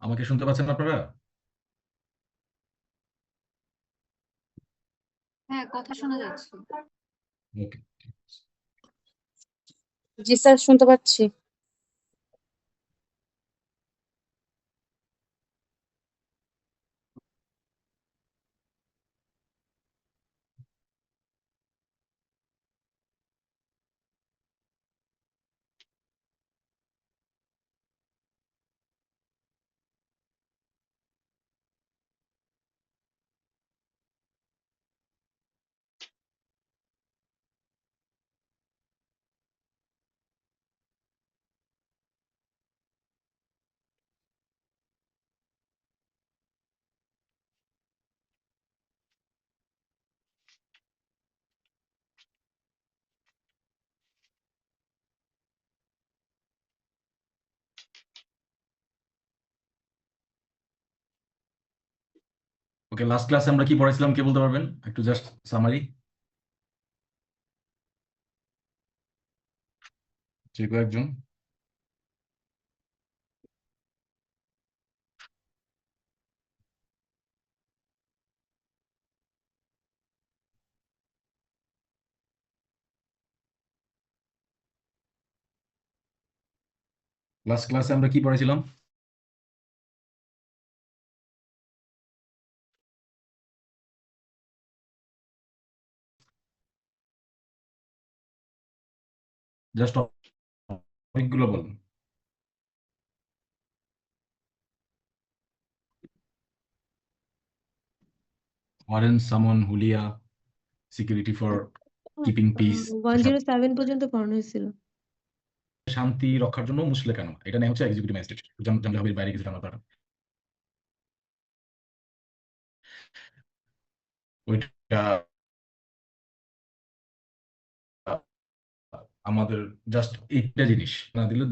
আমাকে শুনতে পাচ্ছেন আপনারা? হ্যাঁ, কথা শোনা যাচ্ছে। ওকে। জি স্যার, শুনতে পাচ্ছি। ওকে, লাস্ট ক্লাসে আমরা কি পড়াইছিলাম কে বলতে পারবেন? একটু জাস্ট সামারি, যে কয়েকজন। লাস্ট ক্লাসে আমরা কি পড়াইছিলাম? জাস্ট টপিকগুলো বলুন। ওয়ারেন, সামন, হুলিয়া, সিকিউরিটি ফর কিপিং পিস, 107 পর্যন্ত পড়ানো হয়েছিল। শান্তি রক্ষার জন্য মুসলে কেন, এটা নিয়ে হচ্ছে এক্সিকিউটিভ ম্যাজিস্ট্রেট। জানলে হবে, বাইরে কিছু জানা দরকার। ওইটা আমাদের জাস্ট এইটা জিনিস না দিলে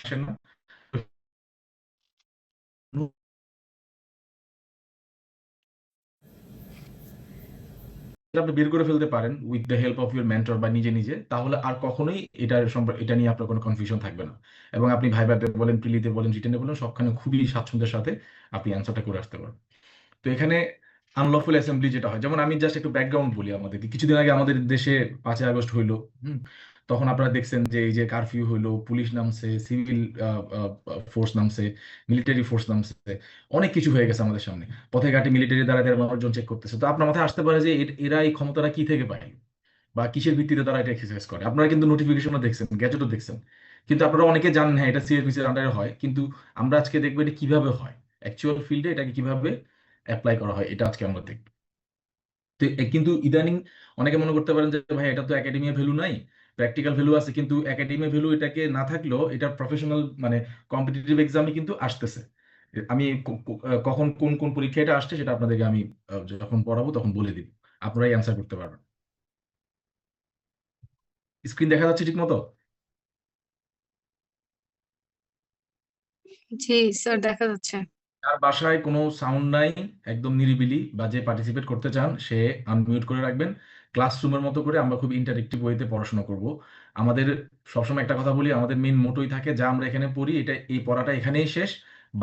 আসে না। আপনি বের করে ফেলতে পারেন with the help of your mentor বা নিজে নিজে, তাহলে আর কখনোই এটা নিয়ে আপনার কোনো কনফিউশন থাকবে না, এবং আপনি ভাইভাতে বলেন, প্রিলিতে বলেন, রিটেনে বলেন, সবখানে খুবই স্বাচ্ছন্দ্যের সাথে আপনি অ্যান্সারটা করে আসতে পারেন। তো এখানে আনলফুল অ্যাসেম্বলি যেটা হয়, যেমন আমি জাস্ট একটু ব্যাকগ্রাউন্ড বলি আমাদেরকে। কিছুদিন আগে আমাদের দেশে 5ই আগস্ট হইলো। তখন আপনারা দেখছেন যে এই যে কারফিউ হইলো, পুলিশ নামছে, সিভিল ফোর্স নামছে, মিলিটারি ফোর্স নামছে, অনেক কিছু হয়ে গেছে আমাদের সামনে। পথে ঘাটে মিলিটারি দ্বারা মানুষজন চেক করতেছে। তো আপনার মাথায় আসতে পারে যে এরা এই ক্ষমতাটা কি থেকে পায় বা কিসের ভিত্তিতে তারা এটা এক্সারসাইজ করে। আপনারা কিন্তু নোটিফিকেশনও দেখছেন, গ্যাজেটও দেখছেন, কিন্তু আপনারা অনেকে জানেন হ্যাঁ এটা সিআরপিসির আন্ডারে হয়। কিন্তু আমরা আজকে দেখবো এটা কিভাবে হয়, অ্যাকচুয়াল ফিল্ডে এটাকে কিভাবে অ্যাপ্লাই করা হয়, এটা আজকে আমরা দেখব। তো কিন্তু ইদানিং অনেকে মনে করতে পারেন যে ভাই এটা তো একাডেমিয়া ভ্যালু নাই, প্র্যাকটিক্যাল ভ্যালু আছে, কিন্তু একাডেমিয়া ভ্যালু এটাকে না থাকলেও এটা প্রফেশনাল মানে কম্পিটিটিভ এক্সামে কিন্তু আসতেছে। আমি কখন কোন কোন পরীক্ষা এটা আসছে সেটা আপনাদেরকে আমি যখন পড়াবো তখন বলে দিব, আপনারাই অ্যান্সার করতে পারবেন। স্ক্রিন দেখা যাচ্ছে ঠিক মতো? জি স্যার, দেখা যাচ্ছে। যার বাসায় কোনো সাউন্ড নাই, একদম নিরিবিলি, বা যে পার্টিসিপেট করতে চান সে আনমিউট করে রাখবেন। ক্লাসরুমের মতো করে আমরা খুব ইন্টারেক্টিভ ওয়েতে পড়াশোনা করব। আমাদের সবসময় একটা কথা বলি, আমাদের মেইন মোটোই থাকে যা আমরা এখানে পড়ি এটা, এই পড়াটা এখানেই শেষ।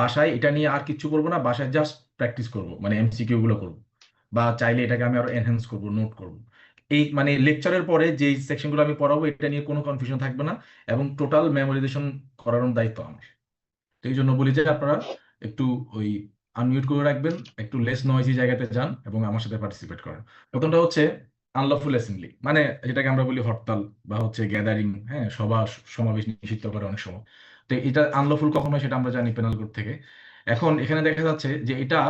বাসায় এটা নিয়ে আর কিচ্ছু করবো না, বাসায় জাস্ট প্র্যাকটিস করব, মানে এমসিকিউ গুলো করবো, বা চাইলে এটাকে আমি আরো এনহ্যান্স করব, নোট করব। এই মানে লেকচারের পরে যে সেকশনগুলো আমি পড়াবো এটা নিয়ে কোনো কনফিউশন থাকবে না, এবং টোটাল মেমোরাইজেশন করানোর দায়িত্ব আমার। তো এই জন্য বলি যে আপনারা একটু ওই আনমিউট করে রাখবেন, একটু লেস নয়েজি জায়গাতে যান এবং আমার সাথে পার্টিসিপেট করেন। প্রথমটা হচ্ছে আনলফুল অ্যাসেম্বলি, মানে যেটাকে আমরা বলি হরতাল বা হচ্ছে গ্যাদারিং, হ্যাঁ, সভা সমাবেশ নিষিদ্ধ করে অনেক সময়। তো এটা আনলফুল কখন হয় সেটা আমরা জানি পেনাল কোড থেকে। এখন এখানে দেখা যাচ্ছে যে এটা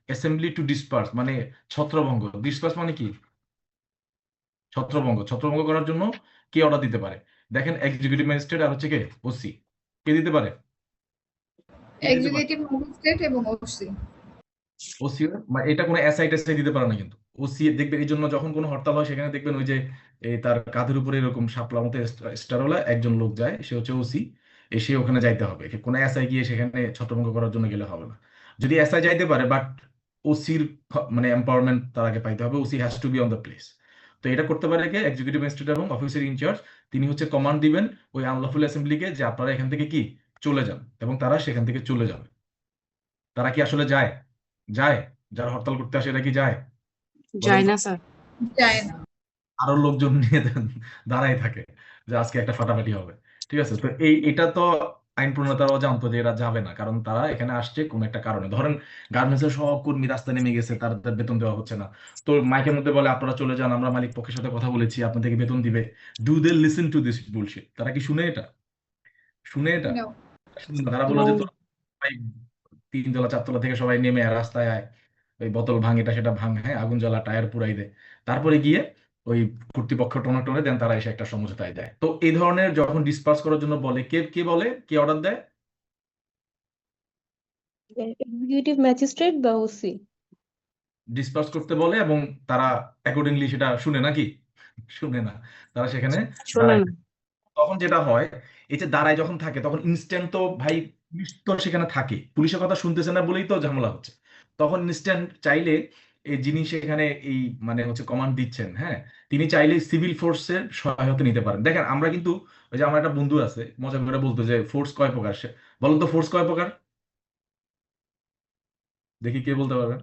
অ্যাসেম্বলি টু ডিসপার্স, মানে ছত্রভঙ্গ। ডিসপার্স মানে কি? ছত্রভঙ্গ। ছত্রভঙ্গ করার জন্য কে অর্ডার দিতে পারে? দেখেন, এক্সিকিউটিভ ম্যাজিস্ট্রেট আর হচ্ছে কে, ওসি। কে দিতে পারে? কে দিতে পারে? এক্সিকিউটিভ ম্যাজিস্ট্রেট এবং ওসি। ওসি এটা কোনো এসআই টেসআই দিতে পারে না কিন্তু। ওসি দেখবেন এই জন্য যখন কোনো হরতাল হয় সেখানে দেখবেন ওই যে তার কাঁধের উপরে এরকম শাপলা মতো স্টারওয়ালা একজন লোক যায়, সে হচ্ছে ওসি। সে ওখানে যাইতে হবে, কোনো এসআই গিয়ে সেখানে ছত্রভঙ্গ করার জন্য গেলে হবে না। যদি এসআই যাইতে পারে, বাট ওসির মানে এম্পাওয়ারমেন্ট তার আগে পাইতে হবে, OC has to be on the place. তো এটা করতে পারে কে? এক্সিকিউটিভ ম্যাজিস্ট্রেট এবং অফিসার ইনচার্জ। তিনি হচ্ছে কমান্ড দিবেন ওই আনলফুল অ্যাসেম্বলিকে যে আপনারা এখান থেকে কি চলে যান, এবং তারা সেখান থেকে চলে যাবে। তারা কি আসলে যায়? যায়? যারা হরতাল করতে আসে এরা কি যায়? বলেন যায় তো। না স্যার। যায় না। আরো লোকজন নিয়ে দাঁড়াই থাকে যে আজকে একটা ফাটাফাটি হবে। ঠিক আছে, তো এটা তো আইন প্রণেতারাও জানতো যে এরা যাবে না, কারণ তারা এখানে আসছে কোন একটা কারণে। ধরেন গার্মেন্টস এর সব কর্মী রাস্তায় নেমে গেছে, তাদের বেতন দেওয়া হচ্ছে না। তো মাইকের মধ্যে বলে আপনারা চলে যান, আমরা মালিক পক্ষের সাথে কথা বলেছি, আপনাদেরকে বেতন দিবে। Do they listen to this bullshit? তারা কি শুনে এটা? শুনে এটা? No. শুনে না। তারা বললো No. যে তোরা সবাই 3 তলা 4 তলা থেকে সবাই নেমে আয়, রাস্তায় আয়, ওই বোতল ভাঙ, এটা সেটা ভাঙ, হ্যাঁ, আগুন জ্বালা, টায়ার পুরাই দেয়। তারপরে গিয়ে ওই কর্তৃপক্ষ টনে টনে দেন, তারা এসে একটা সমঝোতায় দেয়। তো এই ধরনের যখন ডিসপার্স করার জন্য বলে, কে কে বলে, কে অর্ডার দেয়? এক্সিকিউটিভ ম্যাজিস্ট্রেট বা ওসি। ডিসপার্স করতে বলে, এবং তারা অ্যাকর্ডিংলি সেটা শুনে নাকি? শুনে না। তারা সেখানে শোনে দাঁড়ায়। না। তখন যেটা হয়, এই যে দাঁড়ায় যখন থাকে তখন ইনস্ট্যান্ট তো ভাই পুলিশ তো সেখানে থাকে, পুলিশের কথা শুনতেছে না বলেই তো ঝামেলা হচ্ছে। তখন ইনস্ট্যান্ট চাইলে এই যিনি সেখানে এই মানে হচ্ছে কমান্ড দিচ্ছেন, হ্যাঁ, তিনি চাইলে সিভিল ফোর্সের সহায়তা নিতে পারেন। দেখেন আমরা কিন্তু, ওই যে আমার একটা বন্ধু আছে মজা করে বলতো যে ফোর্স কয় প্রকার, সে বলুন তো ফোর্স কয় প্রকার, দেখি কে বলতে পারবেন?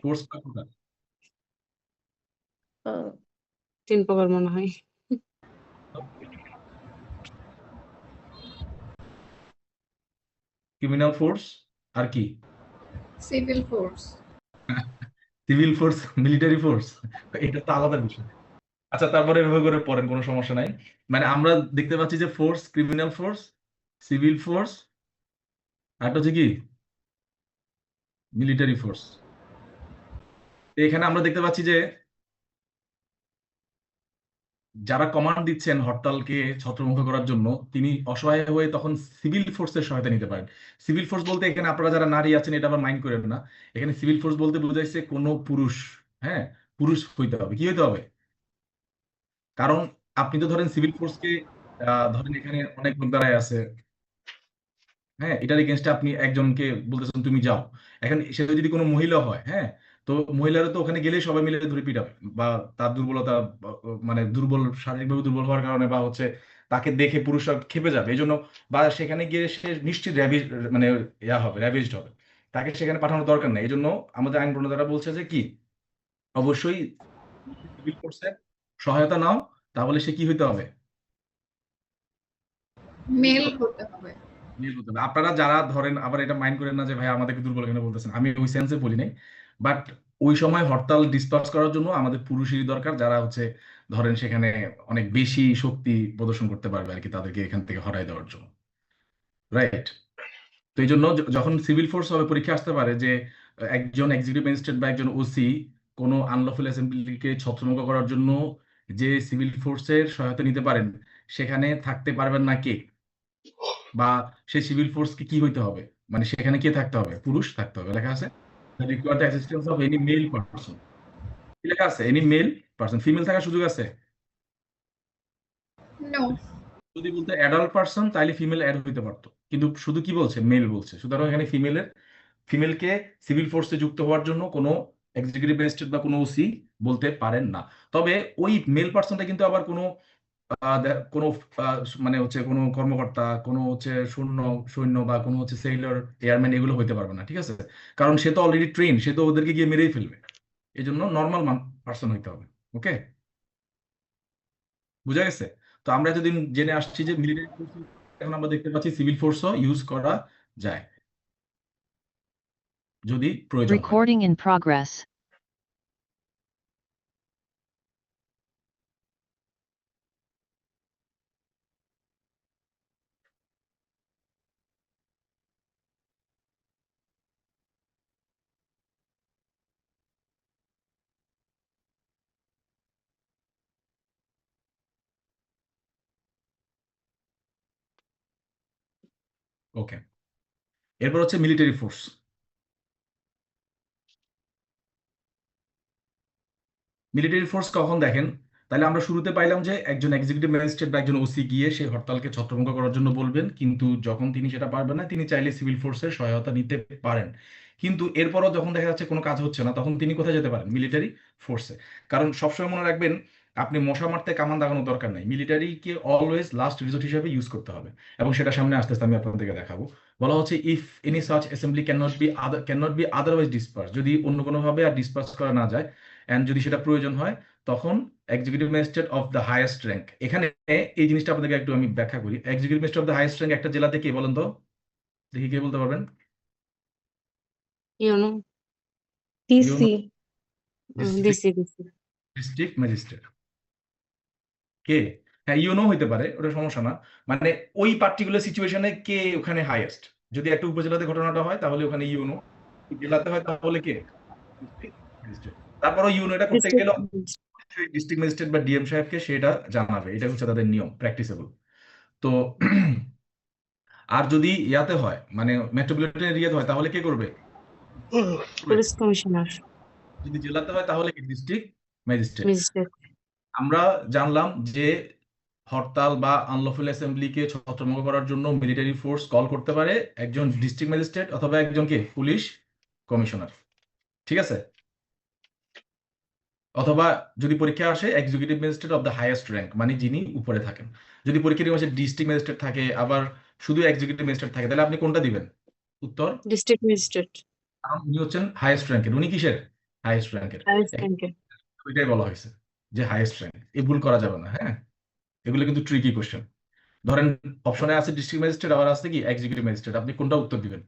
ফোর্স কয় প্রকার? 3 প্রকার মনে হয়। ক্রিমিনাল ফোর্স, আর কি? Civil force. Civil force, military force, এটা তো আলাদা বিষয়। আচ্ছা, তারপরে এভাবে করে পড়েন, কোনো সমস্যা নাই। মানে আমরা দেখতে পাচ্ছি যে force, criminal force, civil force, আর একটা হচ্ছে কি মিলিটারি ফোর্স। এখানে আমরা দেখতে পাচ্ছি যে যারা কমান্ড দিচ্ছেন হরতালকে ছত্রভঙ্গ করার জন্য, তিনি অসহায় হয়ে তখন সিভিল ফোর্সের সহায়তা নিতে পারেন। সিভিল ফোর্স বলতে এখানে আপনারা যারা নারী আছেন এটা আবার মাইন্ড করেন না। এখানে সিভিল ফোর্স বলতে বোঝাইছে কোনো পুরুষ, হ্যাঁ, পুরুষ হইতে হবে। কি হইতে হবে? কারণ আপনি তো ধরেন সিভিল ফোর্সকে, ধরেন এখানে অনেক লোক দাঁড়ায় আছে, হ্যাঁ, এটার এগেনস্টে আপনি একজনকে বলতেছেন তুমি যাও। এখন সে যদি কোনো মহিলা হয়, হ্যাঁ, তো মহিলারা তো ওখানে গেলেই সবাই মিলে ধরে পিটাবে, বা তার দুর্বলতা, মানে দুর্বল, শারীরিকভাবে দুর্বল হওয়ার কারণে, বা হচ্ছে তাকে দেখে পুরুষরা খেপে যাবে এই জন্য, বা সেখানে গিয়ে সে নিশ্চিত র্যাবিজ, মানে হবে, র্যাবিজড হবে। তাকে সেখানে পাঠানোর দরকার নেই। এই জন্য আমাদের আইন প্রণেতারা বলছে যে কি, অবশ্যই সিভিল ফোর্সের সহায়তা নাও। তাহলে সে কি হইতে হবে? Male হতে হবে। নিয়ে বলতে হবে। আপনারা যারা ধরেন আবার এটা মাইন্ড করেন না যে ভাই আমাদেরকে দুর্বল কেন বলতেছেন, আমি ওই সেন্সে বলি নাই। বাট ওই সময় হরতাল ডিসপার্স করার জন্য আমাদের পুরুষই দরকার, যারা হচ্ছে ধরেন সেখানে অনেক বেশি শক্তি প্রদর্শন করতে পারবে আর কি, তাদেরকে এখান থেকে হরাই দেওয়ার জন্য। রাইট? তো এই জন্য যখন সিভিল ফোর্স হবে, পরীক্ষা আসতে পারে যে একজন এক্সিকিউটিভ ম্যাজিস্ট্রেট বা একজন ওসি কোনো আনলফুল অ্যাসেম্বলিকে ছত্রভঙ্গ করার জন্য যে সিভিল ফোর্সের সহায়তা নিতে পারেন, সেখানে থাকতে পারবেন না কে? বা সেই সিভিল ফোর্সকে কি হইতে হবে, মানে সেখানে কে থাকতে হবে? পুরুষ থাকতে হবে। লেখা আছে require the assistance of any male person. কি লেখা আছে? Any male person. ফিমেল থাকার সুযোগ আছে? No. যদি বলতে অ্যাডাল্ট পারসন তাহলে ফিমেল অ্যাড হইতে পারতো, কিন্তু শুধু কি বলছে? মেল বলছে। সুতরাং এখানে ফিমেলকে সিভিল ফোর্সে যুক্ত হওয়ার জন্য কোনো এক্সিকিউটিভ ম্যাজিস্ট্রেট বা কোনো ওসি বলতে পারেন না। তবে ওই মেল পার্সনটা কিন্তু আবার কোনো কোনো মানে হচ্ছে কোনো কর্মকর্তা, কোনো হচ্ছে সৈন্য বা কোনো হচ্ছে সেইলর, এয়ারম্যান, এগুলো হইতে পারবে না। ঠিক আছে, কারণ সে তো অলরেডি ট্রেন, সে তো ওদেরকে গিয়ে মেরেই ফেলবে। এই জন্য নর্মাল পার্সন হইতে হবে। ওকে, বুঝা গেছে? তো আমরা এতদিন জেনে আসছি যে মিলিটারি ফোর্স, এখন আমরা দেখতে পাচ্ছি সিভিল ফোর্সও ইউজ করা যায় যদি প্রয়োজন হয়। Recording in progress. ওকে, এরপর হচ্ছে মিলিটারি ফোর্স। মিলিটারি ফোর্স কখন দেখেন, তাহলে আমরা শুরুতে পাইলাম যে একজন এক্সিকিউটিভ ম্যাজিস্ট্রেট বা একজন ওসি গিয়ে সেই হরতালকে ছত্রভঙ্গ করার জন্য বলবেন, কিন্তু যখন তিনি সেটা পারবেন না, তিনি চাইলে সিভিল ফোর্সের সহায়তা নিতে পারেন। কিন্তু এরপরও যখন দেখা যাচ্ছে কোনো কাজ হচ্ছে না, তখন তিনি কোথায় যেতে পারেন? মিলিটারি ফোর্সে। কারণ সবসময় মনে রাখবেন, আপনি মশা মারতে কামান দাগানোর দরকার নাই, মিলিটারিকে অলওয়েজ লাস্ট রিসোর্ট হিসেবে ইউজ করতে হবে। এবং সেটা সামনে আস্তে আস্তে আমি আপনাদেরকে দেখাবো। বলা হচ্ছে if any such assembly cannot be otherwise disperse, যদি অন্য কোনোভাবে আর ডিসপার্স করা না যায়, অ্যান্ড যদি সেটা প্রয়োজন হয়, তখন executive magistrate of the highest rank. এখানে এই জিনিসটা আপনাদেরকে একটু আমি ব্যাখ্যা করি। Executive magistrate of the highest rank একটা জেলাতে কে বলেন তো? দেখি কে বলতে পারবেন? UNO DC. DC DC district magistrate. কে? হ্যাঁ, ইউনো হইতে পারে, ওটা সমস্যা না। মানে ওই পার্টিকুলার সিচুয়েশনে কে ওখানে হাইয়েস্ট। যদি একটা উপজেলাতে ঘটনাটা হয় তাহলে ওখানে ইউনো, জেলাতে হয় তাহলে কে? District magistrate. তারপরও ইউনো এটা করতে গেলে ডিস্ট্রিক্ট ম্যাজিস্ট্রেট বা ডিএম সাহেবকে সেটা জানাবে, এটা হচ্ছে তাদের নিয়ম, প্র্যাকটিসেবল। তো আর যদি ইয়াতে হয়, মানে মেট্রোপলিটন এরিয়াতে হয়, তাহলে কে করবে? পুলিশ কমিশনার যদি জেলাতে হয় তাহলে কি? District magistrate. ম্যাজিস্ট্রেট। আমরা জানলাম যে হরতাল বা আনলফুল অ্যাসেম্বলিকে ছত্রভঙ্গ করার জন্য মিলিটারি ফোর্স কল করতে পারে একজন ডিস্ট্রিক্ট ম্যাজিস্ট্রেট অথবা একজনকে পুলিশ কমিশনার। ঠিক আছে? অথবা যদি পরীক্ষা আসে executive magistrate of the highest rank, মানে যিনি উপরে থাকেন। যদি পরীক্ষার মাসে ডিস্ট্রিক্ট ম্যাজিস্ট্রেট থাকে, আবার শুধু এক্সিকিউটিভ ম্যাজিস্ট্রেট থাকে, তাহলে আপনি কোনটা দিবেন? উত্তর, ডিস্ট্রিক্ট ম্যাজিস্ট্রেট। কারণ উনি হচ্ছেন হাইয়েস্ট র্যাঙ্কের। উনি কিসের? হাইয়েস্ট র্যাঙ্কের। হাইয়েস্ট র্যাঙ্কের। ওইটাই বলা হয়েছে যে হাইয়েস্ট র্যাঙ্ক। এই ভুল করা যাবে না, হ্যাঁ? এগুলো কিন্তু ট্রিকি কোশ্চেন। ধরেন অপশনে আছে ডিস্ট্রিক্ট ম্যাজিস্ট্রেট, আবার আছে কি এক্সিকিউটিভ ম্যাজিস্ট্রেট, আপনি কোনটা উত্তর দিবেন?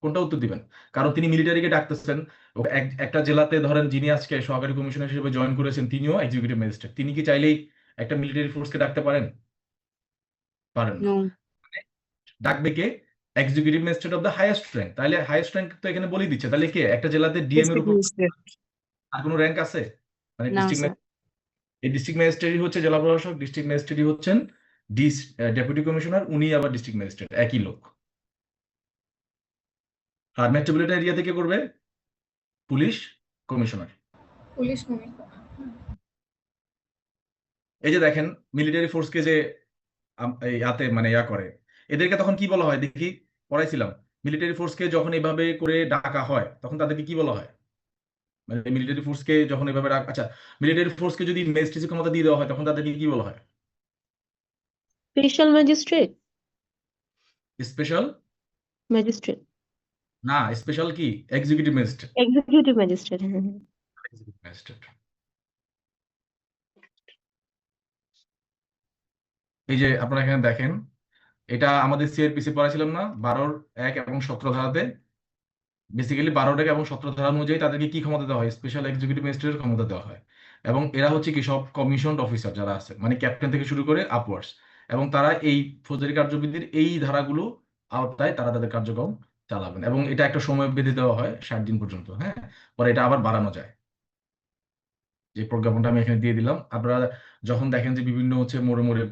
কোনটা উত্তর দিবেন? কারণ তিনি মিলিটারিকে ডাকতেছেন। একটা জেলাতে ধরেন যিনি আজকে সহকারী কমিশনার হিসেবে জয়েন করেছেন, তিনিও এক্সিকিউটিভ ম্যাজিস্ট্রেট। তিনি কি চাইলেই একটা মিলিটারি ফোর্সকে ডাকতে পারেন? পারেন না। নো। ডাকবে কে? Executive magistrate of the highest rank. তাহলে হাইয়েস্ট র্যাঙ্ক তো এখানে বলেই দিচ্ছে, তাহলে কে? একটা জেলাতে ডিএম এর ডিস্ট্রিক্ট উপর ম্যাজিস্ট্রেট। আর কোনো র্যাঙ্ক আছে? মানে না ডিস্ট্রিক্ট, স্যার। এই ডিস্ট্রিক্ট ম্যাজিস্ট্রেটই হচ্ছে জেলা প্রশাসক, ডিস্ট্রিক্ট ম্যাজিস্ট্রেটই হচ্ছেন ডেপুটি কমিশনার, উনি আবার ডিস্ট্রিক্ট ম্যাজিস্ট্রেট, একই লোক। আর মেট্রোপলিটন এরিয়া থেকে করবে পুলিশ কমিশনার। Police commissioner. এই যে দেখেন মিলিটারি ফোর্সকে যে এই ইয়াতে মানে ইয়া করে, এদেরকে তখন কি বলা হয় দেখি? পড়াইছিলাম। মিলিটারি ফোর্সকে যখন এভাবে করে ডাকা হয় তখন তাদেরকে কি বলা হয়? মানে মিলিটারি ফোর্সকে যখন এভাবে আচ্ছা, মিলিটারি ফোর্সকে যদি ম্যাজিস্ট্রেসি ক্ষমতা দিয়ে দেওয়া হয় তখন তাদেরকে কি বলা হয়? Special magistrate. Special Magistrate. না, স্পেশাল কি? Executive magistrate. Executive magistrate. Magistrate. এই যে আপনারা এখানে দেখেন, এটা আমাদের সিআরপিসি পড়াছিলাম না 12-1 এবং 17 ধারাতে? বেসিক্যালি 12 এবং 17 ধারা অনুযায়ী তাদেরকে কি ক্ষমতা দেওয়া হয়? স্পেশাল এক্সিকিউটিভ ম্যাজিস্ট্রেটের ক্ষমতা দেওয়া হয়। এবং এরা হচ্ছে কি সব কমিশনড অফিসার যারা আছে, মানে ক্যাপ্টেন থেকে শুরু করে আপওয়ার্ডস, এবং তারা এই ফৌজদারি কার্যবিধির এই ধারাগুলো আওতায় তারা তাদের কার্যক্রম চালাবেন। এবং এটা একটা সময় বেঁধে দেওয়া হয় 60 দিন পর্যন্ত, হ্যাঁ? পরে এটা আবার বাড়ানো যায়। যে প্রজ্ঞাপনটা আমি এখানে দিয়ে দিলাম, আপনারা যখন দেখেন যে বিভিন্ন হচ্ছে মোড়ে মোড়ে,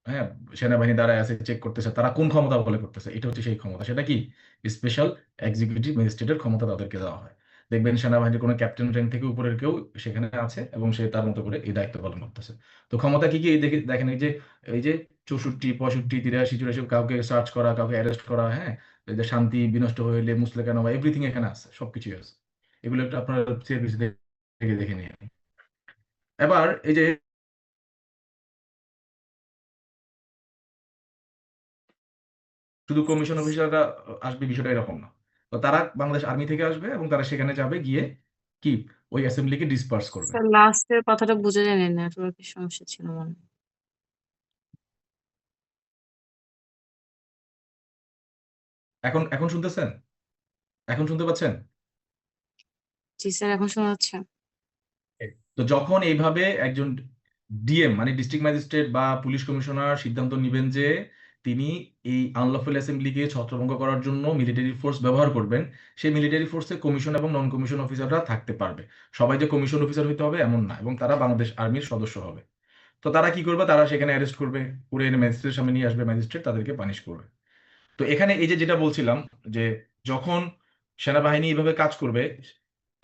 হ্যাঁ, সেনাবাহিনী দাঁড়ায় আছে, চেক করতেছে তারা কোন ক্ষমতা বলে করতেছে, এটা হচ্ছে সেই ক্ষমতা। সেটা কি? স্পেশাল এক্সিকিউটিভ ম্যাজিস্ট্রেটের ক্ষমতা তাদেরকে দেওয়া হয়। দেখবেন সেনাবাহিনীর কোনো ক্যাপ্টেন র্যাঙ্ক থেকে উপরের কেউ সেখানে আছে এবং সে তার মতো করে এই দায়িত্ব পালন করতেছে। তো ক্ষমতা কি কি এই দেখেন, এই যে 64, 65, 83, 84, কাউকে সার্চ করা, কাউকে অ্যারেস্ট করা, হ্যাঁ, এই যে শান্তি বিনষ্ট হইলে মুসলেকানো বা এভরিথিং এখানে আছে, সবকিছুই আছে। এগুলো একটু আপনার সিআরপিসি থেকে দেখে নিয়ে। এবার এই যে শুধু কমিশন অফিসাররা আসবে বিষয়টা এরকম না। তো তারা বাংলাদেশ আর্মি থেকে আসবে এবং তারা সেখানে যাবে, গিয়ে কি ওই অ্যাসেম্বলিকে ডিসপার্স করবে। স্যার লাস্টের কথাটা বুঝে জানেন, নেটওয়ার্কের সমস্যা ছিল মনে হয়। এখন এখন শুনতেছেন? এখন শুনতে পাচ্ছেন? জি স্যার, এখন শোনা যাচ্ছে। তো যখন এইভাবে একজন ডিএম মানে ডিস্ট্রিক্ট ম্যাজিস্ট্রেট বা পুলিশ কমিশনার সিদ্ধান্ত নেবেন যে তিনি এই আনলফুল অ্যাসেম্বলিকে ছত্রভঙ্গ করার জন্য মিলিটারি ফোর্স ব্যবহার করবেন, সেই মিলিটারি ফোর্সে কমিশন এবং নন কমিশন অফিসাররা থাকতে পারবে। সবাই যে কমিশন অফিসার হইতে হবে এমন না, এবং তারা বাংলাদেশ আর্মির সদস্য হবে। তো তারা কি করবে? তারা সেখানে অ্যারেস্ট করবে, করে এনে ম্যাজিস্ট্রেটের সামনে নিয়ে আসবে, ম্যাজিস্ট্রেট তাদেরকে পানিশ করবে। তো এখানে এই যে যেটা বলছিলাম যে যখন সেনাবাহিনী এইভাবে কাজ করবে,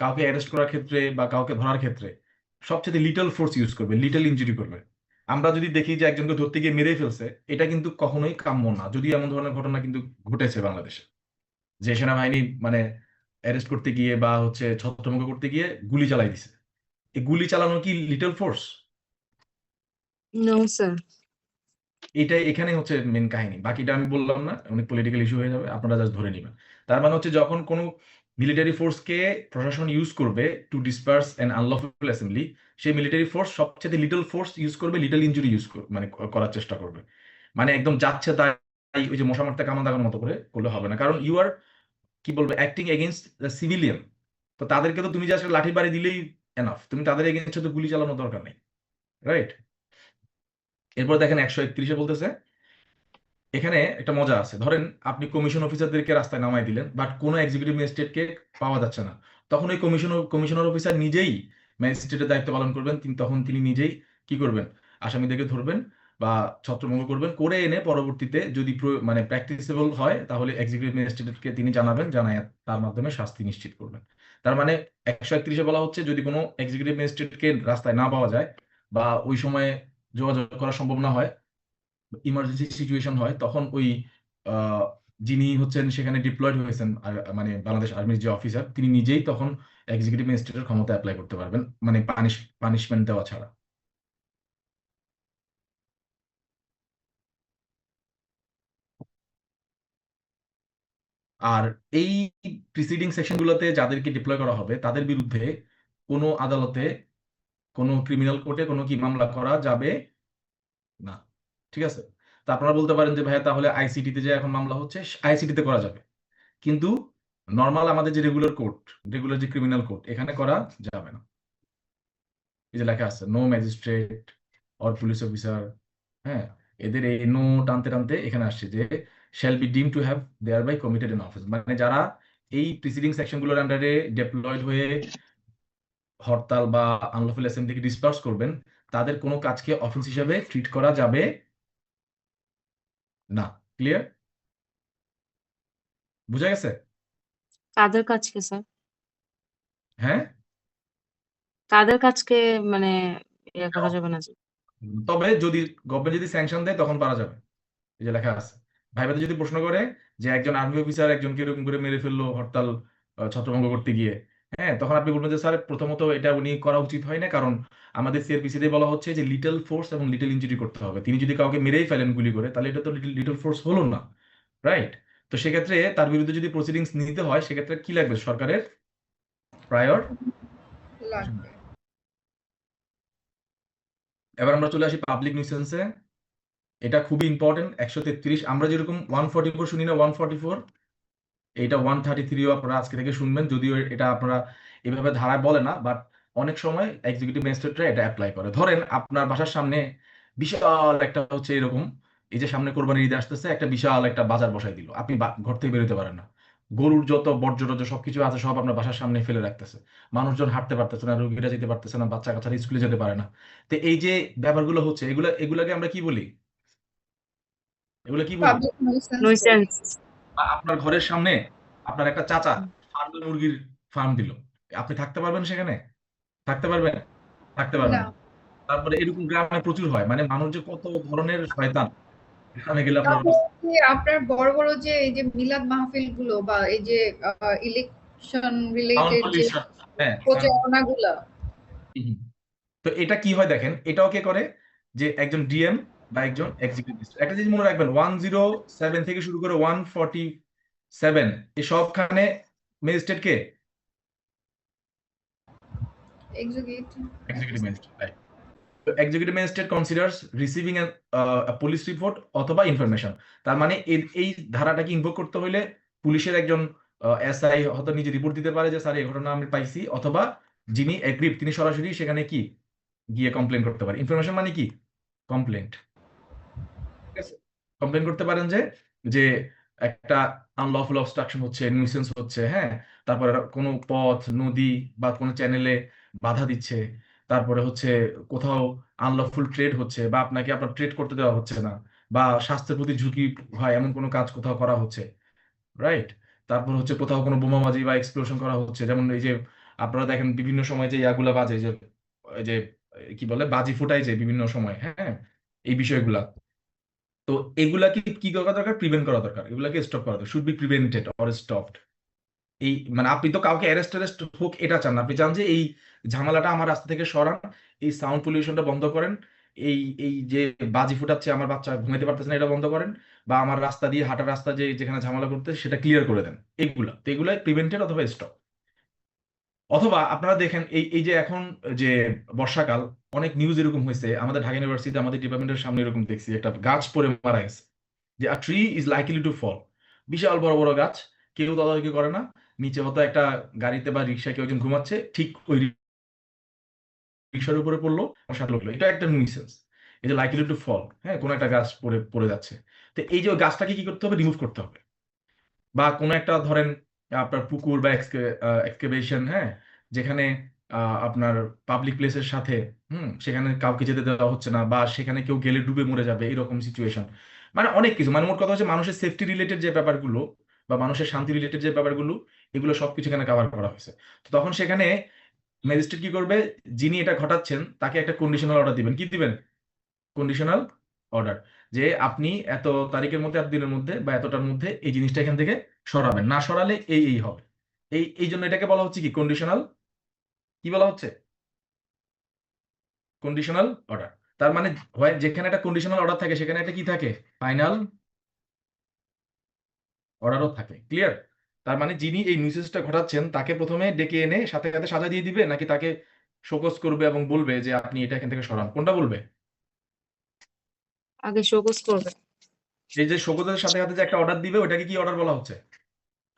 কাউকে অ্যারেস্ট করার ক্ষেত্রে বা কাউকে ধরার ক্ষেত্রে সবচেয়ে লিটল ফোর্স ইউজ করবে, লিটল ইনজুরি করবে। আমরা যদি দেখি যে একজনকে ধরতে গিয়ে মেরে ফেলছে, এটা কিন্তু কখনোই কাম্য না, যদি এমন ধরনের ঘটনা কিন্তু ঘটেছে বাংলাদেশে, যে সেনাবাহিনী মানে অ্যারেস্ট করতে গিয়ে বা হচ্ছে ছত্রভঙ্গ করতে গিয়ে গুলি চালাই দিছে। এই গুলি চালানো কি লিটল ফোর্স? No sir. এটাই এখানে হচ্ছে মেন কাহিনী, বাকিটা আমি বললাম না, অনেক পলিটিক্যাল ইস্যু হয়ে যাবে, আপনারা জাস্ট ধরে নেবেন। তার মানে হচ্ছে যখন কোনো মিলিটারি ফোর্সকে প্রশাসন ইউজ করবে to disperse an unlawful assembly, সেই মিলিটারি ফোর্স সবচেয়ে লিটল ফোর্স ইউজ করবে, লিটল ইনজুরি ইউজ মানে করার চেষ্টা করবে। মানে একদম যাচ্ছে তাই ওই যে মশা মারতে কামান দাগানোর মতো করে করলে হবে না, কারণ ইউ আর কি বলবো অ্যাক্টিং এগেনস্ট দ্য সিভিলিয়ান। তো তাদেরকে তো তুমি জাস্ট লাঠি বাড়ি দিলেই এনাফ, তুমি তাদের এগেনস্টে তো গুলি চালানোর দরকার নেই, রাইট? এরপর দেখেন 131-এ বলতেছে, এখানে একটা মজা আছে। ধরেন আপনি কমিশন অফিসারদেরকে রাস্তায় নামাই দিলেন, বাট কোনো এক্সিকিউটিভ ম্যাজিস্ট্রেটকে পাওয়া যাচ্ছে না। তখন ওই কমিশনার অফিসার নিজেই ম্যাজিস্ট্রেটের দায়িত্ব পালন করবেন। তখন তিনি নিজেই কি করবেন, আসামিদেরকে ধরবেন বা ছত্রভঙ্গ করবেন, করে এনে পরবর্তীতে যদি মানে প্র্যাকটিসেবল হয় তাহলে এক্সিকিউটিভ ম্যাজিস্ট্রেটকে তিনি জানাবেন, জানায় তার মাধ্যমে শাস্তি নিশ্চিত করবেন। তার মানে 131-এ বলা হচ্ছে যদি কোনো এক্সিকিউটিভ ম্যাজিস্ট্রেটকে রাস্তায় না পাওয়া যায় বা ওই সময়ে যোগাযোগ করা সম্ভব না হয়, ইমার্জেন্সি সিচুয়েশন হয়, তখন ওই আহ, যিনি হচ্ছেন সেখানে ডিপ্লয়েড হয়েছেন মানে বাংলাদেশ আর্মির যে অফিসার, তিনি নিজেই তখন এক্সিকিউটিভ ম্যাজিস্ট্রেটের ক্ষমতা অ্যাপ্লাই করতে পারবেন, মানে পানিশমেন্ট দেওয়া ছাড়া। আর এই প্রিসিডিং সেকশনগুলোতে যাদেরকে ডিপ্লয় করা হবে তাদের বিরুদ্ধে কোনো আদালতে, কোনো ক্রিমিনাল কোর্টে কোনো কি মামলা করা যাবে না। ঠিক আছে? তা আপনারা বলতে পারেন যে ভাইয়া তাহলে আইসিটিতে যে এখন মামলা হচ্ছে, আইসিটিতে করা যাবে, কিন্তু নর্মাল আমাদের যে রেগুলার কোর্ট, রেগুলার যে ক্রিমিনাল কোর্ট, এখানে করা যাবে না। এই যে লেখা আছে no magistrate or police officer, হ্যাঁ, এদের এই নো টানতে টানতে এখানে আসছে যে shall be deemed to have thereby committed an offence, মানে যারা এই প্রিসিডিং সেকশনগুলোর আন্ডারে ডেপ্লয়েড হয়ে হরতাল বা আনলফুল অ্যাসেম্বলিকে ডিসপার্স করবেন, তাদের কোনো কাজকে অফেন্স হিসেবে ট্রিট করা যাবে না। ক্লিয়ার? বুঝা গেছে? কাদের কাজকে স্যার? হ্যাঁ, কাদের কাজকে মানে ইয়ে করা যাবে না যে? তবে যদি গভর্নমেন্ট যদি স্যাংশন দেয় তখন পারা যাবে। এই যে লেখা আছে, ভাইবাতে যদি প্রশ্ন করে যে একজন আর্মি অফিসার একজনকে এরকম করে মেরে ফেললো হরতাল ছত্রভঙ্গ করতে গিয়ে, হ্যাঁ, তখন আপনি বলবেন যে স্যার প্রথমত এটা উনি করা উচিত হয় না, কারণ আমাদের সিআরপিসি তে বলা হচ্ছে যে লিটল ফোর্স এবং লিটল ইনজুরি করতে হবে। তিনি যদি কাউকে মেরেই ফেলেন গুলি করে, তাহলে এটা তো লিটল ফোর্স হলো না, রাইট? তো সেক্ষেত্রে তার বিরুদ্ধে যদি প্রসিডিংস নিতে হয়, সেক্ষেত্রে কি লাগবে, সরকারের প্রায়র। লাগবে। এবার আমরা চলে আসি পাবলিক নিউসেন্সে। এটা খুবই ইম্পর্টেন্ট। 133, আমরা যেরকম 144 শুনি না, 144, এইটা 133ও আপনারা আজকে থেকে শুনবেন, যদিও এটা আপনারা এভাবে ধারায় বলে না, বাট অনেক সময় এক্সিকিউটিভ ম্যাজিস্ট্রেটরা এটা অ্যাপ্লাই করে। ধরেন আপনার বাসার সামনে বিশাল একটা হচ্ছে এরকম, এই যে সামনে কোরবানির ঈদ আসতেছে, একটা বিশাল একটা বাজার বসাই দিল, আপনি ঘর থেকে বেরোতে পারেন না, গরুর যত বর্জ্য টর্জ্য সবকিছু আছে সব আপনার বাসার সামনে ফেলে রাখতেছে, মানুষজন হাঁটতে পারতেছে না, রোগীরা যেতে পারতেছে না, বাচ্চা কাচ্চারা স্কুলে যেতে পারে না। তো এই যে ব্যাপারগুলো হচ্ছে, এগুলাকে আমরা কি বলি, এগুলো কি বলি? পাবলিক নিউসেন্স বলি। নয়সেন্স। বা আপনার ঘরের সামনে আপনার একটা চাচা ফার্মে মুরগির ফার্ম দিল, আপনি থাকতে পারবেন সেখানে? থাকতে পারবেন? থাকতে পারবেন না, না। তারপরে এরকম গ্রামে প্রচুর হয়, মানে মানুষ যে কত ধরনের শয়তান, এখানে গেলে আপনার তারপর যে আপনার বড় বড় যে এই যে মিলাদ মাহফিল গুলো বা এই যে ইলেকশন সাউন্ড রিলেটেড যে পলিউশন। হ্যাঁ, প্রচারণাগুলো, হুম। তো এটা কি হয় দেখেন, এটাও কে করে, যে একজন ডিএম বা একজন এক্সিকিউটিভ। একটা জিনিস মনে রাখবেন, 107 থেকে শুরু করে 147 এই সবখানে ম্যাজিস্ট্রেট কে? Executive executive magistrate, right? Executive magistrate considers receiving police report অথবা ইনফরমেশন। তার মানে এই ধারাটাকে ইনভোক করতে হলে পুলিশের একজন এসআই হয়তো নিজে রিপোর্ট দিতে পারে যে স্যার এই ঘটনা আমি পাইছি, অথবা যিনি এগ্রিভ তিনি সরাসরি সেখানে কি গিয়ে কমপ্লেন করতে পারে। ইনফরমেশন মানে কি? কমপ্লেন্ট। ঠিক আছে? কমপ্লেন করতে পারেন যে যে একটা আনলফুল অবস্ট্রাকশন হচ্ছে, নিউসেন্স হচ্ছে, হ্যাঁ, তারপরে কোনো পথ নদী বা কোনো চ্যানেলে বাধা দিচ্ছে, তারপরে হচ্ছে কোথাও আনলফুল ট্রেড হচ্ছে বা আপনাকে আপনার ট্রেড করতে দেওয়া হচ্ছে না, বা স্বাস্থ্যের প্রতি ঝুঁকি হয় এমন কোনো কাজ কোথাও করা হচ্ছে, রাইট? তারপর হচ্ছে কোথাও কোনো বোমাবাজি বা এক্সপ্লোশন করা হচ্ছে, যেমন এই যে আপনারা দেখেন বিভিন্ন সময় যে ইয়াগুলা বাজে, যে ওই যে কি বলে বাজি ফুটায় যে বিভিন্ন সময়, হ্যাঁ, এই বিষয়গুলা। তো এগুলা কি করা দরকার? প্রিভেন্ট করা দরকার, এগুলাকে স্টপ করা দরকার, should be prevented or stopped. এই মানে আপনি তো কাউকে অ্যারেস্ট হোক এটা চান না, আপনি চান যে এই ঝামেলাটা আমার রাস্তা থেকে সরান, এই সাউন্ড পলিউশনটা বন্ধ করেন, এই এই যে বাজি ফুটাচ্ছে আমার বাচ্চা ঘুমাইতে পারতেছে না এটা বন্ধ করেন, বা আমার রাস্তা দিয়ে হাঁটার রাস্তা যে যেখানে ঝামেলা করতে সেটা ক্লিয়ার করে দেন। এগুলা তো এগুলাই প্রিভেন্টেড অথবা স্টপ। অথবা আপনারা দেখেন এই এই যে এখন যে বর্ষাকাল, অনেক নিউজ এরকম হয়েছে, আমাদের ঢাকা ইউনিভার্সিটি আমাদের ডিপার্টমেন্টের সামনে এরকম দেখছি, একটা গাছ পড়ে মারা গেছে, যে a tree is likely to fall. বিশাল বড় বড় গাছ, কেউ তদারকি করে না, নিচে হয়তো একটা গাড়িতে বা রিক্সায় কেউ একজন ঘুমাচ্ছে, ঠিক ওই রিক্সার উপরে পড়লো, আমার সাথে লাগলো, এটা একটা নিউসেন্স। এই যে লাইকলি টু ফল, হ্যাঁ, কোনো একটা গাছ পড়ে পড়ে যাচ্ছে, তো এই যে ওই গাছটাকে কি করতে হবে? রিমুভ করতে হবে। বা কোনো একটা ধরেন আপনার পুকুর বা এক্সকেভেশন, হ্যাঁ, যেখানে আপনার পাবলিক প্লেসের সাথে, সেখানে কাউকে যেতে দেওয়া হচ্ছে না, বা সেখানে কেউ গেলে ডুবে মরে যাবে, এরকম সিচুয়েশন। মানে অনেক কিছু, মানে মোট কথা হচ্ছে মানুষের সেফটি রিলেটেড যে ব্যাপারগুলো বা মানুষের শান্তি রিলেটেড যে ব্যাপারগুলো, এগুলো সবকিছু এখানে কভার করা হয়েছে। তো তখন সেখানে ম্যাজিস্ট্রেট কি করবে? যিনি এটা ঘটাচ্ছেন তাকে একটা কন্ডিশনাল অর্ডার দিবেন। কি দিবেন? কন্ডিশনাল অর্ডার, যে আপনি এত তারিখের মধ্যে, এত দিনের মধ্যে বা এতটার মধ্যে এই জিনিসটা এখান থেকে সরাবেন, না সরালে এই এই হবে। এই জন্য এটাকে বলা হচ্ছে কি? কন্ডিশনাল, কি বলা হচ্ছে? Conditional order. তার মানে হয় যেখানে একটা কন্ডিশনাল অর্ডার থাকে সেখানে একটা কি থাকে? ফাইনাল অর্ডারও থাকে। ক্লিয়ার? তার মানে যিনি এই নিউসেসটা ঘটাচ্ছেন তাকে প্রথমে ডেকে এনে সাথে সাথে সাজা দিয়ে দিবে, নাকি তাকে শোকজ করবে এবং বলবে যে আপনি এটা এখান থেকে সরান? কোনটা বলবে? আগে শোকজ করবে। এই যে শোকজের সাথে সাথে যে একটা অর্ডার দিবে, ওটাকে কি অর্ডার বলা হচ্ছে?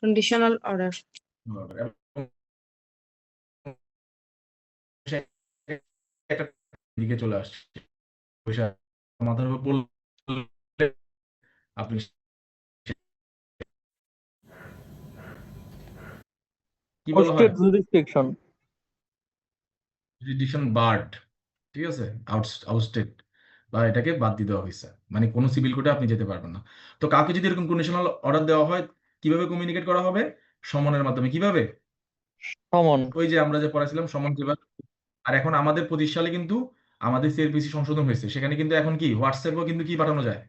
Conditional order. এবং সে একটা দিকে চলে আসছে, পয়সা মাথার উপর পড়লে আপনি কি বলা হয়? State jurisdiction. জুরিডিকশন বার্ড, ঠিক আছে, আউটস্টেট, বা এটাকে বাদ দিয়ে দেওয়া হয়েছে, মানে কোনো সিভিল কোর্টে আপনি যেতে পারবেন না। তো কাউকে যদি এরকম কন্ডিশনাল অর্ডার দেওয়া হয়, কিভাবে কমিউনিকেট করা হবে? সমনের মাধ্যমে। কিভাবে? Common. ওই যে আমরা যে পড়াইছিলাম সমন কিভাবে। আর এখন আমাদের 25 সালে কিন্তু আমাদের সিআরপিসি সংশোধন হয়েছে, সেখানে কিন্তু এখন কি হোয়াটসঅ্যাপও কিন্তু কি পাঠানো যায়?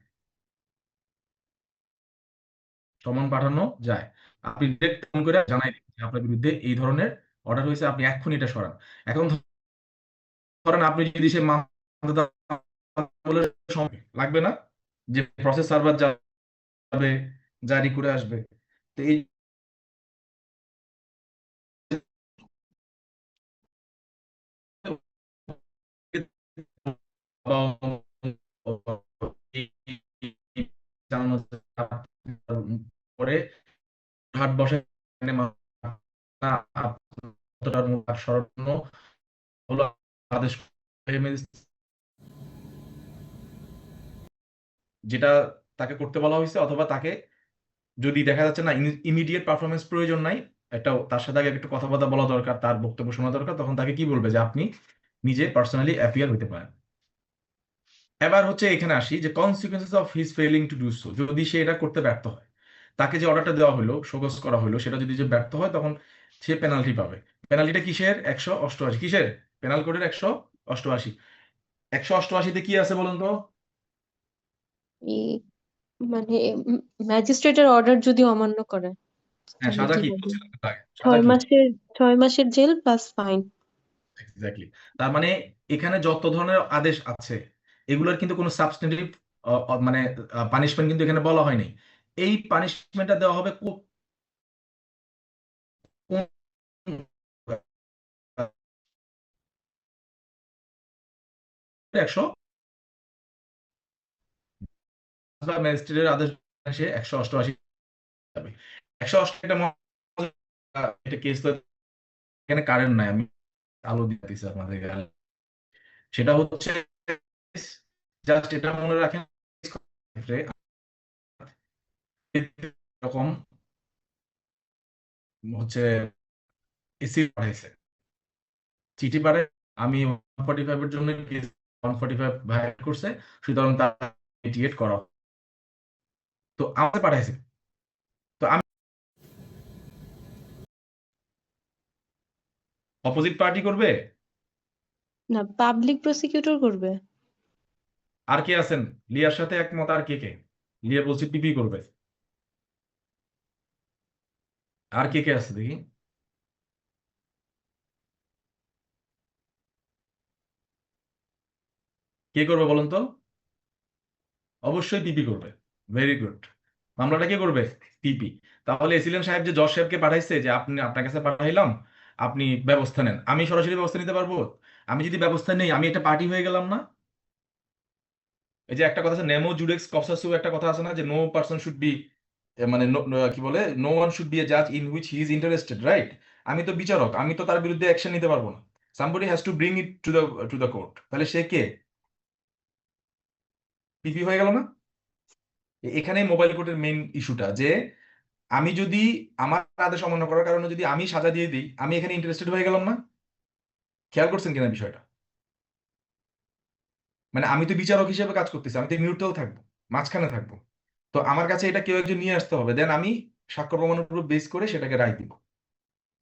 সমন পাঠানো যায়। আপনি ডিরেক্ট ফোন করে জানাই দিন যে আপনার বিরুদ্ধে এই ধরনের অর্ডার হয়েছে, আপনি এক্ষুনি এটা সরান। এখন ধরেন আপনি যদি সে মামলা বলে সময় লাগবে না, যে প্রসেস সার্ভার যাবে, জারি করে আসবে। তো এই জানানো পরে হাট বসে, সরানো হলো আদেশ, যেটা তাকে করতে বলা হয়েছে, অথবা তাকে যদি দেখা যাচ্ছে না ইমিডিয়েট পারফরমেন্স প্রয়োজন নাই, একটা তার সাথে আগে একটু কথাবার্তা বলা দরকার, তার বক্তব্য শোনা দরকার, তখন তাকে কি বলবে? যে আপনি নিজে পার্সোনালি অ্যাপিয়ার হতে পারেন। এবার হচ্ছে এখানে আসি যে consequences of his failing to do so. যদি সে এটা করতে ব্যর্থ হয়, তাকে যে অর্ডারটা দেওয়া হলো, শোকজ করা হলো, সেটা যদি যে ব্যর্থ হয়, তখন সে পেনাল্টি পাবে। পেনাল্টিটা কিসের? 188। কিসের? পেনাল কোডের 188। 188-তে কি আছে বলুন তো? এই মানে ম্যাজিস্ট্রেটের অর্ডার যদি অমান্য করে হ্যাঁ, তাহলে সাজা কি কি হবে? বলছিলাম একটু আগে? সাজা 6 কি? মাসের 6 মাসের জেল প্লাস ফাইন। এক্স্যাক্টলি। তার মানে এখানে যত ধরনের আদেশ আছে, এগুলোর কিন্তু কোনো সাবস্টেন্টিভ মানে পানিশমেন্ট কিন্তু এখানে বলা হয়নি। এই পানিশমেন্টটা দেওয়া হবে কোন 100 বা ম্যাজিস্ট্রেটের আদেশ সে 188 যাবে। 188 এটা কেস তো, এখানে কারেন্ট নাই, আমি আলো দিতেছি আপনাদের। সেটা হচ্ছে জাস্ট এটা মনে রাখেন, এরকম হচ্ছে এসি পাঠাইছে, চিঠি পাঠায়, আমি 145 এর জন্য কেস 145 ভাইলেট করছে, সুতরাং তার মিটিগেট করা হবে। তো আমাকে পাঠাইছে, তো আমি অপোজিট পার্টি করবে? না, পাবলিক প্রসিকিউটর করবে। আর কে আছেন লিয়ার সাথে একমত? আর কে কে? লিয়া বলছে পিপি করবে। আর কে কে আছে দেখি? কে করবে বলুন তো? অবশ্যই পিপি করবে। Very good. মামলাটা কে করবে? পিপি। তাহলে এসিলেন সাহেব যে জজ সাহেবকে পাঠাইছে যে আপনি, আপনার কাছে পাঠাইলাম, আপনি ব্যবস্থা নেন, আমি সরাসরি ব্যবস্থা নিতে পারবো? আমি যদি ব্যবস্থা নেই, আমি একটা পার্টি হয়ে গেলাম না? এই যে একটা কথা আছে, নেমো জুডেক্স কপসাসু, একটা কথা আছে না যে নো পারসন শুড বি, মানে কি বলে, no one should B A জাজ in which he is interested, right? আমি তো বিচারক, আমি তো তার বিরুদ্ধে অ্যাকশন নিতে পারবো না। Somebody has to bring it to the court. তাহলে সে কে? পিপি হয়ে গেল না? এখানে মোবাইল কোর্টের মেইন ইস্যুটা যে আমি যদি আমার আদেশ অমান্য করার কারণে যদি আমি সাজা দিয়ে দিই, আমি এখানে ইন্টারেস্টেড হয়ে গেলাম না? খেয়াল করছেন কিনা বিষয়টা? মানে আমি তো বিচারক হিসেবে কাজ করতেছি, আমি তো নিউট্রাল থাকবো, মাঝখানে থাকবো। তো আমার কাছে এটা কেউ একজন নিয়ে আসতে হবে, দেন আমি সাক্ষ্য প্রমাণের উপর বেস করে সেটাকে রায় দিব।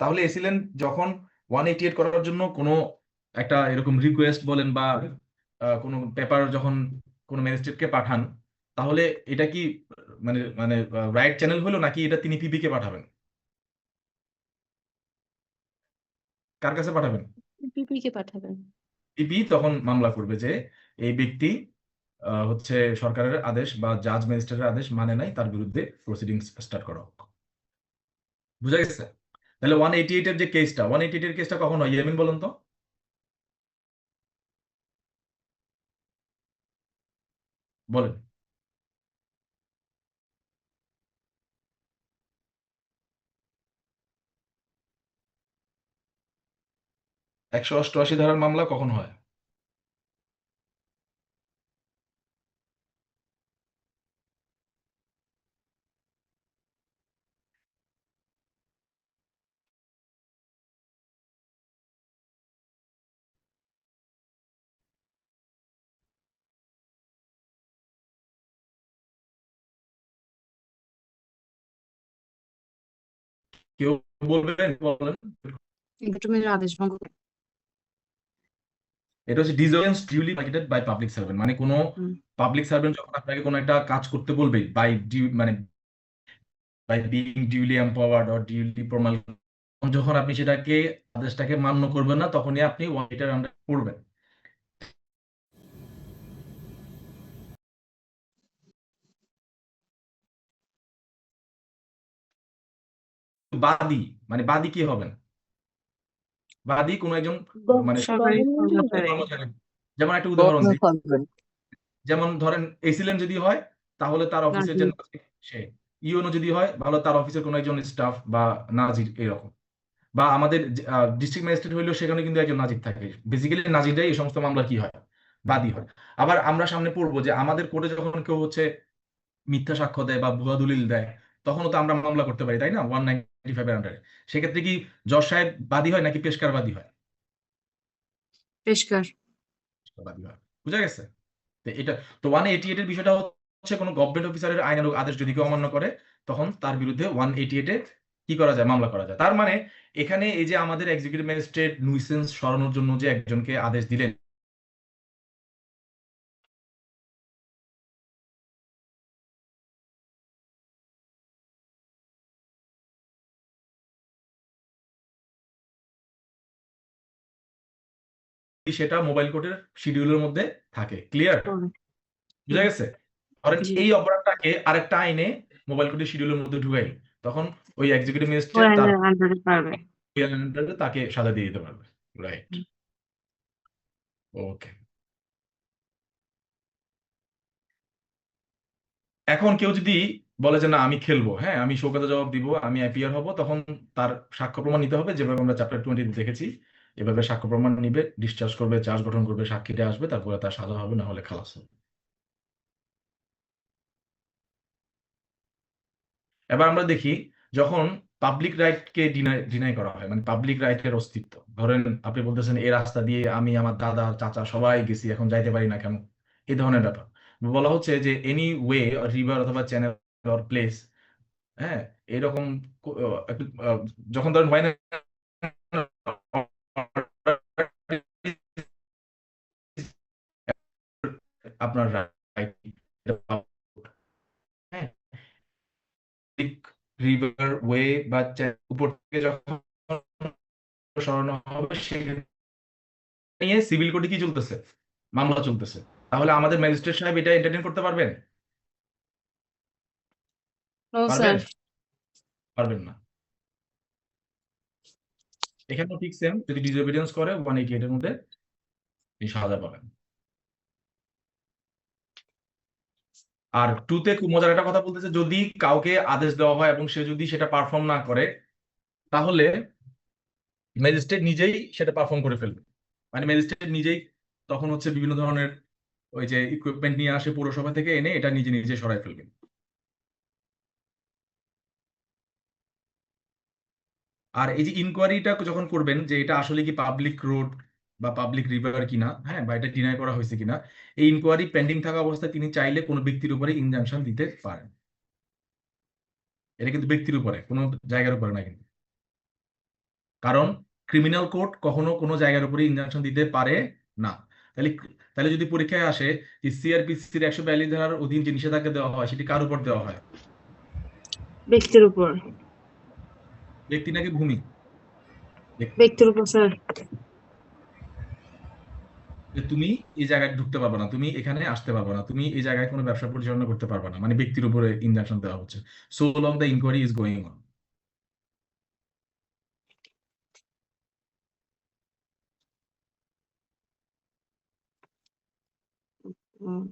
তাহলে এসিলেন যখন 188 করার জন্য কোনো একটা এরকম রিকোয়েস্ট বলেন বা কোনো পেপার যখন কোনো ম্যাজিস্ট্রেটকে পাঠান, তাহলে এটা কি মানে রাইট চ্যানেল হলো, নাকি এটা তিনি পিপি কে পাঠাবেন? কার কাছে পাঠাবেন? পিপি কে পাঠাবেন। পিপি তখন মামলা করবে যে এই ব্যক্তি হচ্ছে সরকারের আদেশ বা জাজ ম্যাজিস্ট্রেটের আদেশ মানে নাই, তার বিরুদ্ধে প্রসিডিংস স্টার্ট করা হোক। বুঝা গেছে? তাহলে 188 এর যে কেসটা, 188 এর কেসটা কখন হয় ইয়ামিন বলুন তো? বলেন। 188 ধারার মামলা কখন হয়? কেউ বলবেন? বলেন। দুটো আদেশ ভঙ্গ করে। এটা হচ্ছে disobedience duly marketed by public servant, মানে কোনো হুম। পাবলিক সার্ভেন্ট যখন আপনাকে কোনো একটা কাজ করতে বলবে বাই ডিউ, মানে by being duly empowered or duly প্রমাল, যখন আপনি সেটাকে আদেশটাকে মান্য করবেন না, তখনই আপনি 188 এর আন্ডারে পড়বেন। বাদী, মানে বাদী কি হবেন? বাদী কোনো একজন মানে সরকারি কর্মচারী। কর্মচারী। যেমন একটা উদাহরণ দিই, গভর্নমেন্ট যেমন ধরেন এসিলেন যদি হয়, তাহলে তার অফিসের যে নাজির। নাজির সে, ইউনো যদি হয় ভালো, তার অফিসের কোনো একজন স্টাফ বা নাজির এরকম। বা আমাদের ডিস্ট্রিক্ট ম্যাজিস্ট্রেট হইলেও সেখানে কিন্তু একজন নাজির থাকে। বেসিক্যালি নাজিরটাই এই সমস্ত মামলা কি হয়, বাদী হয়। আবার আমরা সামনে পড়বো যে আমাদের কোর্টে যখন কেউ হচ্ছে মিথ্যা সাক্ষ্য দেয় বা ভুয়া দলিল দেয়, তখনও তো আমরা মামলা করতে পারি, তাই না? 195 এর আন্ডারে। সেক্ষেত্রে কি জজ সাহেব বাদী হয় নাকি পেশকার বাদী হয়? পেশকার। বাদী হয়। বুঝা গেছে? তো এটা, তো 188 এর বিষয়টা হচ্ছে কোনো গভর্নমেন্ট অফিসারের আইনানুগ আদেশ যদি কেউ অমান্য করে, তখন তার বিরুদ্ধে 188 এ কি করা যায়? মামলা করা যায়। তার মানে এখানে এই যে আমাদের এক্সিকিউটিভ ম্যাজিস্ট্রেট নুইসেন্স সরানোর জন্য যে একজনকে আদেশ দিলেন, সেটা মোবাইল কোর্টের শিডিউলের মধ্যে থাকে। ক্লিয়ার? বুঝা গেছে? ধরেন জি। এই অপরাধটাকে আরেকটা আইনে মোবাইল কোর্টের শিডিউলের মধ্যে ঢুকাই, তখন ওই এক্সিকিউটিভ ওই ম্যাজিস্ট্রেট তার আইনের আন্ডারে পারবে। আন্ডারে তাকে সাজা দিয়ে দিতে পারবে। রাইট। ওকে। এখন কেউ যদি বলে যে না আমি খেলবো, হ্যাঁ আমি শোকতে জবাব দিব, আমি অ্যাপিয়ার হব, তখন তার সাক্ষ্য প্রমাণ নিতে হবে, যেভাবে আমরা চ্যাপ্টার 20 দেখেছি। এভাবে সাক্ষ্য প্রমাণ নিবে, ডিসচার্জ করবে, চার্জ গঠন করবে, সাক্ষীটা আসবে, তারপরে তার সাজা হবে, না হলে খালাস হবে। এবার আমরা দেখি, যখন পাবলিক রাইটকে ডিনাই করা হয়, মানে পাবলিক রাইটের অস্তিত্ব, ধরেন আপনি বলতেছেন এই রাস্তা দিয়ে আমি, আমার দাদা, চাচা সবাই গেছি, এখন যাইতে পারি না কেন, এই ধরনের ব্যাপার। বলা হচ্ছে যে এনি ওয়ে, রিভার অথবা চ্যানেল অর প্লেস, হ্যাঁ এরকম যখন ধরেন হয় না আপনার রাইট, হ্যাঁ, রিভার ওয়ে বা উপর থেকে যখন সরানো হবে সেখানে নিয়ে সিভিল কোর্টে কি চলতেছে, মামলা চলতেছে। তাহলে আমাদের ম্যাজিস্ট্রেট সাহেব এটা এন্টারটেইন করতে পারবেন? নো পারবেন? স্যার। পারবেন না। এখানেও ঠিক সেম, যদি ডিসঅবিডিয়েন্স করে 188 এর মধ্যে তিনি সাজা পাবেন। আর টুতে খুব মজার একটা কথা বলতেছে, যদি কাউকে আদেশ দেওয়া হয় এবং সে যদি সেটা পারফর্ম না করে, তাহলে ম্যাজিস্ট্রেট নিজেই সেটা পারফর্ম করে ফেলবে। মানে ম্যাজিস্ট্রেট নিজেই তখন হচ্ছে বিভিন্ন ধরনের ওই যে ইকুইপমেন্ট নিয়ে আসে পৌরসভা থেকে, এনে এটা নিজে নিজে সরাই ফেলবে। আর এই যে ইনকোয়ারিটা যখন করবেন যে এটা আসলে কি পাবলিক রোড বা পাবলিক রিভার কিনা, হ্যাঁ, বা এটা ডিনাই করা হয়েছে কিনা, এই ইনকোয়ারি পেন্ডিং থাকা অবস্থায় তিনি চাইলে কোনো ব্যক্তির উপরে ইনজাংশন দিতে পারেন। এটা কিন্তু ব্যক্তির উপরে, কোনো জায়গার উপরে না কিন্তু। কারণ ক্রিমিনাল কোর্ট কখনো কোনো জায়গার উপরে ইনজাংশন দিতে পারে না। তাহলে তাহলে যদি পরীক্ষায় আসে যে সিআরপিসির 142 ধারার অধীন যে নিষেধাজ্ঞা দেওয়া হয় সেটি কার উপর দেওয়া হয়? ব্যক্তির উপর। ব্যক্তি নাকি ভূমি? ব্যক্তির উপর স্যার। যে তুমি এই জায়গায় ঢুকতে পারবে না, তুমি এখানে আসতে পারবে না, তুমি এই জায়গায় কোনো ব্যবসা পরিচালনা করতে পারবে না, মানে ব্যক্তির উপরে ইনজাংশন দেওয়া হচ্ছে, so long the inquiry is going on. হুম,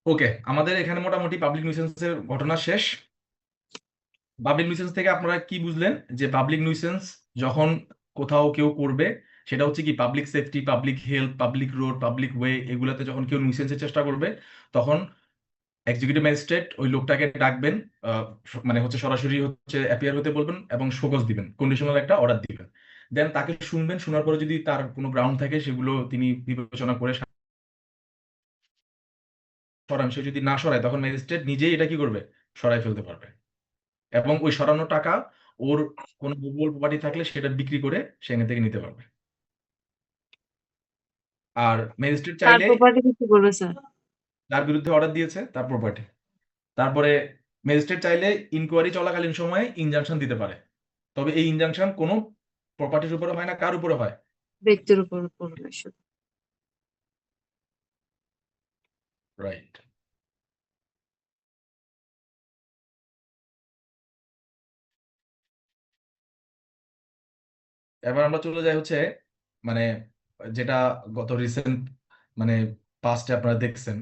ওকে, আমাদের এখানে মোটামুটি পাবলিক নিউসেন্সের ঘটনা শেষ। পাবলিক নিউসেন্স থেকে আপনারা কি বুঝলেন? যে পাবলিক নিউসেন্স যখন কোথাও কেউ করবে, সেটা হচ্ছে কি public safety, public health, public road, public way, এগুলোতে যখন কেউ নিউসেন্সের চেষ্টা করবে, তখন এক্সিকিউটিভ ম্যাজিস্ট্রেট ওই লোকটাকে ডাকবেন, মানে হচ্ছে সরাসরি হচ্ছে অ্যাপিয়ার হতে বলবেন এবং শোকজ দিবেন, কন্ডিশনাল একটা অর্ডার দিবেন। দেন তাকে শুনবেন, শোনার পরে যদি তার কোনো গ্রাউন্ড থাকে সেগুলো তিনি বিবেচনা করে সরান। সে যদি না সরায় তখন ম্যাজিস্ট্রেট নিজেই এটা কি করবে? সরাই ফেলতে পারবে। এবং ওই সরানো টাকা ওর কোনো মুভেবল প্রপার্টি থাকলে সেটা বিক্রি করে সেখান থেকে নিতে পারবে। আর ম্যাজিস্ট্রেট তার চাইলে প্রপার্টি বিক্রি করবে স্যার। যার বিরুদ্ধে অর্ডার দিয়েছে তার প্রপার্টি, তারপরে ম্যাজিস্ট্রেট চাইলে ইনকোয়ারি চলাকালীন সময়ে ইনজাংশন দিতে পারে। তবে এই ইনজাংশন কোনো প্রপার্টির উপরে হয় না, কার উপরে হয়? ব্যক্তির উপর করবে শুধু। রাইট। এবার আমরা চলে যাই হচ্ছে মানে যেটা গত রিসেন্ট মানে পাস্টে আপনারা দেখছেন,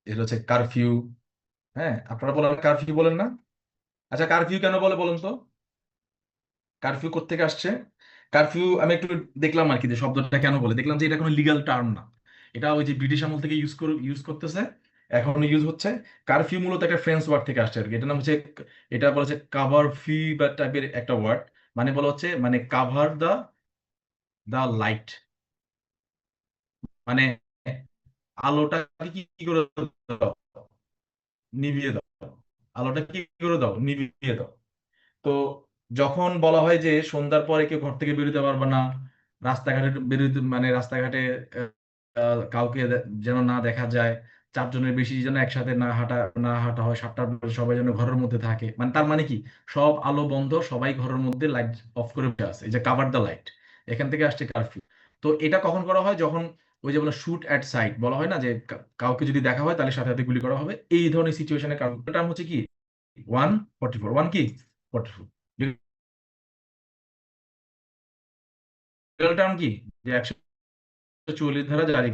এটা হচ্ছে কারফিউ। হ্যাঁ, আপনারা বলেন কারফিউ বলেন না? আচ্ছা, কারফিউ কেন বলে বলেন তো? কারফিউ কোত্থেকে আসছে? কারফিউ আমি একটু দেখলাম আর কি, যে শব্দটা কেন বলে, দেখলাম যে এটা কোনো লিগ্যাল টার্ম না। এটা ওই যে ব্রিটিশ আমল থেকে ইউজ করতেছে, এখন ইউজ হচ্ছে। কারফিউ মূলত একটা ফ্রেঞ্চ ওয়ার্ড থেকে আসছে আর কি। এটা নাম হচ্ছে, এটা বলা হচ্ছে কাভার ফি বা টাইপের একটা ওয়ার্ড। মানে বলা হচ্ছে মানে কাভার দা লাইট, মানে আলোটা কি করে দাও? নিভিয়ে দাও। আলোটা কি করে দাও? নিভিয়ে দাও। তো যখন বলা হয় যে সন্ধ্যার পরে কেউ ঘর থেকে বেরোতে পারবে না, রাস্তাঘাটে বেরোতে মানে রাস্তাঘাটে কাউকে যেন না দেখা যায়, চারজনের বেশি যেন একসাথে না হাঁটা হয়, 7টার পরে সবাই যেন ঘরের মধ্যে থাকে, মানে তার মানে কি সব আলো বন্ধ, সবাই ঘরের মধ্যে লাইট অফ করে বসে আছে, এই যে কাভার দ্য লাইট, এখান থেকে আসছে কারফিউ। তো এটা কখন করা হয়? যখন ওই যে বলে শুট অ্যাট সাইট, বলা হয় না যে কাউকে যদি দেখা হয় তাহলে সাথে সাথে গুলি করা হবে, এই ধরনের সিচুয়েশনে কারণ হচ্ছে কি 144, ওয়ান কি 44 লিগ্যাল টার্ম কি, যে 144 ধারা জারি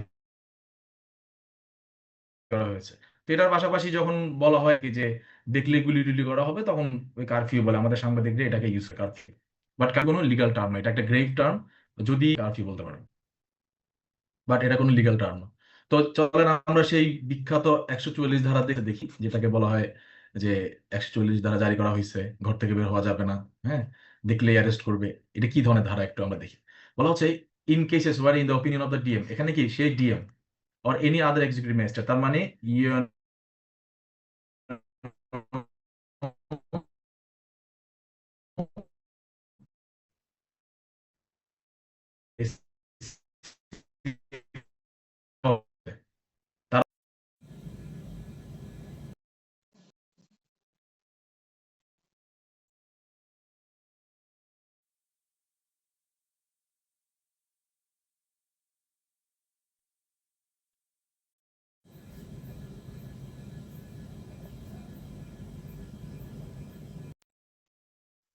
করা হয়েছে। তো এটার পাশাপাশি যখন বলা হয় কি যে দেখলে গুলি টুলি করা হবে, তখন ওই কারফিউ বলে, আমাদের সাংবাদিকরা এটাকে ইউজ করে কারফিউ। বাট কোনো লিগ্যাল টার্ম না, এটা একটা গ্রেভ টার্ম, যদি কারফিউ বলতে পারেন, বাট এটা কোনো লিগ্যাল টার্ম না। তো চলেন আমরা সেই বিখ্যাত 144 ধারা দেখি, যেটাকে বলা হয় যে 144 ধারা জারি করা হয়েছে, ঘর থেকে বের হওয়া যাবে না, হ্যাঁ, দেখলেই অ্যারেস্ট করবে। এটা কি ধরনের ধারা একটু আমরা দেখি। বলা হচ্ছে in cases where in the opinion of the DM, এখানে কি সেই DM or any other executive magistrate, তার মানে ইউ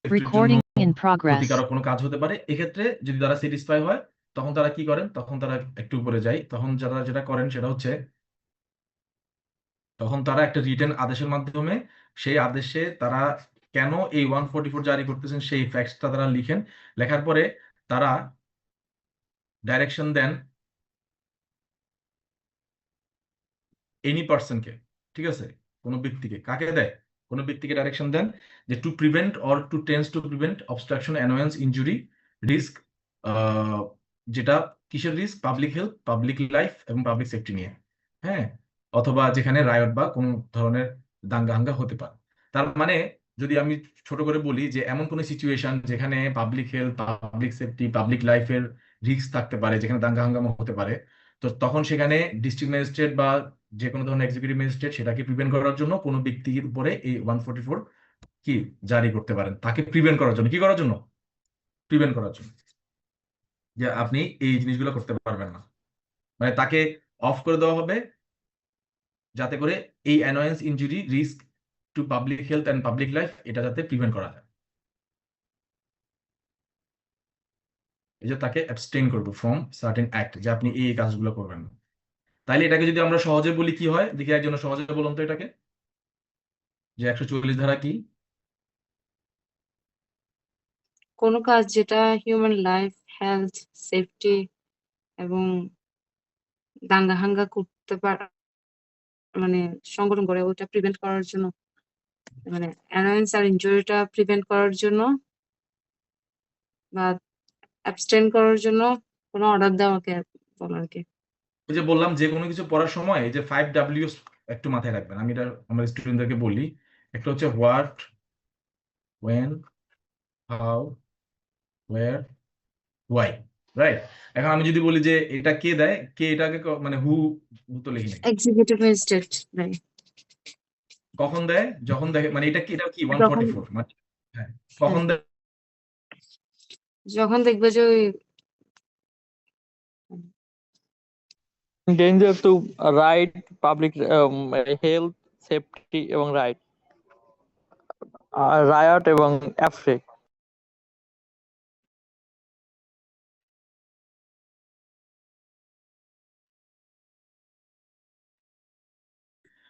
সেফটির জন্য Recording in progress. ক্ষতিকারক কোনো কাজ হতে পারে, এক্ষেত্রে যদি তারা স্যাটিসফাই হয় তখন তারা কি করেন, তখন তারা একটু উপরে যায়, তখন যারা যেটা করেন সেটা হচ্ছে তখন তারা একটা রিটেন আদেশের মাধ্যমে সেই আদেশে তারা কেন এই 144 জারি করতেছেন সেই ফ্যাক্টসটা তারা লিখেন, লেখার পরে তারা ডাইরেকশন দেন এনি পার্সনকে, ঠিক আছে, কোনো ব্যক্তিকে, কাকে দেয়, কোনো ব্যক্তিকে ডাইরেকশন দেন যে to prevent or to tense to prevent obstruction, annoyance, injury, risk, যেটা কিসের risk, public health, public life এবং পাবলিক সেফটি নিয়ে, হ্যাঁ, অথবা যেখানে রায়ট বা কোনো ধরনের দাঙ্গা হাঙ্গা হতে পারে। তার মানে যদি আমি ছোট করে বলি যে এমন কোনো সিচুয়েশন যেখানে public health, public safety, public লাইফের রিস্ক থাকতে পারে, যেখানে দাঙ্গা হাঙ্গামা হতে পারে, তো তখন সেখানে ডিস্ট্রিক্ট ম্যাজিস্ট্রেট বা যে কোনো ধরনের এক্সিকিউটিভ ম্যাজিস্ট্রেট সেটাকে প্রিভেন্ট করার জন্য কোনো ব্যক্তির উপরে এই 144 কি জারি করতে পারেন, তাকে প্রিভেন্ট করার জন্য, কি করার জন্য, প্রিভেন্ট করার জন্য, যে আপনি এই জিনিসগুলো করতে পারবেন না, মানে তাকে অফ করে দেওয়া হবে যাতে করে এই annoyance, injury, risk to public health and public life এটা যাতে প্রিভেন্ট করা যায়, এই যে তাকে অ্যাবস্টেইন করবো ফ্রম সার্টেন অ্যাক্ট, যে আপনি এই কাজগুলো করবেন না। তাইলে এটাকে যদি আমরা সহজে বলি কি হয়, দেখি একজন সহজে বলুন তো এটাকে, যে 144 ধারা কি? কোনো কাজ যেটা হিউম্যান লাইফ, হেলথ, সেফটি এবং দাঙ্গা হাঙ্গা করতে পারে, মানে সংগঠন করে ওটা প্রিভেন্ট করার জন্য, মানে অ্যানোয়েন্স আর ইনজুরিটা প্রিভেন্ট করার জন্য বা অ্যাবস্টেন করার জন্য কোনো অর্ডার দেওয়াকে বলা আর কি। ওই যে বললাম যে কোনো কিছু পড়ার সময় এই যে 5 W একটু মাথায় রাখবেন, আমি এটা আমার স্টুডেন্টদেরকে বলি, একটা হচ্ছে what, when, how, where, why, right? এখন আমি যদি বলি যে এটা কে দেয়, কে এটাকে মানে হু তো লিখি নাই, এক্সিকিউটিভ ম্যাজিস্ট্রেট দেয় কখন দেয়, যখন দেখে, মানে এটা কি, এটা কি যখন 144 মানে, হ্যাঁ, কখন দেয়, যখন দেখবে যে ওই danger to right, public health, safety এবং রাইট, রায়ট এবং অ্যাফ্রে।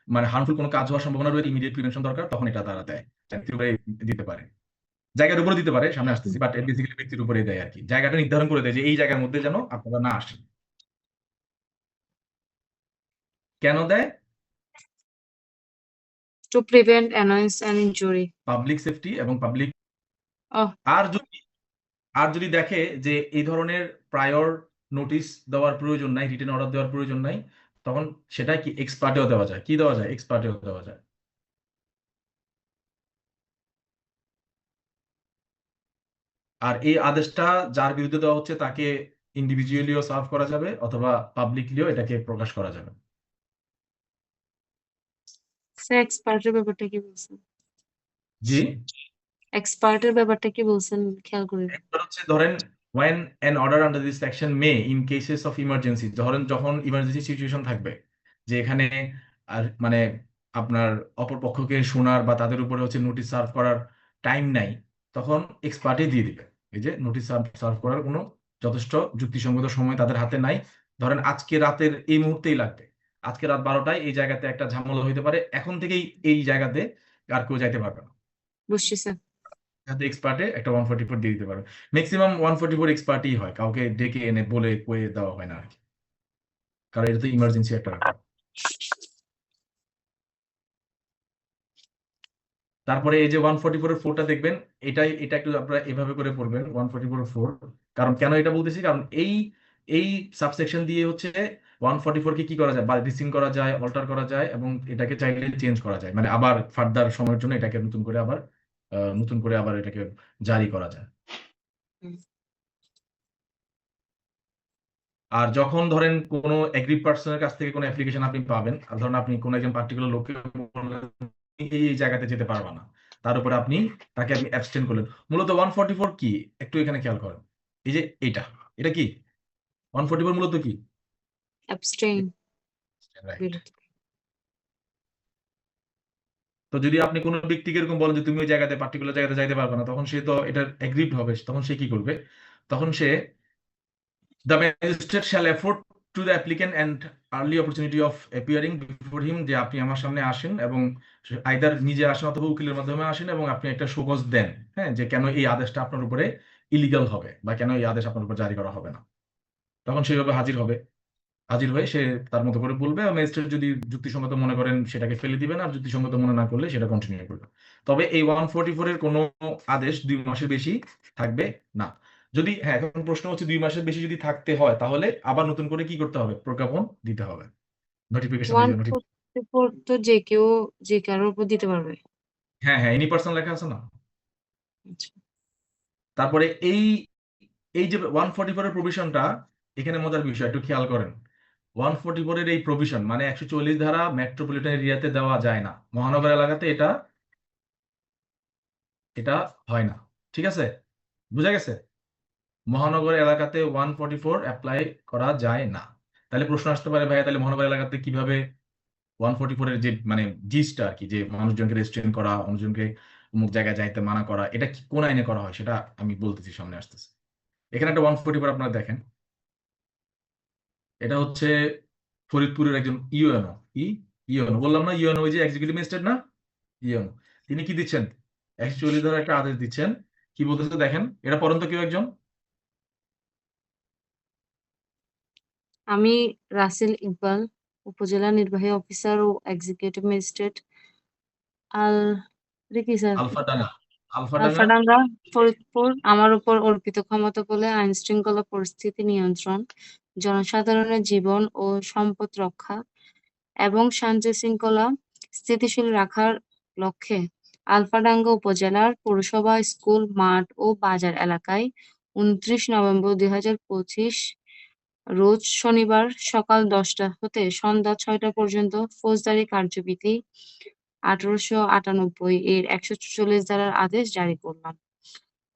মানে হার্মফুল কোনো কাজ হওয়ার সম্ভাবনা রয়েছে, ইমিডিয়েট প্রিভেনশন দরকার, তখন এটা তারা দেয়, ব্যক্তির উপরে দিতে পারে, জায়গার উপরে দিতে পারে, সামনে আসতেছি, বাট বেসিক্যালি ব্যক্তির উপরে দেয় আর কি, জায়গাটা নির্ধারণ করে দেয় যে এই জায়গার মধ্যে যেন আপনারা না আসেন। কেন দেয়? To prevent annoyance and injury. Public safety এবং পাবলিক, ওহ আর যদি দেখে যে এই ধরনের প্রায়র নোটিশ দেওয়ার প্রয়োজন নাই, রিটেন অর্ডার দেওয়ার প্রয়োজন নাই, তখন সেটা কি এক্সপার্টেও দেওয়া যায়, কি দেওয়া যায়, এক্সপার্টেও দেওয়া যায়। আর এই আদেশটা যার বিরুদ্ধে দেওয়া হচ্ছে তাকে ইন্ডিভিজুয়ালিও সার্ভ করা যাবে অথবা পাবলিকলিও এটাকে প্রকাশ করা যাবে। স্যার এক্সপার্টের ব্যাপারটা কি বলছেন? জি, এক্সপার্টের ব্যাপারটা কি বলছেন খেয়াল করি। একবার হচ্ছে ধরেন when an order under this section may in cases of emergency, ধরেন যখন ইমার্জেন্সি সিচুয়েশন থাকবে, যে এখানে আর মানে আপনার অপর পক্ষকে শোনার বা তাদের উপরে হচ্ছে নোটিশ সার্ভ করার টাইম নাই, তখন এক্সপার্টই দিয়ে দিবে। এই যে নোটিশ সার্ভ করার কোনো যথেষ্ট যুক্তিসঙ্গত সময় তাদের হাতে নাই, ধরেন আজকে রাতের এই মুহূর্তেই লাগবে, আজকে রাত 12টায় এই জায়গাতে একটা ঝামেলা হইতে পারে, এখন থেকেই এই জায়গাতে আর কেউ যাইতে পারবে না, বুঝছি স্যার। যাতে এক্সপার্টে একটা 144 দিয়ে দিতে পারবে। ম্যাক্সিমাম 144 এক্সপার্টই হয়, কাউকে ডেকে এনে বলে কয়ে দেওয়া হয় না আর কি, কারণ এটা তো ইমার্জেন্সি একটা ব্যাপার। তারপরে এই যে 144 এর 4টা দেখবেন, এটা একটু আপনারা এভাবে করে পড়বেন 144 এর 4, কারণ কেন এটা বলতেছি, কারণ এই সাবসেকশন দিয়ে হচ্ছে 144 কে কি করা যায়, বা রিসিং করা যায়, অল্টার করা যায় এবং এটাকে চাইলে চেঞ্জ করা যায়, মানে আবার ফার্দার সময়ের জন্য এটাকে নতুন করে আবার এটাকে জারি করা যায়। আর যখন ধরেন কোনো এগ্রি পার্সনের কাছ থেকে কোনো অ্যাপ্লিকেশন আপনি পাবেন, আর ধরেন আপনি কোনো একজন পার্টিকুলার লোককে বললেন, এই জায়গাতে যেতে পারবা না, তার উপরে তাকে আপনি অ্যাবস্টেন করলেন। মূলত 144 কি একটু এখানে খেয়াল করেন, এই যে এটা কি 144 মূলত কি, অ্যাবস্টেইন রাইট। বিরতি। তো যদি আপনি কোনো ব্যক্তিকে এরকম বলেন যে তুমি ওই জায়গাতে পার্টিকুলার জায়গাতে যাইতে পারবে না, তখন সে তো এটার এগ্রিভড হবে। তখন সে কি করবে? তখন সে the magistrate shall afford to the applicant and early opportunity of appearing before him, যে আপনি আমার সামনে আসেন এবং আইদার নিজে আসেন অথবা উকিলের মাধ্যমে আসেন এবং আপনি একটা শোকজ দেন, হ্যাঁ, যে কেন এই আদেশটা আপনার উপরে ইলিগাল হবে বা কেন এই আদেশ আপনার উপর জারি করা হবে না। তখন সেইভাবে হাজির হবে, হাজির হয়ে সে তার মতো করে বলবে, এবং ম্যাজিস্ট্রেট যদি যুক্তিসঙ্গত মনে করেন সেটাকে ফেলে দিবেন, আর যুক্তিসঙ্গত মনে না করলে সেটা কন্টিনিউ করবে। তবে এই 144 এর কোনো আদেশ 2 মাসের বেশি থাকবে না। যদি, হ্যাঁ, এখন প্রশ্ন হচ্ছে 2 মাসের বেশি যদি থাকতে হয় তাহলে আবার নতুন করে কি করতে হবে? প্রজ্ঞাপন দিতে হবে, নোটিফিকেশন দিতে হবে। 144 তো যে কারোর উপর দিতে পারবে। হ্যাঁ হ্যাঁ, এনি পার্সন লেখা আছে না। আচ্ছা। তারপরে এই এই যে 144 এর প্রভিশনটা, এখানে মজার বিষয় একটু খেয়াল করেন। 144 এর এই প্রভিশন মানে 140 ধারা মেট্রোপলিটন এরিয়াতে দেওয়া যায় না, মহানগর এলাকাতে এটা এটা হয় না। ঠিক আছে, বুঝা গেছে? মহানগর এলাকাতে 144 অ্যাপ্লাই করা যায় না। তাহলে প্রশ্ন আসতে পারে, ভাইয়া তাহলে মহানগর এলাকাতে কিভাবে 144 এর যে মানে জিসটা আর কি, যে মানুষজনকে রেস্ট্রিক্ট করা, মানুষজনকে অমুক জায়গায় যাইতে মানা করা, এটা কোন আইনে করা হয় সেটা আমি বলতেছি, সামনে আসতেছে। এখানে একটা 144 আপনারা দেখেন, এটা হচ্ছে ফরিদপুরের একজন ইউএনও। ইউএনও বললাম না, ইউএনও ওই যে এক্সিকিউটিভ ম্যাজিস্ট্রেট না, ইউএনও। তিনি কি দিচ্ছেন? 140 ধারা একটা আদেশ দিচ্ছেন। কি বলতেছে দেখেন, এটা পড়েন তো কেউ একজন। আমি রাসেল ইকবাল, উপজেলা নির্বাহী অফিসার ও এক্সিকিউটিভ ম্যাজিস্ট্রেট আলফাডাঙ্গা। আলফাডাঙ্গা, ফরিদপুর, আমার উপর অর্পিত ক্ষমতা বলে আইন শৃঙ্খলা পরিস্থিতি নিয়ন্ত্রণ, জনসাধারণের জীবন ও সম্পদ রক্ষা এবং শান্তি শৃঙ্খলা স্থিতিশীল রাখার লক্ষ্যে আলফাডাঙ্গা উপজেলার পৌরসভা, স্কুল, মাঠ ও বাজার এলাকায় 29 নভেম্বর 2025 রোজ শনিবার সকাল 10টা হতে সন্ধ্যা 6টা পর্যন্ত ফৌজদারি কার্যবিধি 1898 এর 144 ধারার আদেশ জারি করলাম।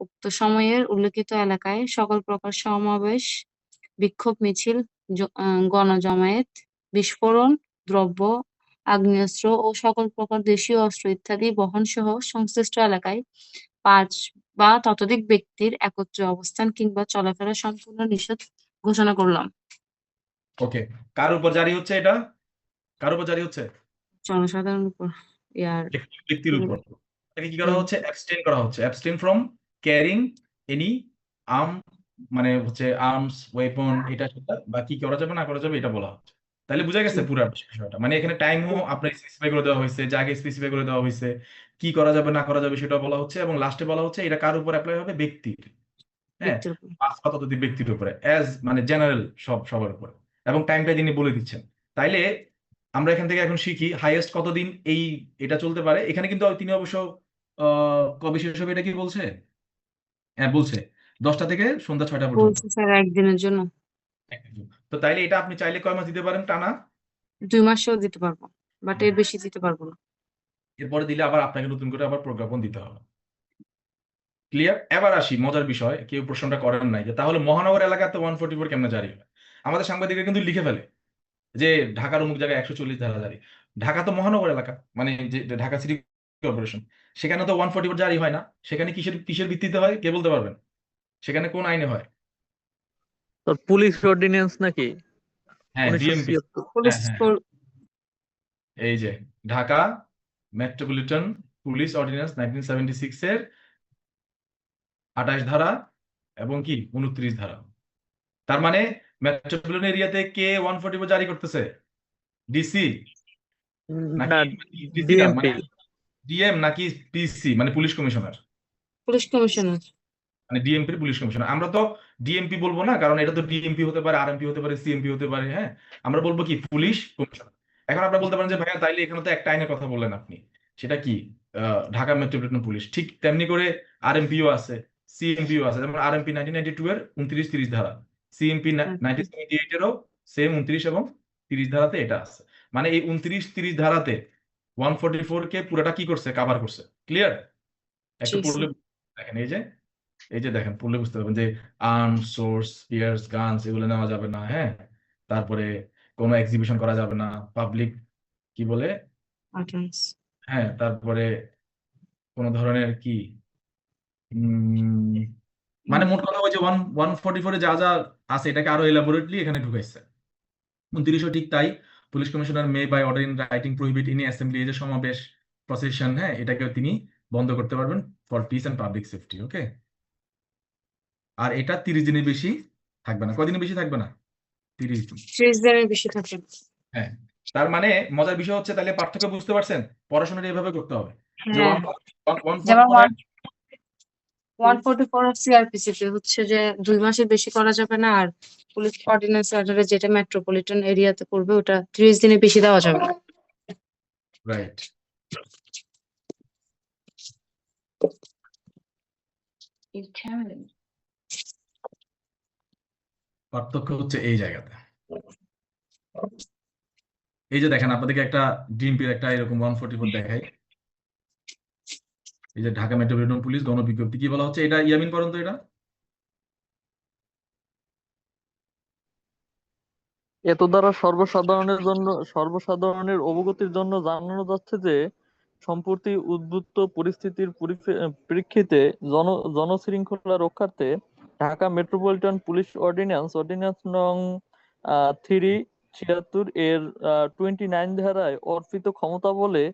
উক্ত সময়ের উল্লেখিত এলাকায় সকল প্রকার সমাবেশ, বিক্ষোভ মিছিল, গণজমায়েত, বিস্ফোরণ দ্রব্য, আগ্নেয়াস্ত্র ও সকল প্রকার দেশীয় অস্ত্র ইত্যাদি বহন সহ সংশ্লিষ্ট এলাকায় 5 বা ততোধিক ব্যক্তির একত্রে অবস্থান কিংবা চলাফেরা সম্পূর্ণ নিষেধ ঘোষণা করলাম। ওকে, কার উপর জারি হচ্ছে এটা? কার উপর জারি হচ্ছে? জনসাধারণের উপর একটি ব্যক্তির উপর। এটাকে কি করা হচ্ছে? অ্যাবস্টেইন করা হচ্ছে। Abstain from carrying any arm, মানে হচ্ছে আর্মস, ওয়েপন, এটা সেটা, বা কি করা যাবে না করা যাবে এটা বলা হচ্ছে। তাহলে বুঝা গেছে পুরো বিষয়টা। মানে এখানে টাইমও আপনার স্পেসিফাই করে দেওয়া হয়েছে, জায়গা স্পেসিফাই করে দেওয়া হয়েছে, কি করা যাবে না করা যাবে সেটা বলা হচ্ছে, এবং লাস্টে বলা হচ্ছে এটা কার উপর অ্যাপ্লাই হবে? ব্যক্তির, হ্যাঁ, ব্যক্তির উপর। 5 বা ততোধিক ব্যক্তির উপরে, অ্যাজ মানে জেনারেল সবার উপরে, এবং টাইমটা তিনি বলে দিচ্ছেন। তাইলে আমরা এখান থেকে এখন শিখি হাইয়েস্ট কতদিন এটা চলতে পারে। এখানে কিন্তু তিনি অবশ্য কবে শেষ হবে এটা কি বলছে? হ্যাঁ বলছে 10টা থেকে সন্ধ্যা 6টা পর্যন্ত। বলছে স্যার একদিনের জন্য। তো তাইলে এটা আপনি চাইলে কয় মাস দিতে পারেন টানা? 2 মাসেও দিতে পারবো, বাট এর বেশি দিতে পারবো না। এরপরে দিলে আবার আপনাকে নতুন করে আবার প্রজ্ঞাপন দিতে হবে। ক্লিয়ার? এবার আসি মজার বিষয়, কেউ প্রশ্নটা করেন নাই যে তাহলে মহানগর এলাকাতে 144 কেমনে জারি হয়। আমাদের সাংবাদিকরা কিন্তু লিখে ফেলে যে ঢাকার অমুক জায়গায় 140 ধারা জারি। ঢাকা তো মহানগর এলাকা, মানে যে ঢাকা সিটি কর্পোরেশন, সেখানে তো 144 জারি হয় না। সেখানে কিসের কিসের ভিত্তিতে হয় কে বলতে পারবেন? সেখানে কোন আইনে হয়? তো পুলিশ অর্ডিন্যান্স নাকি হ্যাঁ, ডিএমপি। 1976? পুলিশ হ্যাঁ, এই যে ঢাকা মেট্রোপলিটন পুলিশ অর্ডিন্যান্স 1976 এর 28 ধারা এবং কি 29 ধারা। তার মানে মেট্রোপলিটন এরিয়াতে কে 144 জারি করতেছে? ডিসি না, নাকি ডিএমপি। ডিএম নাকি পিসি মানে পুলিশ কমিশনার? Police commissioner. মানে ডিএমপি পুলিশ কমিশনার। আমরা তো ডিএমপি বলবো না, কারণ এটা তো ডিএমপি হতে পারে, আরএমপি হতে পারে, সিএমপি হতে পারে, হ্যাঁ। আমরা বলবো কি পুলিশ কমিশনার। এখন আপনারা বলতে পারেন যে ভাইয়া তাইলে এখানে তো একটা আইনের কথা বললেন আপনি, সেটা কি? Dhaka metropolitan police. ঠিক তেমনি করে আরএমপিও আছে, সিএমপিও আছে। যেমন আরএমপি 1992 এর 29-30 ধারা, সিএমপি 1978 এরও সেম 29 এবং 30 ধারাতে এটা আছে। মানে এই 29-30 ধারাতে 144 কে পুরোটা কি করছে? কাভার করছে। ক্লিয়ার? একটু জি, পড়লে দেখেন, এই যে দেখেন, পড়লে বুঝতে পারবেন যে আর্মস, সোর্স, স্পিয়ার্স, গানস এগুলো নেওয়া যাবে না, হ্যাঁ। তারপরে কোনো এক্সিবিশন করা যাবে না, পাবলিক কি বলে, আটেন্স। হ্যাঁ, তারপরে কোন ধরনের কি উম, মানে মোট কথা ওই যে 144 যা যা আছে এটাকে আরো এলাবোরেটলি এখানে ঢুকাইছে। 29 ঠিক তাই। Police commissioner may by order in writing prohibit any assembly, এই যে সমাবেশ প্রসেশন, হ্যাঁ, এটাকে তিনি বন্ধ করতে পারবেন for peace and public safety. Okay, আর এটা 30 দিনের বেশি থাকবে না। কদিনের বেশি থাকবে না? 30 দিন। 30 দিনের বেশি থাকে। হ্যাঁ, তার মানে মজার বিষয় হচ্ছে, তাহলে পার্থক্য বুঝতে পারছেন? পড়াশোনাটা এইভাবে করতে হবে যে হ্যাঁ, 144 যেমন এর 144 সিআরপিসি তে হচ্ছে যে 2 মাসের বেশি করা যাবে না, আর পুলিশ অর্ডিন্যান্স অর্ডারে যেটা মেট্রোপলিটন এরিয়াতে করবে ওটা 30 দিনের বেশি দেওয়া যাবে না। রাইট। পার্থক্য হচ্ছে এই জায়গাতে। এই যে দেখেন, আপনাদেরকে একটা ডিএমপির একটা এরকম 144 দেখাই। এই যে ঢাকা মেট্রোপলিটন পুলিশ গণবিজ্ঞপ্তি, কি বলা হচ্ছে এটা? ইয়ামিন পড়েন তো এটা। এত দ্বারা সর্বসাধারণের অবগতির জন্য জানানো যাচ্ছে যে সম্প্রতি উদ্ভূত পরিস্থিতির প্রেক্ষিতে জনশৃঙ্খলা রক্ষার্থে ঢাকা মেট্রোপলিটন পুলিশ অর্ডিন্যান্স নং 376 এর 29 ধারায় অর্পিত ক্ষমতা বলে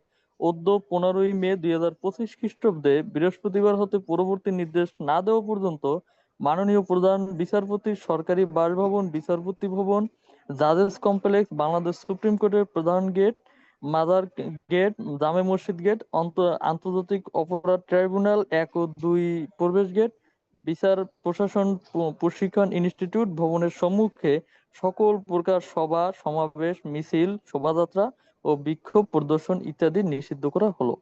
অদ্য 15ই মে 2025 খ্রিস্টাব্দে বৃহস্পতিবার হতে পরবর্তী নির্দেশ না দেওয়া পর্যন্ত মাননীয় প্রধান বিচারপতির সরকারি বাসভবন, বিচারপতি ভবন, জাজেস কমপ্লেক্স, বাংলাদেশ সুপ্রিম কোর্টের প্রধান গেট, মাজার গেট, জামে মসজিদ গেট, আন্তর্জাতিক অপরাধ ট্রাইব্যুনাল 1 ও 2 প্রবেশ গেট, বিচার প্রশাসন প্রশিক্ষণ ইনস্টিটিউট ভবনের সম্মুখে সকল প্রকার সভা সমাবেশ, মিছিল, শোভাযাত্রা ও বিক্ষোভ প্রদর্শন ইত্যাদি নিষিদ্ধ করা হলো।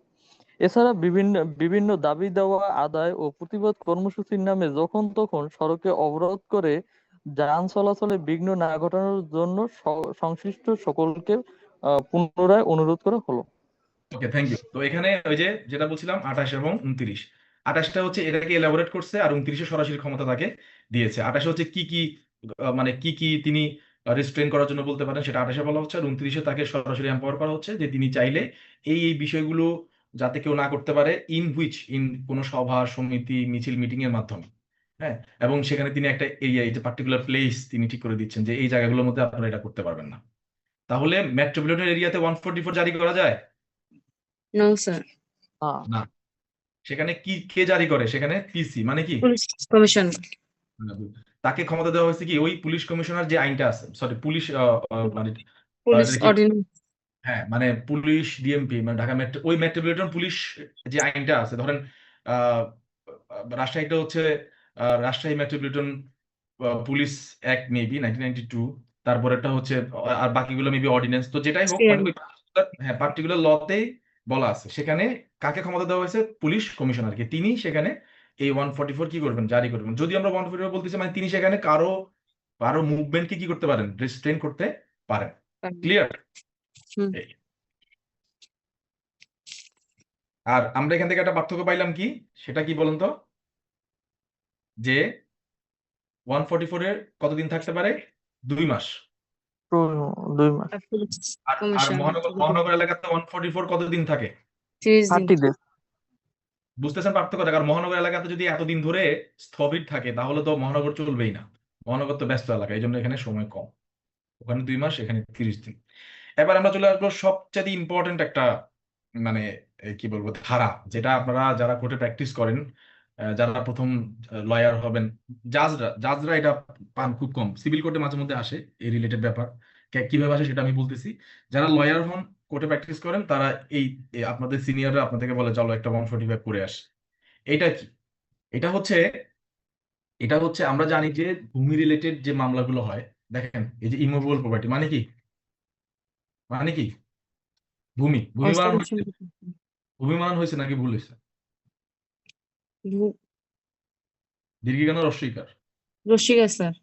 এছাড়া বিভিন্ন বিভিন্ন দাবি দেওয়া আদায় ও প্রতিবাদ কর্মসূচির নামে যখন তখন সড়কে অবরোধ করে যান চলাচলে বিঘ্ন না ঘটানোর জন্য সংশ্লিষ্ট সকলকে পুনরায় অনুরোধ করা হলো। ওকে, থ্যাংক ইউ। তো এখানে ওই যে যেটা বলছিলাম 28 এবং 29, 28টা হচ্ছে এটাকে এলাবোরেট করছে, আর 29-এ সরাসরি ক্ষমতা তাকে দিয়েছে। 28 হচ্ছে কি কি মানে কি কি তিনি রেস্ট্রেন করার জন্য বলতে পারেন সেটা 28-এ বলা হচ্ছে, আর 29-এ তাকে সরাসরি এম্পাওয়ার করা হচ্ছে যে তিনি চাইলে এই বিষয়গুলো যাতে কেউ না করতে পারে, ইন কোনো সভা সমিতি মিছিল মিটিং এর মাধ্যমে। হ্যাঁ, এবং সেখানে তিনি একটা এরিয়া, এই যে পার্টিকুলার প্লেস তিনি ঠিক করে দিচ্ছেন যে এই জায়গাগুলোর মধ্যে আপনারা এটা করতে পারবেন না। তাহলে মেট্রোপলিটন এরিয়াতে 144 জারি করা যায় নো স্যার। না? সেখানে কি কে জারি করে? সেখানে পিসি মানে কি? পুলিশ কমিশন, তাকে ক্ষমতা দেওয়া হয়েছে কি ওই পুলিশ কমিশনার যে আইনটা আছে, সরি পুলিশ মানে পুলিশ এটা কি? অর্ডিন্যান্স। হ্যাঁ, মানে পুলিশ ডিএমপি মানে ঢাকা মেট্রো, ওই মেট্রোপলিটন পুলিশ যে আইনটা আছে, ধরেন আহ রাজশাহীটা হচ্ছে Rajshahi metropolitan police act maybe 1992, তারপরেরটা হচ্ছে আর বাকিগুলো মেবি অর্ডিন্যান্স। তো যেটাই হোক, মানে ওই হ্যাঁ পার্টিকুলার লতেই বলা আছে সেখানে কাকে ক্ষমতা দেওয়া হয়েছে? পুলিশ কমিশনারকে। তিনি সেখানে এই 144 কি করবেন? জারি করবেন। যদি আমরা 144 বলতেছি মানে তিনি সেখানে কারো কারো মুভমেন্টকে কি করতে পারেন? রেস্ট্রেন করতে পারেন। ক্লিয়ার? হুম। আর আমরা এখান থেকে একটা পার্থক্য পাইলাম কি, সেটা কি বলুন তো? যে 144 এর কতদিন থাকতে পারে? 2 মাস। 2 মাস, আর পুলিশ আর কমিশন মহানগর এলাকাতে 144 কতদিন থাকে? 30 দিন। 30 days। বুঝতেছেন পার্থক্যটা? কারণ মহানগর এলাকাতে যদি এতদিন ধরে স্থগিত থাকে তাহলে তো মহানগর চলবেই না। মহানগর তো ব্যস্ত এলাকা, এই জন্য এখানে সময় কম। ওখানে 2 মাস, এখানে 30 দিন। এবার আমরা চলে আসবো সবচেয়ে ইম্পর্টেন্ট একটা মানে কি বলবো ধারা, যেটা আপনারা যারা কোর্টে প্র্যাকটিস করেন, যারা প্রথম লয়ার হবেন, জাজরা এটা পান খুব কম। সিভিল কোর্টে মাঝে মধ্যে আসে এই রিলেটেড ব্যাপার, কিভাবে আসে সেটা আমি বলতেছি। যারা লয়ার হন, কোর্টে প্র্যাকটিস করেন, তারা আপনাদের সিনিয়ররা আপনাদেরকে বলে চলো একটা 145 করে আসে। এটা কি? এটা হচ্ছে এটা হচ্ছে আমরা জানি যে ভূমি রিলেটেড যে মামলাগুলো হয়, দেখেন এই যে ইমুভেবল প্রপার্টি মানে কি? মানে কি? ভূমি ভূমিমান হয়েছে, ভূমিমান হয়েছে নাকি ভুল হয়েছে? দীর্ঘিকার না রস্বইকার? রসিকা স্যার।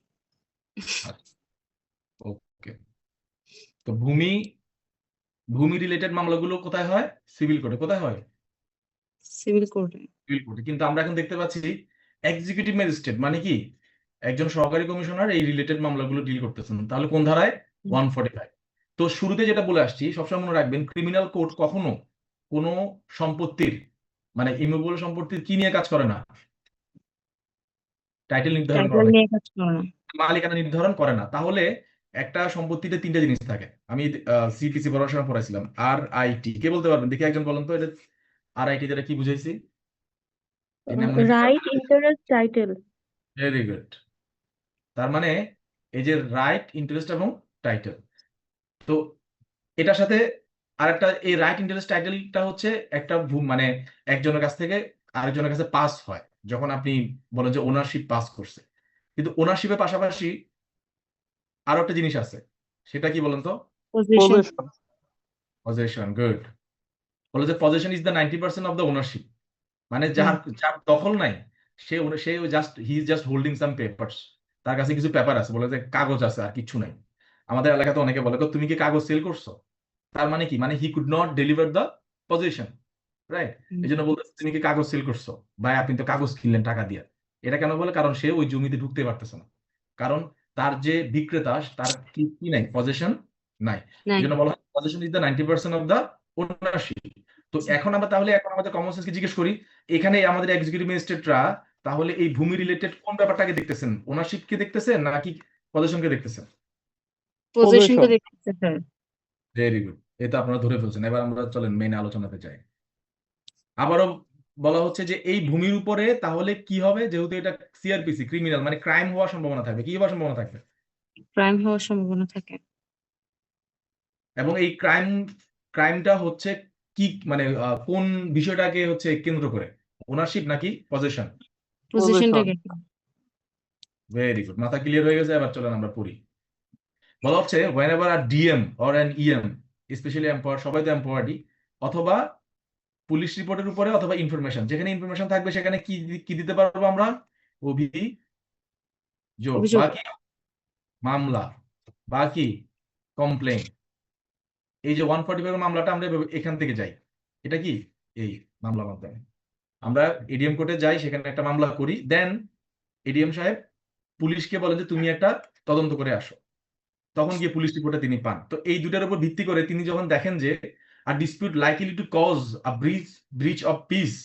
ওকে, তো ভূমি রিলেটেড মামলাগুলো কোথায় হয়? সিভিল কোর্টে। কোথায় হয়? সিভিল কোর্টে। সিভিল কোর্টে। কিন্তু আমরা এখন দেখতে পাচ্ছি এক্সিকিউটিভ ম্যাজিস্ট্রেট মানে কি একজন সহকারী কমিশনার এই রিলেটেড মামলাগুলো ডিল করতেছেন। তাহলে কোন ধারায়? 145। তো শুরুতে যেটা বলে আসছি, সবসময় মনে রাখবেন ক্রিমিনাল কোর্ট কখনো কোনো সম্পত্তির মানে ইমুভেবল সম্পত্তির কি নিয়ে কাজ করে না? টাইটেল নির্ধারণ করা টাইটেল লাগে, নিয়ে কাজ করে না। মালিকানা নির্ধারণ করে না। তাহলে একটা সম্পত্তিতে তিনটা জিনিস থাকে। আমি সিপিসি পড়ার সময় পড়াইছিলাম। RIT কে বলতে পারবেন? দেখি একজন বলুন তো, এটা RIT দ্বারা কি বুঝাইছি? এই mnemonic right interest title. Very good. তার মানে এই যে রাইট, ইন্টারেস্ট এবং টাইটেল, তো এটার সাথে আরেকটা, এই রাইট ইন্টারেস্ট টাইটেলটা হচ্ছে একটা মানে একজনের কাছ থেকে আরেকজনের কাছে পাস হয় যখন আপনি বলেন যে ওনারশিপ পাস করছে। কিন্তু ওনারশিপের পাশাপাশি আরো একটা জিনিস আছে, সেটা কি বলেন তো? পজিশন। পজিশন। পজেশন। গুড। বলে যে possession is the 90% of the ownership. মানে যার যার দখল নাই, সে just he is just holding some papers. তার কাছে কিছু পেপার আছে, বলে যে কাগজ আছে আর কিছু নাই। আমাদের এলাকাতে অনেকে বলে, তুমি কি কাগজ সেল করছো? তার মানে কি? মানে he could not deliver the position, right? এই জন্য বলতেছে তুমি কি কাগজ সেল করছো? ভাই আপনি তো কাগজ কিনলেন টাকা দিয়ে। এটা কেন বলে? কারণ সে ওই জমিতে ঢুকতে পারতেছে না, কারণ তার যে বিক্রেতা তার কি কি নাই? পজিশন নাই। নাই। এই জন্য বলা হয় position is the 90% of the ownership. তো এখন এখন আমাদের কমন সেন্সকে জিজ্ঞেস করি, এখানে আমাদের এক্সিকিউটিভ ম্যাজিস্ট্রেটরা তাহলে এই ভূমি রিলেটেড কোন ব্যাপারটাকে দেখতেছেন? ওনারশিপকে দেখতেছেন নাকি পজিশনকে দেখতেছেন? পজিশনকে পজিশন। দেখতেছে স্যার। Very good. এটা আপনারা ধরে ফেলছেন। এবার আমরা চলেন মেইন আলোচনাতে যাই। আবারও বলা হচ্ছে যে এই ভূমির উপরে তাহলে কি হবে? যেহেতু এটা সিআরপিসি, ক্রিমিনাল, মানে ক্রাইম হওয়ার সম্ভাবনা থাকবে। কি হওয়ার সম্ভাবনা থাকবে? ক্রাইম হওয়ার সম্ভাবনা থাকে। এবং এই ক্রাইমটা হচ্ছে কি, মানে কোন বিষয়টাকে হচ্ছে কেন্দ্র করে? ওনারশিপ নাকি পজিশন? পজিশনটাকে। ভেরি গুড, মাথা ক্লিয়ার হয়ে গেছে। এবার চলেন আমরা পড়ি। বলা হচ্ছে whenever a DM or an EM, specially empower, সবাই তো এম্পাওয়ার্ডই, অথবা পুলিশ রিপোর্টের উপরে অথবা ইনফরমেশন, যেখানে ইনফরমেশন থাকবে সেখানে কি কি দিতে পারবো আমরা? অভিযোগ অভিযোগ। বা কি? মামলা বা কি? কমপ্লেন। এই যে 145 মামলাটা আমরা এখান থেকে যাই, এটা কি? এই মামলা মাধ্যমে আমরা এডিএম কোর্টে যাই, সেখানে একটা মামলা করি। দেন এডিএম সাহেব পুলিশকে বলেন যে তুমি একটা তদন্ত করে আসো, তখন গিয়ে পুলিশ রিপোর্টে তিনি পান। তো এই দুটার উপর ভিত্তি করে তিনি যখন দেখেন যে a dispute likely to cause a breach of peace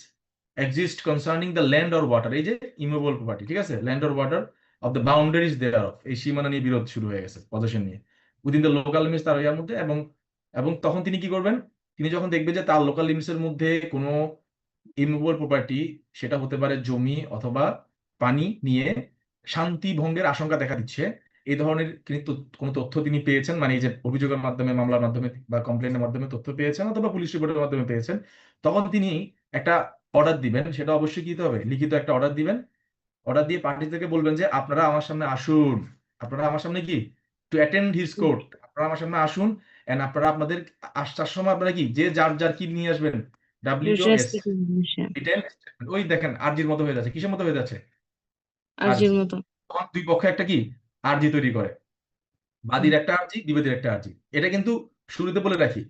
exist concerning the land or water, এই যে immovable property, ঠিক আছে, land or water of the boundaries thereof, এই সীমানা নিয়ে বিরোধ শুরু হয়ে গেছে, পজিশন নিয়ে, উইদিন দ্য লোকাল লিমিটস, তার ইয়ার মধ্যে। এবং এবং তখন তিনি কি করবেন? তিনি যখন দেখবেন যে তার লোকাল লিমিটস এর মধ্যে কোনো ইমুভেবল প্রপার্টি, সেটা হতে পারে জমি অথবা পানি নিয়ে শান্তি ভঙ্গের আশঙ্কা দেখা দিচ্ছে, এই ধরনের কিন্তু কোনো তথ্য তিনি পেয়েছেন, মানে এই যে অভিযোগের মাধ্যমে, মামলার মাধ্যমে বা কমপ্লেনের মাধ্যমে তথ্য পেয়েছেন অথবা পুলিশ রিপোর্টের মাধ্যমে পেয়েছেন, তখন তিনি একটা অর্ডার দিবেন। সেটা অবশ্যই কি দিতে হবে? লিখিত একটা অর্ডার দিবেন। অর্ডার দিয়ে পার্টি থেকে বলবেন যে আপনারা আমার সামনে আসুন, আপনারা আমার সামনে কি টু অ্যাটেন্ড হিজ কোর্ট, আপনারা আমার সামনে আসুন। এন্ড আপনারা আপনাদের আসার সময় আপনারা কি যে যার যার কি নিয়ে আসবেন? WS, written statement. ওই দেখেন আরজির মতো হয়ে যাচ্ছে। কিসের মতো হয়ে যাচ্ছে? আরজির আরজি। মতো। তখন দুই পক্ষে একটা কি আরজি তৈরি করে, বাদীর একটা আরজি, বিবাদীর একটা আরজি। এটা কিন্তু শুরুতে বলে রাখি,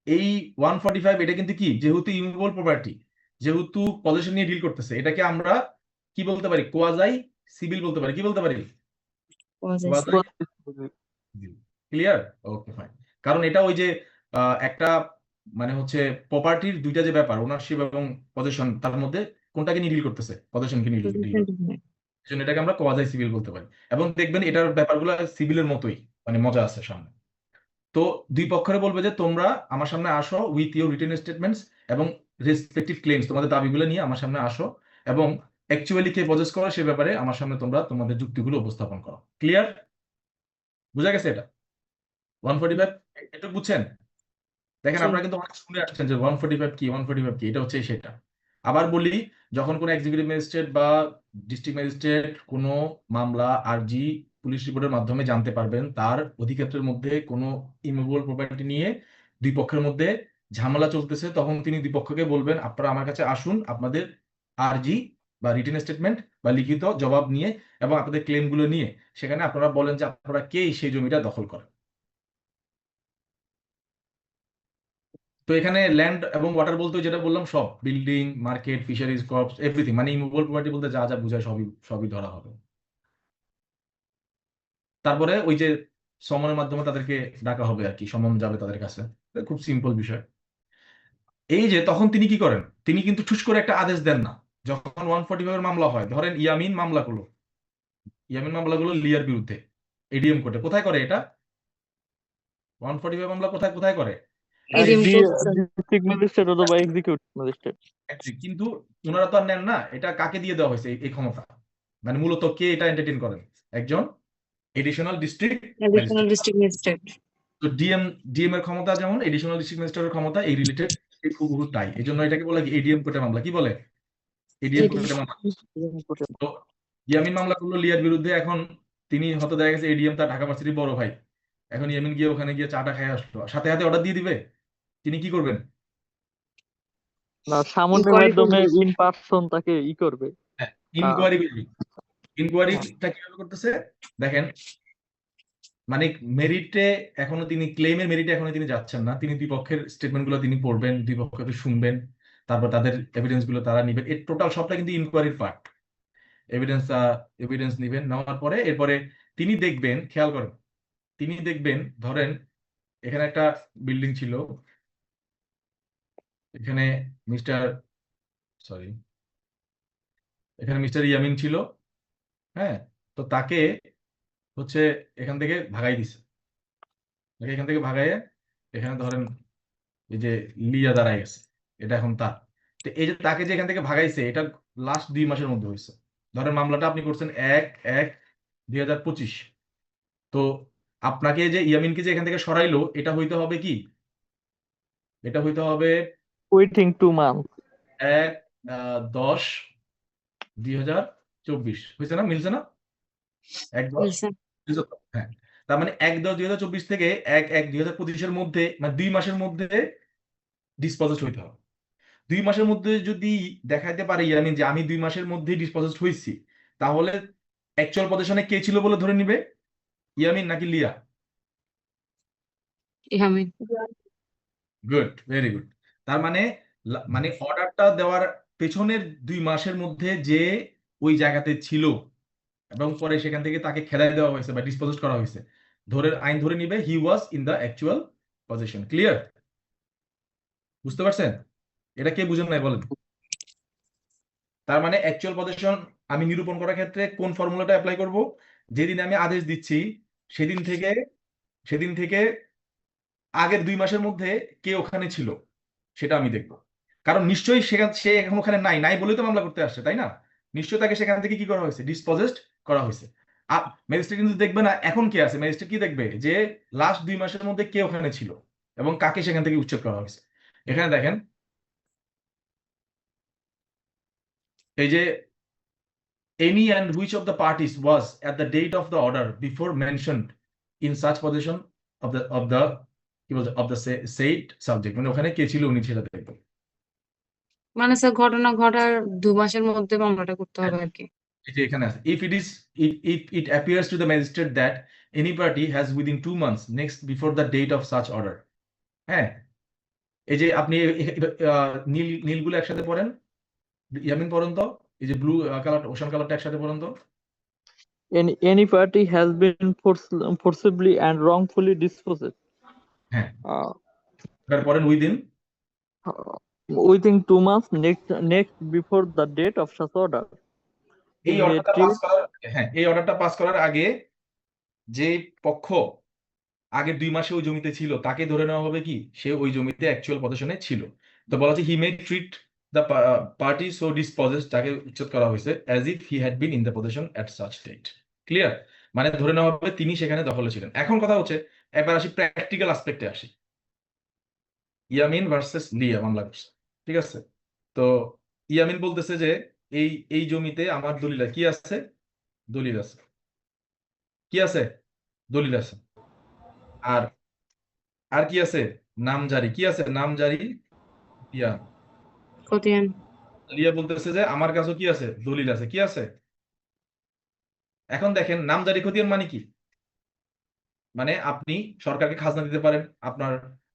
এই 145 এটা কিন্তু কি, যেহেতু ইমুভেবল প্রপার্টি, যেহেতু পজিশন নিয়ে ডিল করতেছে, এটাকে আমরা কি বলতে পারি? কোয়াজাই সিভিল বলতে পারি। কি বলতে পারি? কোয়াজাই ক্লিয়ার? Okay fine. কারণ এটা ওই যে একটা মানে হচ্ছে প্রপার্টির দুইটা যে ব্যাপার, ওনারশিপ এবং পজিশন, তার মধ্যে কোনটাকে নিয়ে ডিল করতেছে? পজিশনকে নিয়ে ডিল করতেছে। জন্য এটাকে আমরা কোয়াজাই সিভিল বলতে পারি। এবং দেখবেন এটার ব্যাপারগুলো সিভিলের মতোই, মানে মজা আছে সামনে। তো দুই পক্ষরে বলবে যে তোমরা আমার সামনে আসো উইথ ইউর রিটেন স্টেটমেন্টস এবং রেসপেক্টিভ ক্লেমস, তোমাদের দাবিগুলো নিয়ে আমার সামনে আসো, এবং অ্যাকচুয়ালি কে পজেস করে সে ব্যাপারে আমার সামনে তোমরা তোমাদের যুক্তিগুলো উপস্থাপন করো। ক্লিয়ার? বুঝা গেছে এটা? 145 একটু বুঝছেন? দেখেন আপনারা কিন্তু অনেক শুনে আসছেন যে 145 কি, 145 কি, এটা হচ্ছে সেটা। আবার বলি, যখন কোনো এক্সিকিউটিভ ম্যাজিস্ট্রেট বা ডিস্ট্রিক্ট ম্যাজিস্ট্রেট কোনো মামলা আরজি পুলিশ রিপোর্টের মাধ্যমে জানতে পারবেন তার অধিক্ষেত্রের মধ্যে কোনো ইমুভেবল প্রপার্টি নিয়ে দুই পক্ষের মধ্যে ঝামেলা চলতেছে, তখন তিনি দুই পক্ষকে বলবেন আপনারা আমার কাছে আসুন আপনাদের আরজি বা রিটেন স্টেটমেন্ট বা লিখিত জবাব নিয়ে এবং আপনাদের ক্লেমগুলো নিয়ে। সেখানে আপনারা বলেন যে আপনারা কে সেই জমিটা দখল করেন। তো এখানে ল্যান্ড এবং ওয়াটার বলতে যেটা বললাম, সব building, market, fisheries, crops, everything, মানে ইমুভেবল প্রপার্টি বলতে যা যা বোঝায় সবই সবই ধরা হবে। তারপরে ওই যে সমনের মাধ্যমে তাদেরকে ডাকা হবে আর কি, সমন যাবে তাদের কাছে। খুব সিম্পল বিষয়। এই যে তখন তিনি কি করেন, তিনি কিন্তু ঠুস করে একটা আদেশ দেন না। যখন 145 এর মামলা হয়, ধরেন ইয়ামিন মামলাগুলো লিয়ার বিরুদ্ধে এডিএম কোর্টে কোথায় করে এটা, 145 মামলা কোথায় কোথায় করে, ADM court sir. District magistrate অথবা এক্সিকিউটিভ ম্যাজিস্ট্রেট। কিন্তু ওনারা তো আর নেন না, এটা কাকে দিয়ে দেওয়া হয়েছে এই ক্ষমতা, মানে মূলত কে এটা এন্টারটেইন করেন, একজন additional district additional magistrate. District magistrate. তো ডিএম এর ক্ষমতা যেমন এডিশনাল ডিস্ট্রিক্ট ম্যাজিস্ট্রেটের ক্ষমতা এই রিলেটেড হুবহু তাই, এই জন্য এটাকে বলে এডিএম কোর্টের মামলা। কি বলে, এডিএম কোর্টের মামলা। তো ইয়ামিন মামলা করলো লিয়ার বিরুদ্ধে। এখন তিনি হয়তো দেখা গেছে এডিএম তার ঢাকা ভার্সিটির বড় ভাই, এখন ইয়ামিন গিয়ে ওখানে গিয়ে চাটা খেয়ে আসলো, সাথে সাথে অর্ডার দিয়ে দিবে, তিনি কি করবেন, না, সামনের ইনকোয়ারি মাধ্যমে করবে। ইন পার্সন তাকে করবে। ইনকোয়ারি করবে। ইনকোয়ারিটা কিভাবে করতেছে দেখেন, মানে মেরিটে এখনো তিনি ক্লেমের মেরিটে এখনো তিনি যাচ্ছেন না, তিনি দুই পক্ষের স্টেটমেন্ট গুলো তিনি পড়বেন, দুই পক্ষকে শুনবেন, তারপর তাদের এভিডেন্স গুলো তারা নিবেন। এর টোটাল সবটা কিন্তু ইনকোয়ারির পার্ট। এভিডেন্স নিবেন, নেওয়ার পরে এরপরে তিনি দেখবেন, খেয়াল করেন, তিনি দেখবেন ধরেন এখানে একটা বিল্ডিং ছিল, এখানে মিস্টার সরি এখানে মিস্টার ইয়ামিন ছিল, হ্যাঁ, তো তাকে হচ্ছে এখান থেকে ভাগাই দিছে, তাকে এখান থেকে ভাগাইয়ে এখানে ধরেন এই যে লিয়া দাঁড়াই গেছে, এটা এখন তার। তো এই যে তাকে যে এখান থেকে ভাগাইছে, এটা লাস্ট 2 মাসের মধ্যে হয়েছে। ধরেন মামলাটা আপনি করছেন 1/1/2025। তো আপনাকে যে ইয়ামিনকে যে এখান থেকে সরাইলো, এটা হইতে হবে কি, এটা হইতে হবে ওয়েটিং 2 মান্থ। 1/10/2024 হয়েছে না, মিলছে না, 1/10, মিলছে। বুঝছো তো? হ্যাঁ, তার মানে 1/10/2024 থেকে 1/1/2025 মধ্যে, মানে 2 মাসের মধ্যে ডিসপোজেসড হইতে হবে। 2 মাসের মধ্যে যদি দেখাইতে পারে ইয়ামিন যে আমি 2 মাসের মধ্যে ডিসপোজেসড হয়েছি, তাহলে অ্যাকচুয়াল পজিশনে কে ছিল বলে ধরে নিবে, ইয়ামিন নাকি Liya? Yamin. Good, very good. তার মানে মানে অর্ডারটা দেওয়ার পেছনের 2 মাসের মধ্যে যে ওই জায়গাতে ছিল এবং পরে সেখান থেকে তাকে খেদাই দেওয়া হয়েছে বা ডিসপোজ করা হয়েছে, আইন ধরে নিবে he was in the actual position. Clear, বুঝতে পারছেন? এটা কে বুঝেন নাই বলেন? তার মানে অ্যাকচুয়াল পজিশন আমি নিরূপণ করার ক্ষেত্রে কোন ফর্মুলাটা অ্যাপ্লাই করব, যেদিন আমি আদেশ দিচ্ছি সেদিন থেকে আগের 2 মাসের মধ্যে কে ওখানে ছিল সেটা আমি দেখব। কারণ নিশ্চয়ই সে এখন ওখানে নাই বলেই তো মামলা করতে আসছে, তাই না? নিশ্চয়ই তাকে সেখান থেকে কি করা হয়েছে, ডিসপোজেসড করা হয়েছে। ম্যাজিস্ট্রেট কিন্তু দেখবে না এখন কে আছে, ম্যাজিস্ট্রেট কি দেখবে, যে লাস্ট 2 মাসের মধ্যে কে ওখানে ছিল এবং কাকে সেখান থেকে উচ্ছেদ করা হয়েছে। এখানে দেখেন এই যে any and which of the parties was at the date of the order before mentioned in such position of the said subject, মানে ওখানে কে ছিল উনি সেটা দেখবেন। মানে স্যার ঘটনা ঘটার 2 মাসের মধ্যে মামলাটা করতে হবে আর কি। এই যে এখানে আছে if it appears to the magistrate that any party has within 2 months next before the date of such order, হ্যাঁ, এই যে আপনি নীলগুলো একসাথে পড়েন, ইয়ামিন পড়েন তো, এই যে ব্লু কালার ওশান কালারটা একসাথে পড়েন তো। Any party has been forcibly and wrongfully dispossessed হ্যাঁ, এবার পড়েন within 2 months next before the date of such order. এই অর্ডারটা পাস করার, হ্যাঁ, এই অর্ডারটা পাস করার আগে যে পক্ষ আগের 2 মাসে ওই জমিতে ছিল তাকে ধরে নেওয়া হবে কি সে ওই জমিতে অ্যাকচুয়াল পজিশনে ছিল। তো বলা হচ্ছে he may treat the party so dispossessed, তাকে উচ্ছেদ করা হয়েছে as if he had been in the position at such date. Clear, মানে ধরে নেওয়া হবে তিনি সেখানে দখলে ছিলেন। এখন কথা হচ্ছে একবার আসি প্র্যাকটিক্যাল আসপেক্টে আসি, ইয়ামিন ভার্সেস লিয়া মামলা করছে, ঠিক আছে? তো ইয়ামিন বলতেছে যে এই জমিতে আমার দলিল কি আছে, দলিল আছে, কি আছে, দলিল আছে, আর আর কি আছে, নামজারি, কি আছে, নামজারি। লিয়া খতিয়ান। লিয়া বলতেছে যে আমার কাছে কি আছে, দলিল আছে, কি আছে। এখন দেখেন নামজারি খতিয়ান মানে কি, মানে আপনি সরকারকে খাজনা দিতে পারেন,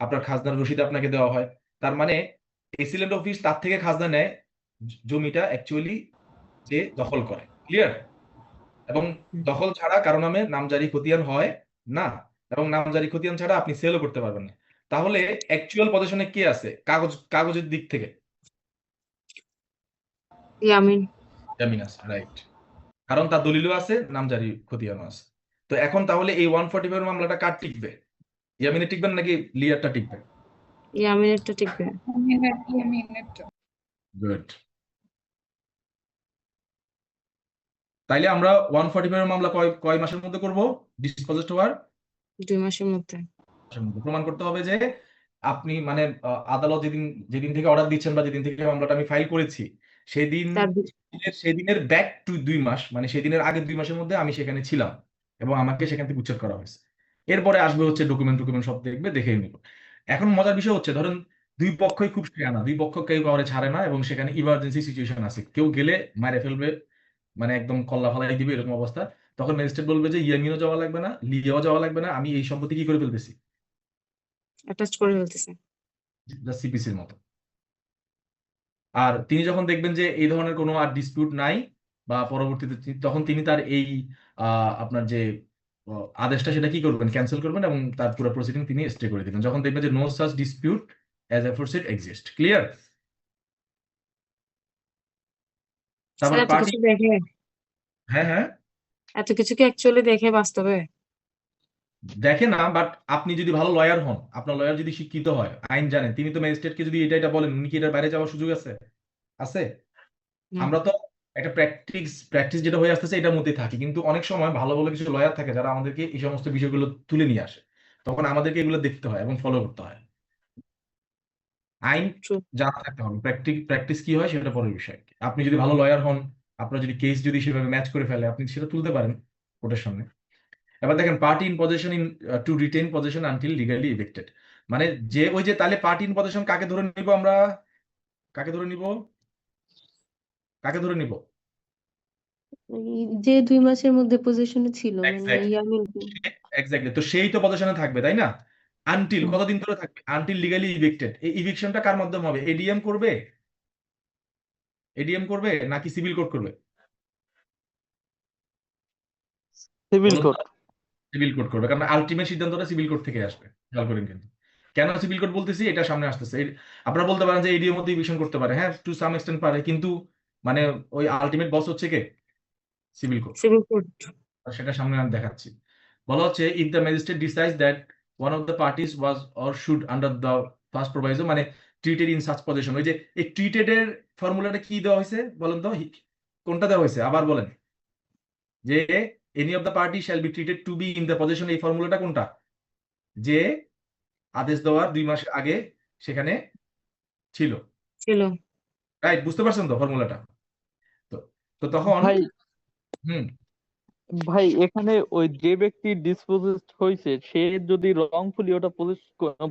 আপনার খাজনার রসিদ আপনাকে দেওয়া হয়, তার মানে এক্সিলেন্ট অফিস তার থেকে খাজনা নেয় জমিটা অ্যাকচুয়ালি যে দখল করে। ক্লিয়ার, এবং দখল ছাড়া কারো নামে নামজারি খতিয়ান হয় না, এবং নামজারি খতিয়ান ছাড়া আপনি সেলও করতে পারবেন না। তাহলে অ্যাকচুয়াল পজিশনে কে আছে কাগজের দিক থেকে? ইয়ামিন। জামিন আছে, রাইট। কারণ তার দলিলও আছে, নামজারি খতিয়ানও আছে। তো এখন তাহলে এই 145 মামলাটা কার টিকবে? ইয়ামিনের টিকবে নাকি লিয়ারটা টিকবে? ইয়ামিনেরটা টিকবে। ইয়ামিনেরটা। গুড। তাইলে আমরা 145 মামলা কয় মাসের মধ্যে করব ডিসপোজেসড হওয়ার? 2 মাসের মধ্যে। প্রমাণ করতে হবে যে আপনি মানে আদালত যেদিন থেকে অর্ডার দিচ্ছেন বা যেদিন থেকে মামলাটা আমি ফাইল করেছি তার সেদিনের ব্যাক টু 2 মাস, মানে সেদিনের আগের 2 মাসের মধ্যে আমি সেখানে ছিলাম এবং আমাকে সেখান থেকে উচ্ছেদ করা হয়েছে। এরপরে আসবে হচ্ছে ডকুমেন্ট সব দেখবে, দেখে নিব। এখন মজার বিষয় হচ্ছে ধরেন দুই পক্ষই খুব শেয়ানা, দুই পক্ষ কেউ কাউরে ছাড়ে না এবং সেখানে ইমার্জেন্সি সিচুয়েশন আছে, কেউ গেলে মারে ফেলবে, মানে একদম কল্লা ফালাই দিবে এরকম অবস্থা। তখন ম্যাজিস্ট্রেট বলবে যে ইয়ামিনও যাওয়া লাগবে না, লিয়াও যাওয়া লাগবে না, আমি এই সম্পত্তি কি করে ফেলতেছি, অ্যাটাচ করে ফেলতেছে। জাস্ট সিপিসির মতো। আর তিনি যখন দেখবেন যে এই ধরনের কোনো আর ডিসপিউট নাই বা পরবর্তীতে তখন তিনি তার এই আপনার যে আদেশটা সেটা কি করবেন, ক্যান্সেল করবেন এবং তার পুরো প্রসিডিং তিনি স্টে করে দিবেন যখন দেখবেন যে no such dispute as aforesaid exist. Clear? Sir তারপর এত পার্টি, কিছু দেখে, হ্যাঁ হ্যাঁ এত কিছু কি অ্যাকচুয়ালি দেখে বাস্তবে? দেখে না, বাট আপনি যদি ভালো লয়ার হন, আপনার লয়ার যদি শিক্ষিত হয়, আইন জানেন, তিনি তো ম্যাজিস্ট্রেটকে যদি এটা বলেন, উনি কি এটার বাইরে যাওয়ার সুযোগ আছে? আছে? না। আমরা তো একটা প্র্যাকটিস যেটা হয়ে আসতেছে এটার মধ্যেই থাকি, কিন্তু অনেক সময় ভালো ভালো কিছু লয়ার থাকে যারা আমাদেরকে এই সমস্ত বিষয়গুলো তুলে নিয়ে আসে, তখন আমাদেরকে এগুলো দেখতে হয় এবং ফলো করতে হয়। আইন True. জানা থাকতে হবে, প্র্যাকটিস কি হয় সেটা পরের বিষয়। আপনি যদি ভালো লয়ার হন, আপনার যদি কেস যদি সেভাবে ম্যাচ করে ফেলে, আপনি সেটা তুলতে পারেন কোর্টের সামনে। এবার দেখেন party in position to retain position until legally evicted, মানে যে ওই যে তাহলে পার্টি ইন পজিশন কাকে ধরে নিব আমরা? কাকে ধরে নিব? কাকে ধরে নিব? যে 2 মাসের মধ্যে পজিশনে ছিল মানে এক্স্যাক্টলি, ইয়ামিন। এক্স্যাক্টলি। তো সেই তো পজিশনে থাকবে, তাই না? Until hmm. কতদিন ধরে থাকবে? Until legally evicted. এই ইভিকশনটা কার মাধ্যমে হবে? এডিএম করবে? এডিএম করবে নাকি সিভিল কোর্ট করবে? সিভিল বলুন তো। কোড। সিভিল কোর্ট করবে, কারণ আলটিমেট সিদ্ধান্তটা সিভিল কোর্ট থেকে আসবে, খেয়াল করেন কিন্তু। কেন সিভিল কোর্ট বলতেছি, এটা সামনে আসতেছে। আপনারা বলতে পারেন যে এডিএম মধ্যে ইভিকশন করতে পারে, হ্যাঁ টু সাম এক্সটেন্ট পারে, কিন্তু মানে ওই আলটিমেট বস হচ্ছে কে? Civil court. Civil code. আর সেটা সামনে আমি দেখাচ্ছি। বলা হচ্ছে if the magistrate decides that one of the parties was or should under the first proviso, মানে ট্রিটেড ইন সাচ পজিশন। ওই যে এই ট্রিটেড এর ফর্মুলাটা কি দেওয়া হয়েছে বলেন তো, কোনটা দেওয়া হয়েছে আবার বলেন? যে any of the party shall be treated to be in the position, এই ফর্মুলাটা কোনটা? যে আদেশ দেওয়ার 2 মাস আগে সেখানে ছিল। ছিল। রাইট? বুঝতে পারছেন তো ফর্মুলাটা? তো তো তখন ভাই হুম ভাই এখানে ওই যে ব্যক্তি ডিসপোজেসড হয়েছে সে যদি রংফুলি ওটা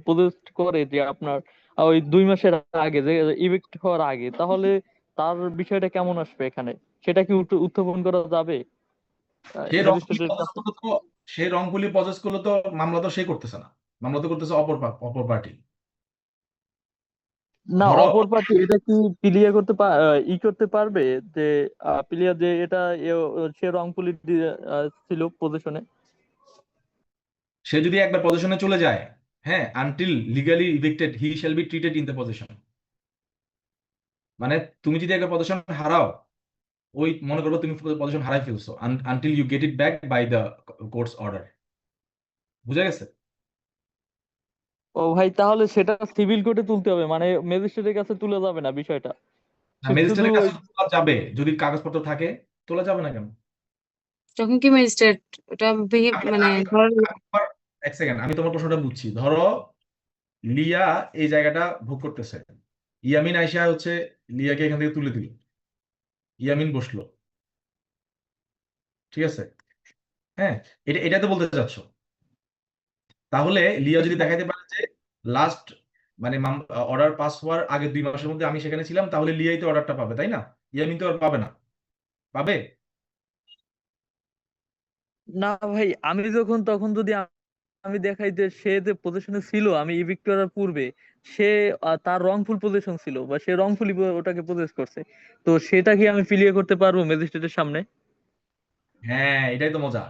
পজেস্ট করে যে আপনার ওই 2 মাসের আগে, যে ইভিক্ট হওয়ার আগে, তাহলে তার বিষয়টা কেমন আসবে এখানে? সেটা কি উত্থাপন করা যাবে সে রংপুলি ম্যাজিস্ট্রেটের প্রসেস কাছে? করলো তো, সে রংপুলি প্রসেস করলো তো, মামলা তো সে করতেছে না, মামলা তো করতেছে অপর পার্টি। না, ধরো অপর পার্টি এটা কি ক্লিয়ার করতে করতে পারবে যে ক্লিয়ার যে এটা সে রংপুলি ছিল পজিশনে? সে যদি একবার পজিশনে চলে যায়, হ্যাঁ, until legally evicted he shall be treated in the position. মানে তুমি যদি একবার পজিশন হারাও, ওই মনে করো তুমি পজিশন হারাই ফেলছো, until you get it back by the court's order. বুঝা গেছে? ও ভাই, তাহলে সেটা সিভিল কোর্টে তুলতে হবে, মানে ম্যাজিস্ট্রেটের কাছে তুলে যাবে না বিষয়টা? শুধু ম্যাজিস্ট্রেটের কাছে তো তোলা যাবে যদি কাগজপত্র থাকে, তোলা যাবে না কেন? তখন কি ম্যাজিস্ট্রেট ওটা আমি মানে আমি ধর এক সেকেন্ড, আমি তোমার প্রশ্নটা বুঝছি। ধরো লিয়া এই জায়গাটা ভোগ করতেছে, ইয়ামিন আইসা হচ্ছে লিয়াকে এখান থেকে তুলে দিল, ইয়ামিন বসলো, ঠিক আছে? হ্যাঁ, এটা তো বলতে চাচ্ছ। তাহলে লিয়া যদি দেখাইতে পারে যে লাস্ট মানে অর্ডার পাস হওয়ার আগে 2 মাসের মধ্যে আমি সেখানে ছিলাম, তাহলে লিয়াই তো অর্ডারটা পাবে, তাই না? ইয়ামিন তো আর পাবে না। পাবে? না ভাই, আমি যখন তখন যদি আমি দেখাই যে সে যে পজিশনে ছিল আমি ইভিক্ট করার পূর্বে, সে তার রংফুল পজিশন ছিল বা সে রংফুলি ওটাকে পজেস করছে, তো সেটা কি আমি ক্লিয়ার করতে পারবো ম্যাজিস্ট্রেটের সামনে? হ্যাঁ, এটাই তো মজা।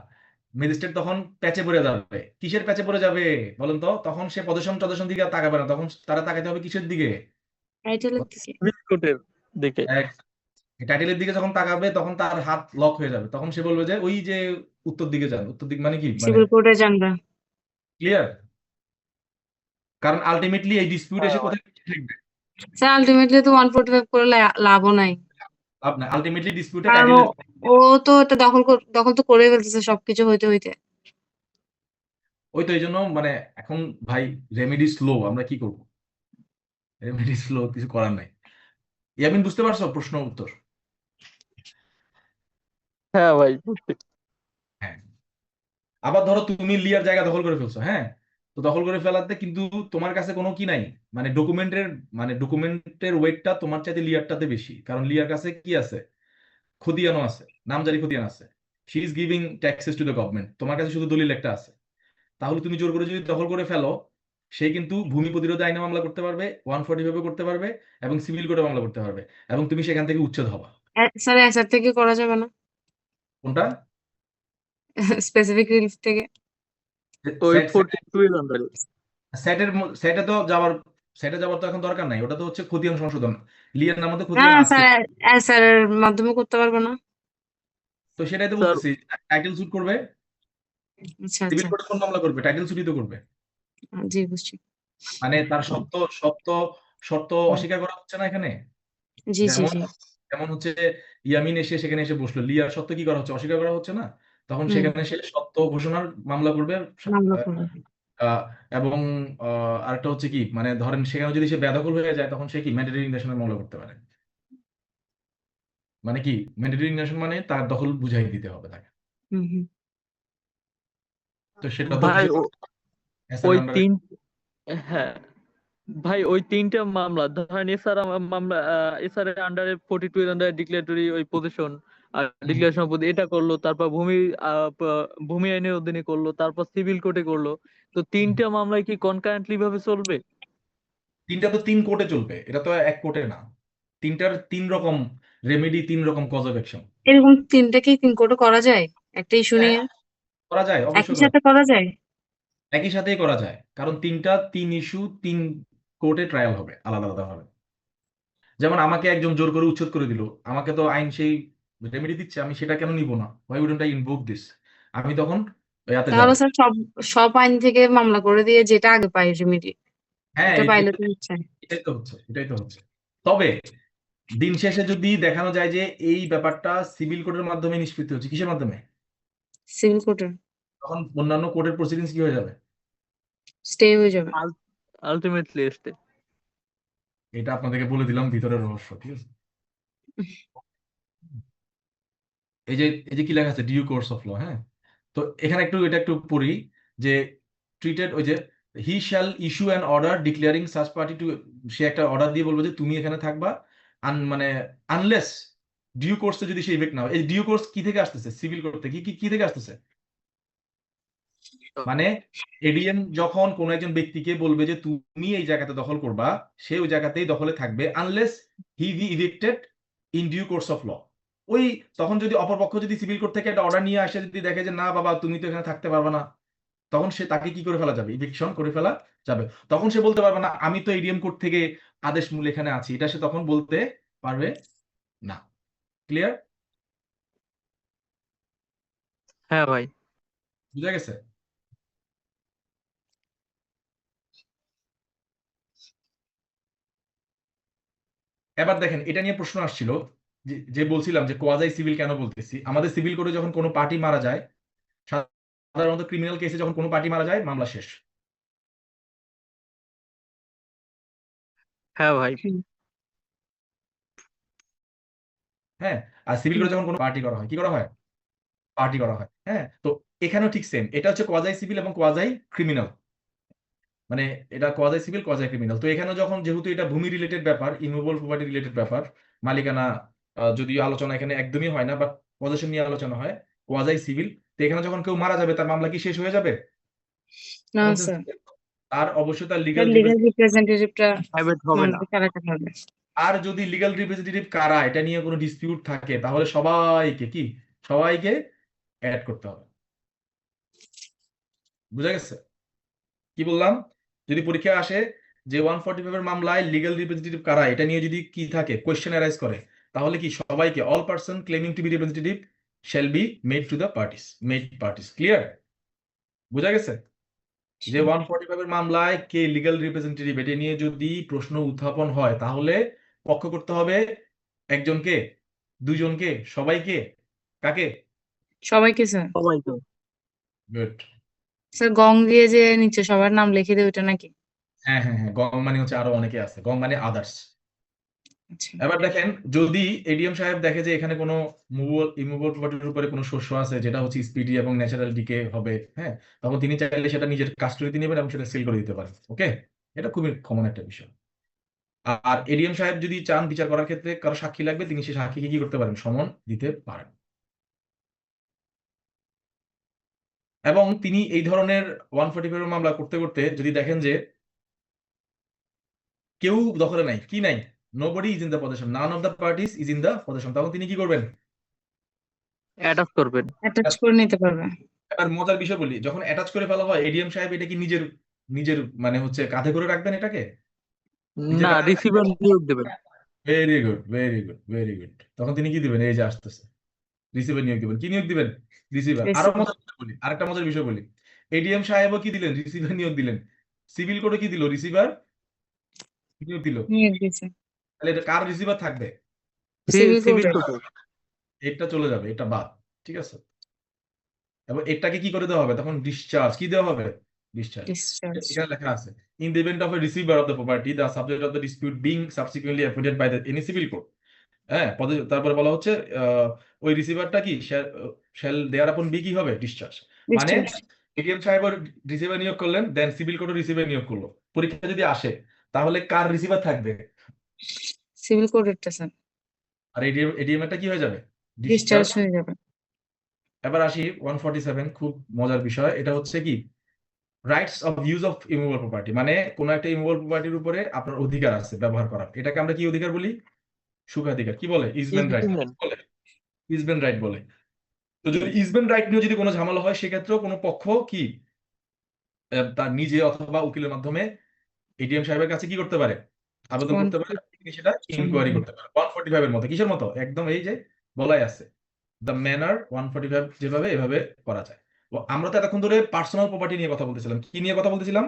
ম্যাজিস্ট্রেট তখন প্যাচে পড়ে যাবে। কিসের প্যাচে পড়ে যাবে বলেন তো? তখন সে পদসম টদসম দিকে আর তাকাবে না, তখন তারা তাকাতে হবে কিসের দিকে? টাইটেলের দিকে। সিভিল কোর্টের দিকে। টাইটেলের দিকে যখন তাকাবে তখন তার হাত লক হয়ে যাবে, তখন সে বলবে যে ওই যে উত্তর দিকে যান। উত্তর দিক মানে কি, মানে সিভিল কোর্টে জানবা। ক্লিয়ার? কারণ আলটিমেটলি এই ডিসপিউট এসে হ্যাঁ, কোথায় থাকবে? স্যার আলটিমেটলি তো 145 করে লাভও নাই, আপনার আলটিমেটলি ডিসপিউটে কারণ টাইটেল, ও তো এটা দখল তো করে ফেলতেছে সবকিছু হইতে হইতে। ওই তো এই জন্য মানে এখন ভাই রেমেডি স্লো, আমরা কি করব? রেমেডি স্লো, কিছু করার নাই। ইয়ামিন বুঝতে পারছো প্রশ্ন উত্তর? হ্যাঁ ভাই। হ্যাঁ। আবার ধরো তুমি লিয়ার জায়গা দখল করে ফেলছো, হ্যাঁ, তো দখল করে ফেলাতে কিন্তু তোমার কাছে কোনো কি নাই, মানে ডকুমেন্টের ওয়েটটা তোমার চাইতে লিয়ারটাতে বেশি, কারণ লিয়ার কাছে কি আছে? খতিয়ানও আছে, নামজারি খতিয়ান আছে। She is giving taxes to the government, তোমার কাছে শুধু দলিল একটা আছে। তাহলে তুমি জোর করে যদি দখল করে ফেলো, সে কিন্তু ভূমি প্রতিরোধ আইনে মামলা করতে পারবে, 145 করতে পারবে, এবং সিভিল কোর্টে মামলা করতে পারবে, এবং তুমি সেখান থেকে উচ্ছেদ হবা। স্যার অ্যাসার থেকে করা যাবে না? কোনটা? স্পেসিফিক রিলিফ থেকে? ওই সেট 42 এর আন্ডারে। সেটের সেটে তো যাওয়ার সেটে যাওয়ার তো এখন দরকার নাই, ওটা তো হচ্ছে খতিয়ান সংশোধন। লিয়ার নামে তো না খতিয়ান আছে, স্যার, অ্যাসারের মাধ্যমে করতে পারবে না? তো সেটাই তো স্যার বলতেছি। টাইটেল স্যুট করবে, আচ্ছা সিভিল আচ্ছা, কোর্টে কোন মামলা করবে? টাইটেল স্যুটই তো করবে। জি বুঝছি। মানে তার শর্ত হুম, অস্বীকার করা হচ্ছে না এখানে। জি জি যেমন জি। যেমন হচ্ছে ইয়ামিন এসে সেখানে এসে বসলো, লিয়ার সত্য কি করা হচ্ছে? অস্বীকার করা হচ্ছে না। তখন হুম, সেখানে সে সত্য ঘোষণার মামলা করবে। মামলা করবে। আহ, এবং আরেকটা হচ্ছে কি, মানে ধরেন সেখানে যদি সে বেদখল হয়ে যায়, তখন সে কি ম্যান্ডেটরি ইনজাংশনের মামলা করতে পারে। মানে কি ম্যান্ডেটরি ইনজাংশন? মানে তার দখল বুঝাই দিতে হবে তাকে। হুম হুম। তো সেটা তো ভাই এসআর ওই আন্ডারে। তিন হ্যাঁ ভাই, ওই তিনটা মামলা ধরেন এসআর মামলা, এসআর এর আন্ডারে 42 এর আন্ডারে ডিক্লেয়ারটরি ওই পজিশন আর ডিক্লারেশন অফ এটা করলো, তারপর ভূমি আইনের অধীনে করলো, তারপর সিভিল কোর্টে করলো। তো তিনটা মামলায় কি কনকারেন্টলি ভাবে চলবে? তিনটা তো তিন কোর্টে চলবে, এটা তো এক কোর্টে না। তিনটার তিন রকম রেমেডি, তিন রকম কজ অফ অ্যাকশন। এরকম তিনটাকেই তিন কোর্টে করা যায় একটা ইস্যু নিয়ে? করা যায়, একই অবশ্যই করা সাথে যায়। করা যায়? একই সাথেই করা যায়, কারণ তিন ইস্যু, তিন কোর্টে ট্রায়াল হবে আলাদা আলাদা ভাবে। যেমন আমাকে একজন জোর করে উচ্ছেদ করে দিল, আমাকে তো আইন সেই রেমেডি দিচ্ছে, আমি সেটা কেন নিব না? Why wouldn't I invoke this? আমি তখন ইয়াতে যাব। তাহলে স্যার সব সব আইন থেকে মামলা করে দিয়ে যেটা আগে পাই রেমেডি, হ্যাঁ, এটা পাইলে তো হচ্ছে। এটাই তো হচ্ছে। তবে দিন শেষে যদি দেখানো যায় যে এই ব্যাপারটা সিভিল কোর্টের মাধ্যমে নিষ্পত্তি হচ্ছে, কিসের মাধ্যমে? সিভিল কোর্টে তখন অন্যান্য কোর্টের প্রসিডিংস কি হয়ে যাবে? স্টে হয়ে যাবে। আলটিমেটলি এসতে এটা আপনাদেরকে বলে দিলাম ভিতরের রহস্য, ঠিক আছে? এই যে কি লেখা আছে, ডিউ কোর্স অফ ল, হ্যাঁ। তো এখানে এটা একটু পড়ি, যে ট্রিটেড, ওই যে he shall issue an order declaring such party to, সে একটা অর্ডার দিয়ে বলবে যে তুমি এখানে থাকবা, মানে আনলেস ডিউ কোর্সে যদি সে ইফেক্ট না হয়। এই ডিউ কোর্স কি থেকে আসতেছে? সিভিল কোর্ট থেকে। কি থেকে আসতেছে? মানে এডিএম যখন কোন একজন ব্যক্তিকে বলবে যে তুমি এই জায়গাতে দখল করবা, সে ওই জায়গাতেই দখলে থাকবে, unless he be evicted in due course of law. ওই তখন যদি অপরপক্ষ যদি সিভিল কোর্ট থেকে একটা অর্ডার নিয়ে আসে, যদি দেখে যে না বাবা তুমি তো এখানে থাকতে পারবে না, তখন সে তাকে কি করে ফেলা যাবে? ইভিকশন করে ফেলা যাবে। তখন সে বলতে পারবে না আমি তো এডিএম কোর্ট থেকে আদেশ মূল এখানে আছি, এটা সে তখন বলতে পারবে না। ক্লিয়ার? হ্যাঁ ভাই। বুঝা গেছে? এবার দেখেন, এটা নিয়ে প্রশ্ন আসছিল, যে বলছিলাম যে কোয়াজাই সিভিল কেন বলতেছি। আমাদের সিভিল কোর্টে যখন কোনো পার্টি মারা যায়, সাধারণত ক্রিমিনাল কেসে যখন কোনো পার্টি মারা যায়, মামলা শেষ। হ্যাঁ ভাই। হুম, হ্যাঁ। আর সিভিল হুম। কোর্টে যখন কোনো পার্টি করা হয়, কি করা হয়? পার্টি করা হয়। হ্যাঁ, তো এখানেও ঠিক সেম, এটা হচ্ছে কোয়াজাই সিভিল এবং কোয়াজাই ক্রিমিনাল। মানে এটা কোয়াজাই সিভিল, কোয়াজাই ক্রিমিনাল। তো এখানে যখন, যেহেতু এটা ভূমি রিলেটেড ব্যাপার, ইমুভেবল প্রপার্টি রিলেটেড ব্যাপার, মালিকানা যদিও আলোচনা এখানে একদমই হয় না, বাট পজিশন নিয়ে আলোচনা হয়, কোয়াজাই সিভিল। তো এখানে যখন কেউ মারা যাবে, তার মামলা কি শেষ হয়ে যাবে? না স্যার, আর অবশ্যই তার লিগ্যাল লিগ্যাল রিপ্রেজেন্টেটিভটা প্রাইভেট হবে না। মামলাতে কারাতে হবে। আর যদি লিগ্যাল রিপ্রেজেন্টেটিভ কারা, এটা নিয়ে কোনো ডিসপিউট থাকে, তাহলে সবাইকে অ্যাড করতে হবে। বুঝা গেছে কি বললাম? যদি পরীক্ষায় আসে যে 145 এর মামলায় লিগ্যাল রিপ্রেজেন্টেটিভ কারা, এটা নিয়ে যদি কি থাকে, কোয়েশ্চেন অ্যারাইজ করে, তাহলে কি সবাইকে all person claiming to be representative shall be made to the parties. Clear? বুঝা গেছে যে 145 এর মামলায় কে লিগ্যাল রিপ্রেজেন্টেটিভ, এটা নিয়ে যদি প্রশ্ন উত্থাপন হয় তাহলে পক্ষ করতে হবে একজনকে, দুজনকে, সবাইকে, কাকে? সবাইকে স্যার। সবাই তো গুড। স্যার গং দিয়ে যে নিচে সবার নাম লিখে দেয় ওটা নাকি? হ্যাঁ হ্যাঁ হ্যাঁ, গং মানে হচ্ছে আরো অনেকে আছে, গং মানে আদার্স। আচ্ছা এবার দেখেন, যদি এডিএম সাহেব দেখে যে এখানে কোনো মুভেবল ইমুভেবল প্রপার্টির উপরে কোনো শস্য আছে যেটা হচ্ছে স্পিডি এবং ন্যাচারাল ডিকে হবে, হ্যাঁ, তখন তিনি চাইলে সেটা নিজের কাস্টডিতে নেবেন এবং সেটা সেল করে দিতে পারেন। ওকে, এটা খুবই কমন একটা বিষয়। আর এডিএম সাহেব যদি চান বিচার করার ক্ষেত্রে কারো সাক্ষী লাগবে, তিনি সেই সাক্ষীকে কি করতে পারেন, সমন দিতে পারেন। এবং তিনি এই ধরনের 145 মামলা করতে করতে যদি দেখেন যে কেউ দখলে নাই, কি নাই, nobody is in the position, none of the parties is in the position, তখন তিনি কি করবেন? অ্যাটাচ করবেন। অ্যাটাচ করে নিতে পারবে। এবার মজার বিষয় বলি, যখন অ্যাটাচ করে ফেলা হয়, এডিএম সাহেব এটা কি নিজের নিজের মানে হচ্ছে কাঁধে করে রাখবেন এটাকে? নিজের না, কাঁধে রিসিভার নিয়োগ দেবেন। Very good, very good, very good. তখন তিনি কি দিবেন? এই যে আসতেছে, রিসিভার নিয়োগ দিবেন। কি নিয়োগ দিবেন? রিসিভার। আরো রিসিভার মজার বিষয় বলি, আরেকটা মজার বিষয় বলি, এডিএম সাহেবও কি দিলেন? রিসিভার নিয়োগ দিলেন। সিভিল কোর্টে কি দিল? রিসিভার নিয়োগ দিল। নিয়োগ দিয়েছে তাহলে এটা কার রিসিভার থাকবে? সিভিল সিভিল কোর্টে। কোর্টে। এটা চলে যাবে, এটা বাদ। ঠিক আছে, এবং এটাকে কি করে দেওয়া হবে তখন? ডিসচার্জ। কি দেওয়া হবে? ডিসচার্জ। ডিসচার্জ। এখানে লেখা আছে, in the event of a receiver of the property the subject of the dispute being subsequently appointed by the any civil court. হ্যাঁ, পদে তারপরে বলা হচ্ছে ওই রিসিভারটা কি শ্যাল দেয়ার আপন বি কি হবে? ডিসচার্জ। মানে ডিসচার্জ। এডিএম সাহেব রিসিভার নিয়োগ করলেন, দেন সিভিল কোর্টও রিসিভার নিয়োগ করলো। পরীক্ষা যদি আসে তাহলে কার রিসিভার থাকবে? সিভিল কোর্টেরটা স্যার। আর এডিএম এরটা কি হয়ে যাবে? Discharge discharge. হয়ে যাবে। এবার আসি 147, খুব মজার বিষয়। এটা হচ্ছে কি, rights of use of immovable property, মানে কোন একটা ইমুভেবল প্রপার্টির উপরে আপনার অধিকার আছে ব্যবহার করার। এটাকে আমরা কি অধিকার বলি? সুখাধিকার। কি বলে? ইজমেন্ট রাইট বলে। ইজমেন্ট রাইট বলে। তো যদি ইজমেন্ট রাইট নিয়ে যদি কোনো ঝামেলা হয়, সেক্ষেত্রেও কোনো পক্ষ কি তার নিজে অথবা উকিলের মাধ্যমে এডিএম সাহেবের কাছে কি করতে পারে? আবেদন করতে পারে, তিনি সেটা ইনকোয়ারি করতে পারে। 145 এর মতো। কিসের মতো? একদম এই যে বলাই আছে, দ্য ম্যানার 145 যেভাবে, এভাবে করা যায়। তো আমরা তো এতক্ষণ ধরে পার্সোনাল প্রপার্টি নিয়ে কথা বলতেছিলাম। কি নিয়ে কথা বলতেছিলাম?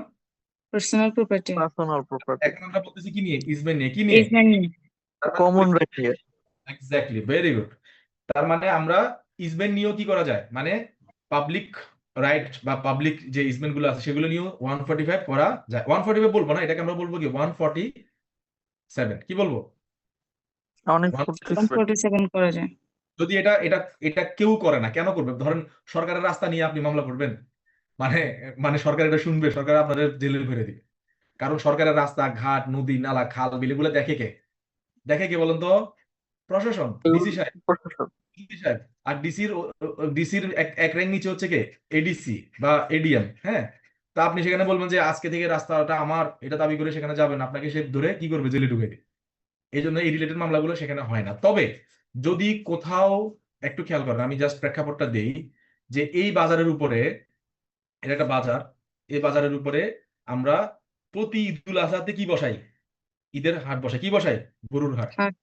Personal property. Personal property. এখন আমরা বলতেছি কি নিয়ে? ইজমেন্ট নিয়ে। কি নিয়ে? ইজমেন্ট নিয়ে। কমন রাইট নিয়ে। Exactly, very good. তার মানে আমরা ইজমেন্ট নিয়েও কি করা যায়, মানে পাবলিক রাইট বা পাবলিক যে ইজমেন্ট গুলো আছে সেগুলো নিয়েও 145 করা যায়। 145 বলবো না, এটাকে আমরা বলবো কি 147। কি বলবো? 147 করা যায়। যদি এটা এটা এটা কেউ করে না, কেন করবে? ধরেন সরকারের রাস্তা নিয়ে আপনি মামলা করবেন, মানে মানে সরকার এটা শুনবে, সরকার আপনাদের জেলে ভরে দিবে। কারণ সরকারের রাস্তা ঘাট, নদী, নালা, খাল, বিল এগুলো দেখে কে? দেখে কে বলেন তো? প্রশাসন, ডিসি সাহেব। প্রশাসন। ডিসি সাহেব। আর ডিসির এক র্যাঙ্ক নিচে হচ্ছে কে? এডিসি বা এডিএম। হ্যাঁ, তা আপনি সেখানে বলবেন যে আজকে থেকে রাস্তাটা আমার, এটা দাবি করে সেখানে যাবেন, আপনাকে সে ধরে কি করবে? জেলে ঢুকে দিবে। এই জন্য এই রিলেটেড মামলাগুলো সেখানে হয় না। তবে যদি কোথাও, একটু খেয়াল করেন, আমি জাস্ট প্রেক্ষাপটটা দেই, যে এই বাজারের উপরে, এটা একটা বাজার, এই বাজারের উপরে আমরা প্রতি ঈদুল আজহাতে কি বসাই? ঈদের হাট বসাই। কি বসাই? গরুর হাট। হাট।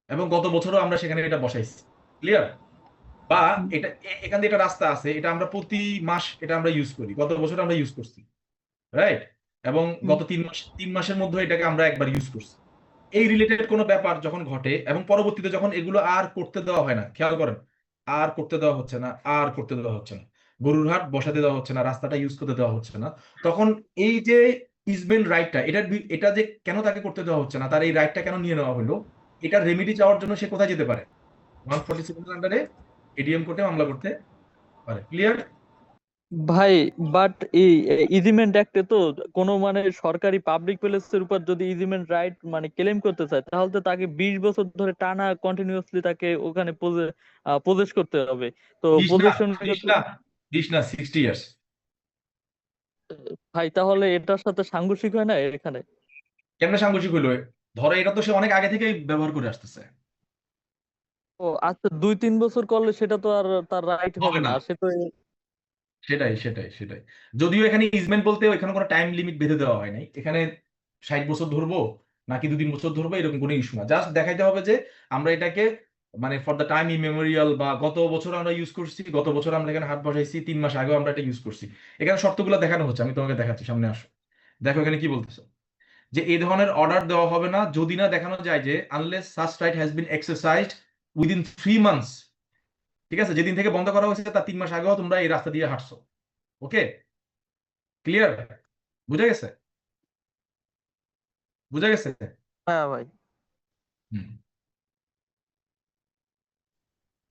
এবং গত বছরও আমরা সেখানে এটা বসাইছি। ক্লিয়ার? বা এটা এখান দিয়ে একটা রাস্তা আছে, এটা আমরা প্রতি মাস এটা আমরা ইউজ করি, গত বছর আমরা ইউজ করছি, রাইট? এবং গত 3 মাসের মধ্যে এটাকে আমরা একবার ইউজ করছি। এই রিলেটেড কোনো ব্যাপার যখন ঘটে এবং পরবর্তীতে যখন এগুলো আর করতে দেওয়া হয় না, খেয়াল করেন, আর করতে দেওয়া হচ্ছে না, আর করতে দেওয়া হচ্ছে না, গরুর হাট বসাতে দেওয়া হচ্ছে না, রাস্তাটা ইউজ করতে দেওয়া হচ্ছে না, তখন এই যে ইজমেন্ট রাইটটা, এটা যে কেন তাকে করতে দেওয়া হচ্ছে না, তার এই রাইটটা কেন নিয়ে নেওয়া হলো, এটা রেমেডি চাওয়ার জন্য সে কোথায় যেতে পারে? 147 আন্ডারে এডিএম কোর্টে মামলা করতে পারে। ক্লিয়ার? ভাই, বাট এই ইজিমেন্ট অ্যাক্টে তো কোনো মানে সরকারি পাবলিক প্লেসের উপর যদি ইজিমেন্ট রাইট মানে ক্লেম করতে চায়, তাহলে তো তাকে 20 বছর ধরে টানা কন্টিনিউয়াসলি তাকে ওখানে প্রজেস করতে হবে। তো 20 না, পজেশন 20 না 60 ইয়ার্স। ভাই, তাহলে এটার সাথে সাংঘর্ষিক হয় না এখানে? কেমনে সাংঘর্ষিক হইলো? ধরো এটা তো সে অনেক আগে থেকেই ব্যবহার করে আসতেছে। ও আচ্ছা, 2-3 বছর করলে সেটা তো আর তার রাইট হবে হবে না, না। সে তো সেটাই যদিও এখানে ইজমেন্ট বলতে এখানে কোনো টাইম লিমিট বেঁধে দেওয়া হয় নাই, এখানে 60 বছর ধরবো নাকি 2-3 বছর ধরবো এরকম কোনো ইস্যু না, জাস্ট দেখাইতে হবে যে আমরা এটাকে মানে ফর দ্য টাইম ইমেমোরিয়াল, বা গত বছর আমরা ইউজ করছি, গত বছর আমরা এখানে হাত বসাইছি, 3 মাস আগেও আমরা এটা ইউজ করছি। এখানে শর্তগুলো দেখানো হচ্ছে, আমি তোমাকে দেখাচ্ছি, সামনে আসো, দেখো এখানে কি বলতেছে, যে এই ধরনের অর্ডার দেওয়া হবে না যদি না দেখানো যায় যে unless such right has been exercised within 3 months. ঠিক আছে, যেদিন থেকে বন্ধ করা হয়েছে তার 3 মাস আগেও তোমরা এই রাস্তা দিয়ে হাঁটছো। ওকে, ক্লিয়ার? বুঝা গেছে? বুঝা গেছে? হ্যাঁ ভাই। হুম।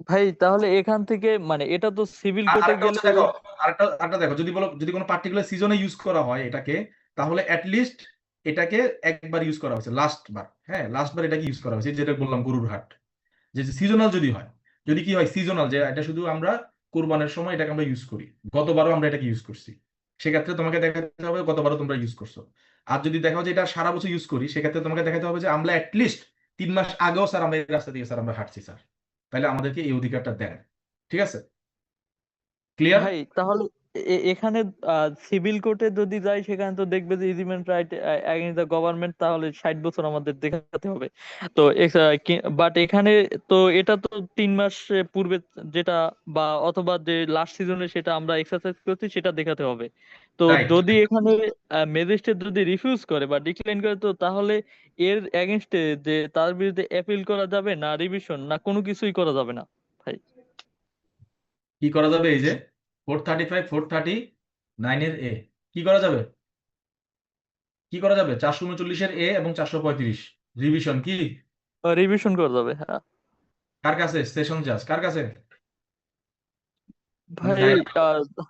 ভাই তাহলে এখান থেকে মানে এটা তো সিভিল কোর্টে আরেকটা গেলে হচ্ছে দেখো, আরেকটা দেখো, যদি বলো যদি কোনো পার্টিকুলার সিজনে ইউজ করা হয় এটাকে, তাহলে অ্যাটলিস্ট এটাকে একবার ইউজ করা হয়েছে, লাস্ট বার, হ্যাঁ লাস্ট বার এটাকে ইউজ করা হয়েছে, যেটা বললাম গরুর হাট। যে সিজনাল যদি হয়, যদি কি হয় সিজনাল, যে এটা শুধু আমরা কোরবানের সময় এটাকে আমরা ইউজ করি, গতবারও আমরা এটাকে ইউজ করছি, সেক্ষেত্রে তোমাকে দেখাতে হবে গতবারও তোমরা ইউজ করছো। আর যদি দেখো যে এটা সারা বছর ইউজ করি, সেক্ষেত্রে তোমাকে দেখাতে হবে যে আমরা অ্যাটলিস্ট 3 মাস আগেও স্যার আমরা এই রাস্তা দিয়ে স্যার আমরা হাঁটছি স্যার, তাহলে আমাদেরকে এই অধিকারটা দেন। ঠিক আছে, ক্লিয়ার? ভাই তাহলে এখানে সিভিল কোর্টে যদি যাই সেখানে তো দেখবে যে ইজিমেন্ট রাইট এগেইনস্ট দ্য গভর্নমেন্ট, তাহলে 60 বছর আমাদের দেখাতে হবে। তো বাট এখানে তো এটা তো 3 মাস পূর্বে যেটা, বা অথবা যে লাস্ট সিজনে সেটা আমরা এক্সারসাইজ করছি সেটা দেখাতে হবে। তো রাইট। যদি এখানে ম্যাজিস্ট্রেট যদি রিফিউজ করে বা ডিক্লাইন করে, তো তাহলে এর এগেইনস্টে যে তার বিরুদ্ধে অ্যাপিল করা যাবে না, রিভিশন না, কোনো কিছুই করা যাবে না ভাই? কি করা যাবে, এই যে 435 439 এর এ, কি করা যাবে? কি করা যাবে? 439 এর এ এবং 435 রিভিশন কি? রিভিশন করা যাবে, হ্যাঁ কার কাছে? সেশন জাজ কার কাছে? মানে ভাই। ডাইরেক্ট?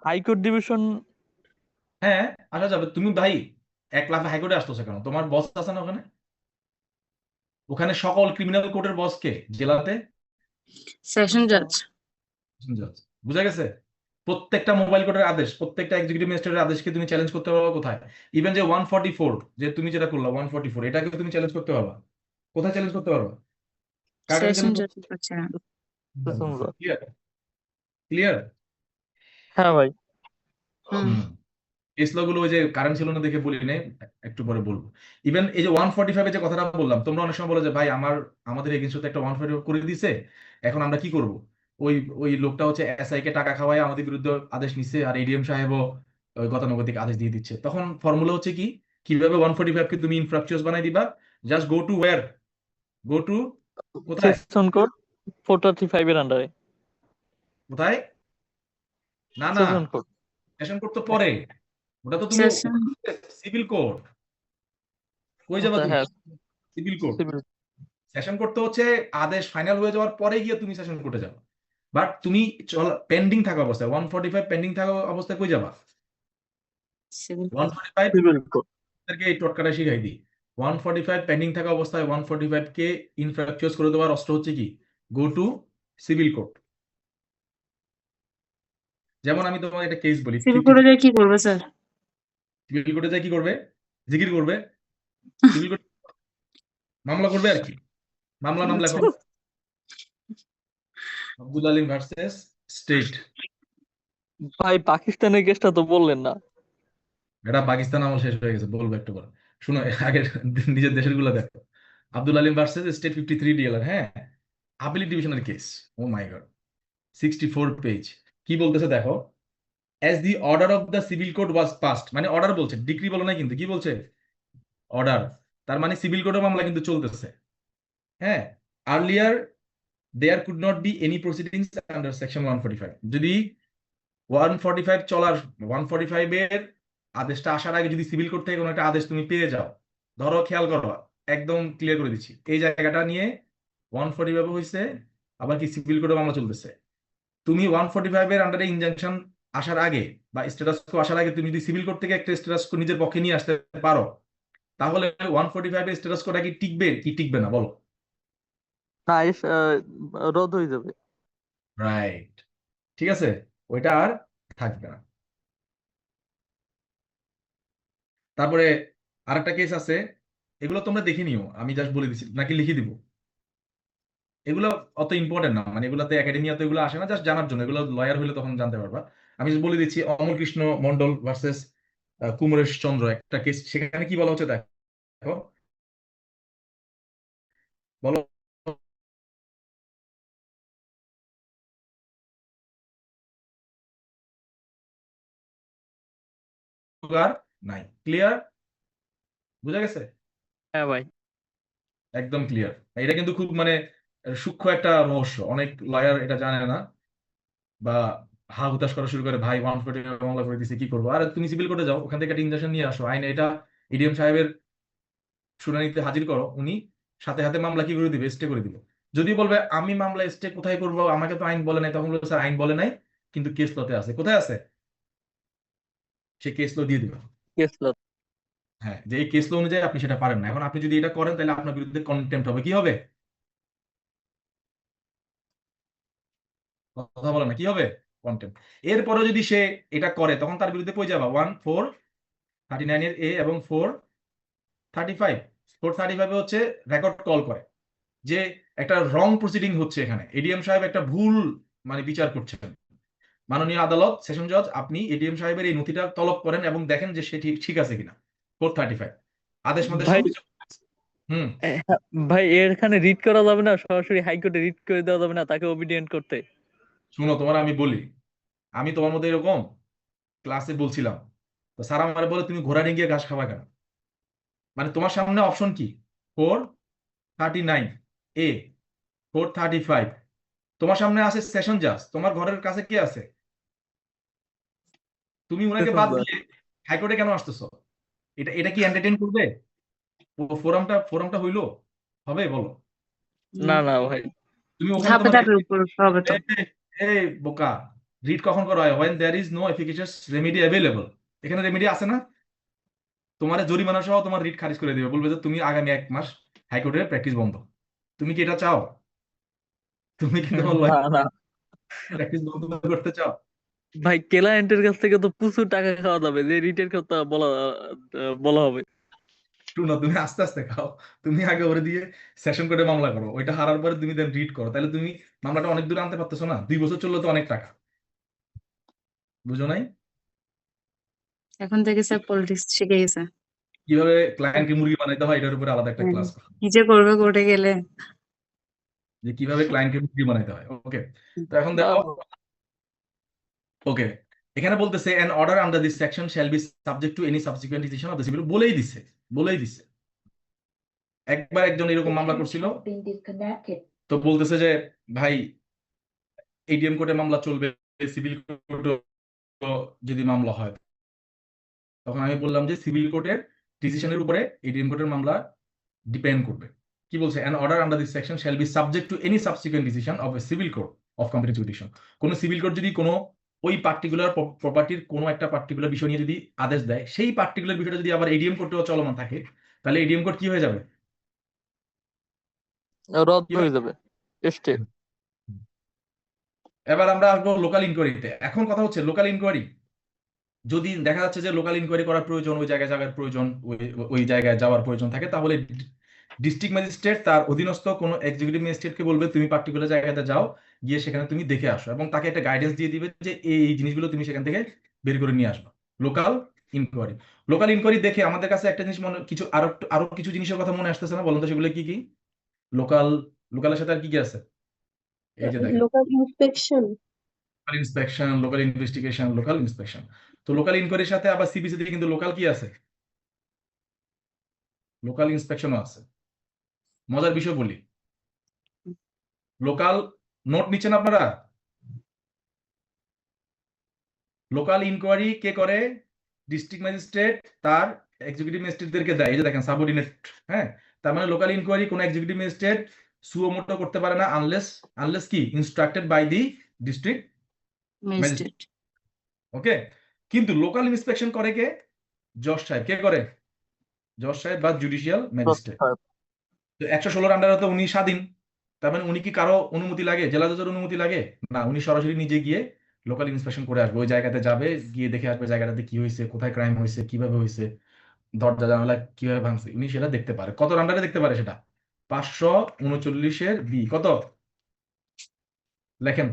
High court division. হ্যাঁ, আসা যাবে। তুমি ভাই 1 লাফে হাইকোর্টে আসতেছো কেন? তোমার বস আছে না ওখানে? ওখানে সকল ক্রিমিনাল কোর্টের বস কে জেলাতে? সেশন জাজ। জাজ। বুঝা গেছে? প্রত্যেকটা মোবাইল কোর্টের আদেশ, প্রত্যেকটা এক্সিকিউটিভ ম্যাজিস্ট্রেটের আদেশকে তুমি চ্যালেঞ্জ করতে পারবা কোথায়? ইভেন যে 144, যে তুমি যেটা করলা 144, এটাকে তুমি চ্যালেঞ্জ করতে পারবা কোথায়? চ্যালেঞ্জ করতে পারবা কার কাছে সেশন চ্যালেঞ্জ জাজ করতে? আচ্ছা। ক্লিয়ার? ক্লিয়ার? হ্যাঁ ভাই। হুম। হুম। টেসলা গুলো ওই যে কারেন্ট ছিল না দেখে বলি নাই, একটু পরে বলবো। ইভেন এই যে 145 যে কথাটা বললাম, তোমরা অনেক সময় বলো যে ভাই আমাদের এগেইনস্টে একটা 145 করে দিছে, এখন আমরা কি করব? ওই ওই লোকটা হচ্ছে এসআই কে টাকা খাওয়ায় আমাদের বিরুদ্ধে আদেশ নিচ্ছে, আর এডিএম সাহেবও ওই গতানুগতিক আদেশ দিয়ে দিচ্ছে। তখন ফর্মুলা হচ্ছে কি, কিভাবে 145 কে তুমি ইনফ্রাকচুয়াস বানাই দিবা? Just go to wire, go to কোথায়? সেশন কোড 435 এর আন্ডারে। কোথায়? না সেশন কোড। সেশন কোড তো পরে, ওটা তো তুমি সেশন সিভিল কোড। কই যাবা তুমি? হ্যাঁ, সিভিল কোড। সিভিল। সেশন করতে হচ্ছে আদেশ ফাইনাল হয়ে যাওয়ার পরে গিয়ে তুমি সেশন করতে যাবে। বাট তুমি পেন্ডিং থাকা অবস্থায় 145 পেন্ডিং থাকা অবস্থায় কই যাবা? Civil 145 civil code. এদেরকে এই টোটকাটা শিখাই দিই। 145 পেন্ডিং থাকা অবস্থায় 145 কে ইনফ্রাকচুয়াস করে দেওয়ার অস্ত্র হচ্ছে কি? Go to civil court. যেমন আমি তোমাকে একটা কেস বলি, সিভিল কোর্টে যায় কি করবে স্যার? সিভিল কোর্টে যায় কি করবে? জিকির করবে। সিভিল কোর্ট মামলা করবে আর কি, মামলা নাম লেখো, আচ্ছা। Abdul Alim versus state. ভাই পাকিস্তানের কেসটা তো বললেন না। এটা পাকিস্তান আমল শেষ হয়ে গেছে, বলবো একটু পরে। শুনো, আগে নিজের দেশের গুলো দেখো। Abdul Alim versus state 53 DLR, হ্যাঁ, আপিল ডিভিশনের কেস। ও মাই গড, 64 পেজ। কি বলতেছে দেখো, as the order of the civil code was passed, মানে অর্ডার বলছে, ডিক্রি বলো না কিন্তু, কি বলছে? অর্ডার। তার মানে সিভিল কোডের মামলা কিন্তু চলতেছে। হ্যাঁ, earlier there could not be any proceedings under section 145। যদি 145 চলার 145 এর আদেশটা আসার আগে যদি সিভিল কোর্ট থেকে কোনো একটা আদেশ তুমি পেয়ে যাও, ধরো, খেয়াল করো, একদম ক্লিয়ার করে দিচ্ছি, এই জায়গাটা নিয়ে 145 হয়েছে, আবার কি সিভিল কোর্টে মামলা চলতেছে। তুমি 145 এর আন্ডারে ইনজাংশন আসার আগে বা স্ট্যাটাস কো আসার আগে তুমি যদি সিভিল কোর্ট থেকে একটা স্ট্যাটাস কো নিজের পক্ষে নিয়ে আসতে পারো, তাহলে 145 এর স্ট্যাটাস কোটা কি টিকবে কি টিকবে না বলো? না, রদ হয়ে যাবে। রাইট, ঠিক আছে, ওইটা আর থাকবে না। তারপরে আরেকটা কেস আছে, এগুলো তোমরা দেখে নিও, আমি জাস্ট বলে দিচ্ছি, নাকি লিখে দিব? এগুলো অত ইম্পর্টেন্ট না, মানে এগুলোতে একাডেমিয়াতে এগুলো আসে না, জাস্ট জানার জন্য, এগুলো লয়ার হলে তখন জানতে পারবা। আমি just বলে দিচ্ছি, অমল কৃষ্ণ মন্ডল ভার্সেস কুমরেশ চন্দ্র একটা কেস, সেখানে কি বলা হচ্ছে দেখো, বলো। সুগার নাই, ক্লিয়ার, বুঝা গেছে? হ্যাঁ ভাই। একদম ক্লিয়ার। এটা কিন্তু খুব মানে সূক্ষ্ম একটা রহস্য, অনেক লয়ার এটা জানে না, বা হা হুতাশ করা শুরু করে, ভাই 140 মামলা করে দিছে, কি করবো? আর তুমি সিভিল কোর্টে যাও, ওখান থেকে একটা ইনজাংশন নিয়ে আসো, আইনে এটা এডিএম সাহেবের শুনানিতে হাজির করো, উনি সাথে সাথে মামলা কি করে দিবে, স্টে করে দিবে। যদি বলবে আমি মামলা স্টে কোথায় করবো, আমাকে তো আইন বলে নাই, তখন বলবে স্যার আইন বলে নাই, কিন্তু কেস লতে আছে, কোথায় আছে, সে কেস ল দিয়ে দিবে। কেস ল। হ্যাঁ, যে এই কেস ল অনুযায়ী আপনি সেটা পারেন না। এখন আপনি যদি এটা করেন, তাহলে আপনার বিরুদ্ধে কন্টেম্পট হবে, কি হবে, কথা বলে না, কি হবে, কন্টেম্পট। এরপরে যদি সে এটা করে, তখন তার বিরুদ্ধে কই যাবা, 1439 এর এ এবং 435। 435 হচ্ছে রেকর্ড কল করে যে একটা রং প্রসিডিং হচ্ছে, এখানে এডিএম সাহেব একটা ভুল মানে বিচার করছেন। মাননীয় আদালত, সেশন জজ, আপনি এডিএম সাহেবের এই নথিটা তলব করেন এবং দেখেন যে সে ঠিক ঠিক আছে কিনা। 435 আদেশ মাদেশ ভাই সবকিছু। হুম। ভাই এখানে রিট করা যাবে না, সরাসরি হাইকোর্টে রিট করে দেওয়া যাবে না তাকে ওবিডিয়েন্ট করতে? শুনো, তোমার আমি বলি, আমি তোমার মধ্যে এরকম ক্লাসে বলছিলাম, তো স্যার আমার বলে তুমি ঘোড়া নিয়ে গিয়ে ঘাস খাবা কেন? মানে তোমার সামনে অপশন কি, 439 এ, 435, তোমার সামনে আছে সেশন জাজ, তোমার ঘরের কাছে কে আছে? তুমি ওনাকে বাদ দিয়ে হাইকোর্টে কেন আসতেছো? এটা এটা কি এন্টারটেইন করবে? ফোরামটা হইলো, হবে বলো? না না ভাই। তুমি ওখানে ধাপে তোমার ধাপে উপর হবে তো। এই বোকা, রিড কখন করা হয়, when there is no efficacious remedy available। এখানে রেমেডি আছে না, তোমার জরিমানা সহ তোমার রিট খারিজ করে দিবে, বলবে যে তুমি আগামী 1 মাস হাইকোর্টের প্র্যাকটিস বন্ধ। তুমি কি এটা চাও? তুমি কি তোমার না না প্র্যাকটিস বন্ধ করতে চাও? ভাই, ক্লায়েন্টের কাছ থেকে তো প্রচুর টাকা খাওয়া যাবে, যে রিটের কথা বলা বলা হবে। শুনো, তুমি আস্তে আস্তে খাও। তুমি আগে ওরে দিয়ে সেশন কোর্টে মামলা করো, ওইটা হারার পরে তুমি দেন রিট করো, তাহলে তুমি মামলাটা অনেক দূরে আনতে পারতেছো না। 2 বছর চললে তো অনেক টাকা, বুঝো নাই? এখন থেকে স্যার পলিটিক্স শিখে গেছে। কিভাবে ক্লায়েন্টকে মুরগি বানাইতে হয়, এটার উপরে আলাদা একটা হ্যাঁ, ক্লাস করো, কি যে করবে কোর্টে গেলে। যে কিভাবে ক্লায়েন্টকে মুরগি বানাইতে হয়। ওকে, তো এখন দেখো, ওকে, এখানে বলতেছে an order under this section shall be subject to any subsequent decision of the civil, বলেই দিছে। একবার একজন এরকম মামলা করছিল, তো বলতেছে যে ভাই এডিএম কোর্টে মামলা চলবে, সিভিল কোর্টে যদি মামলা হয়, তখন আমি বললাম যে সিভিল কোর্টের ডিসিশনের উপরে এডিএম কোর্টের মামলা ডিপেন্ড করবে। কি বলছে, an order under this section shall be subject to any subsequent decision of a civil court of competent jurisdiction। কোন সিভিল কোর্ট যদি কোনো ওই পার্টিকুলার প্রপার্টির কোনো একটা পার্টিকুলার বিষয় নিয়ে যদি আদেশ দেয়, সেই পার্টিকুলার বিষয়টা যদি আবার এডিএম কোর্টেও চলমান থাকে, তাহলে এডিএম কোর্ট কি হয়ে যাবে, রদ হয়ে যাবে, স্টে। এবার আমরা আসবো লোকাল ইনকোয়ারিতে। এখন কথা হচ্ছে লোকাল ইনকোয়ারি যদি দেখা যাচ্ছে যে লোকাল ইনকোয়ারি করার প্রয়োজন, ওই জায়গায় যাওয়ার প্রয়োজন, ওই জায়গায় যাওয়ার প্রয়োজন থাকে, তাহলে ডিস্ট্রিক্ট ম্যাজিস্ট্রেট তার অধীনস্থ কোনো এক্সিকিউটিভ ম্যাজিস্ট্রেটকে বলবে তুমি পার্টিকুলার জায়গাতে যাও, গিয়ে সেখানে তুমি দেখে আসো, এবং তাকে একটা গাইডেন্স দিয়ে দিবে যে এই জিনিসগুলো তুমি সেখান থেকে বের করে নিয়ে আসবে। Local inquiry. লোকাল ইনকোয়ারি দেখে আমাদের কাছে একটা জিনিস মনে, কিছু আরো কিছু জিনিসের কথা মনে আসতেছে না, বলুন তো সেগুলো কি কি? লোকালের সাথে আর কি কি আছে? এই যে দেখেন, local inspection. Local inspection, local investigation, local inspection. তো লোকাল ইনকোয়ারির সাথে আবার সিবিসি থেকে কিন্তু লোকাল কি আছে, লোকাল ইন্সপেকশনও আছে। মজার বিষয় বলি, লোকাল নোট নিচ্ছেন আপনারা? লোকাল ইনকোয়ারি কে করে? ডিস্ট্রিক্ট ম্যাজিস্ট্রেট তার এক্সিকিউটিভ ম্যাজিস্ট্রেটদেরকে দেয়। এই যে দেখেন সাবঅর্ডিনেট, হ্যাঁ, তার মানে লোকাল ইনকোয়ারি কোন এক্সিকিউটিভ ম্যাজিস্ট্রেট সুমোটো করতে পারে না আনলেস কি instructed by the district magistrate. Okay, কিন্তু লোকাল ইন্সপেকশন করে কে? জজ সাহেব। কে করে? জজ সাহেব বা জুডিশিয়াল ম্যাজিস্ট্রেট। তো 116 আন্ডারে তো উনি স্বাধীন, তার মানে উনি কি কারো অনুমতি লাগে, জেলা জজের অনুমতি লাগে না? উনি সরাসরি নিজে গিয়ে লোকাল ইন্সপেকশন করে আসবে, ওই জায়গাতে যাবে, গিয়ে দেখে আসবে জায়গাটাতে কি হয়েছে, কোথায় ক্রাইম হয়েছে, কিভাবে হয়েছে, দরজা জানালা কিভাবে ভাঙছে, উনি সেটা দেখতে পারে। কত আন্ডারে দেখতে পারে সেটা? 539 এর বি। কত লেখেন?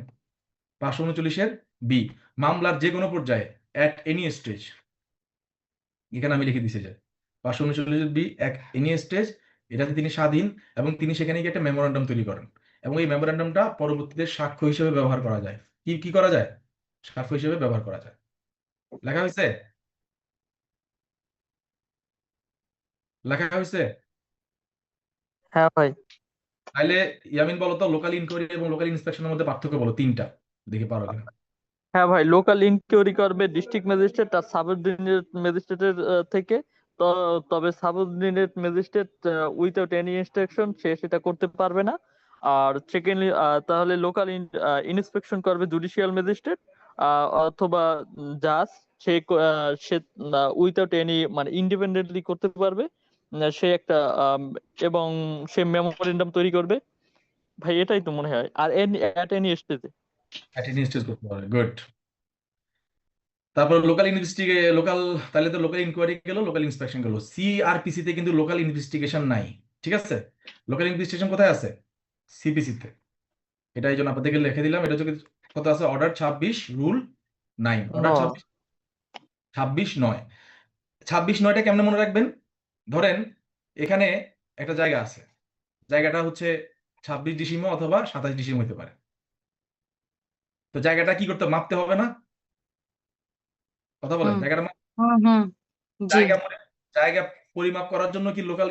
539 এর বি, মামলার যে কোনো পর্যায়ে অ্যাট এনি স্টেজ, এখানে আমি লিখে দিছি যে 539 বি এক এনি স্টেজ, এটাতে তিনি স্বাধীন এবং তিনি সেখানে গিয়ে একটা মেমোরান্ডাম তৈরি করেন এবং এই মেমোরান্ডামটা পরবর্তীতে সাক্ষ্য হিসেবে ব্যবহার করা যায়। কি কি করা যায়? সাক্ষ্য হিসেবে ব্যবহার করা যায়। লেখা হয়েছে? লেখা হয়েছে? হ্যাঁ ভাই। তাহলে ইয়ামিন বলো তো, লোকাল ইনকোয়ারি এবং লোকাল ইন্সপেকশনের মধ্যে পার্থক্য বলো তিনটা, দেখি পারো কিনা। হ্যাঁ ভাই, লোকাল ইনকোয়ারি করবে ডিস্ট্রিক্ট ম্যাজিস্ট্রেট আর সাবঅর্ডিনেট ম্যাজিস্ট্রেটের থেকে। তবে subordinate magistrate without any instruction সে সেটা করতে পারবে না। আর সেকেন্ডলি তাহলে লোকাল ইন্সপেকশন করবে জুডিশিয়াল ম্যাজিস্ট্রেট অথবা জাজ। সে উইথাউট এনি মানে ইন্ডিপেন্ডেন্টলি করতে পারবে। সে একটা এবং সে মেমোরেন্ডাম তৈরি করবে। ভাই এটাই তো মনে হয়। আর এট এনি স্টেজে। অ্যাটেন্ডেন্স করতে পারে, গুড। তারপর লোকাল, তাহলে তো লোকাল ইনকোয়ারি গেল, লোকাল ইন্সপেকশন গেল। সিআরপিসি তে কিন্তু লোকাল ইনভেস্টিগেশন নাই, ঠিক আছে? লোকাল ইনভেস্টিগেশন কোথায় আছে? সিপিসি তে। এটা এই জন্য আপনাদেরকে লিখে দিলাম। এটা হচ্ছে কত আছে? Order 26 rule 9, order 26/9। 26/9টা কেমনে মনে রাখবেন? ধরেন এখানে একটা জায়গা আছে, জায়গাটা হচ্ছে 26 ডিসিমো অথবা 27 ডিসিমো হতে পারে। তো জায়গাটা কি করতে, মাপতে হবে না? কথা বলেন, হুম জায়গাটা হুম হুম জি জায়গা জায়গা পরিমাপ করার জন্য কি লোকাল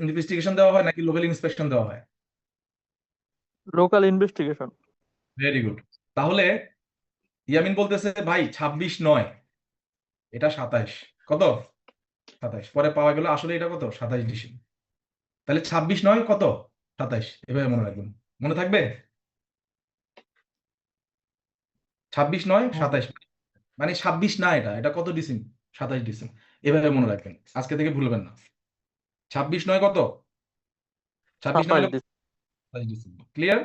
ইনভেস্টিগেশন দেওয়া হয় নাকি লোকাল ইন্সপেকশন দেওয়া হয়? Local investigation. Very good. তাহলে ইয়ামিন বলতেছে ভাই 26/9, এটা 27। কত? 27 পরে পাওয়া গেল আসলে এটা কত? 27 ডিসি। তাহলে 26/9 কত? 27। এভাবে মনে রাখবেন, মনে থাকবে? 26/9 27, মানে 26 না, এটা এটা কত ডিসিম? 27 ডিসিম। এভাবে মনে রাখবেন, আজকে থেকে ভুলবেন না। 26/9 কত? 26/9 27 দিচ্ছে। ক্লিয়ার?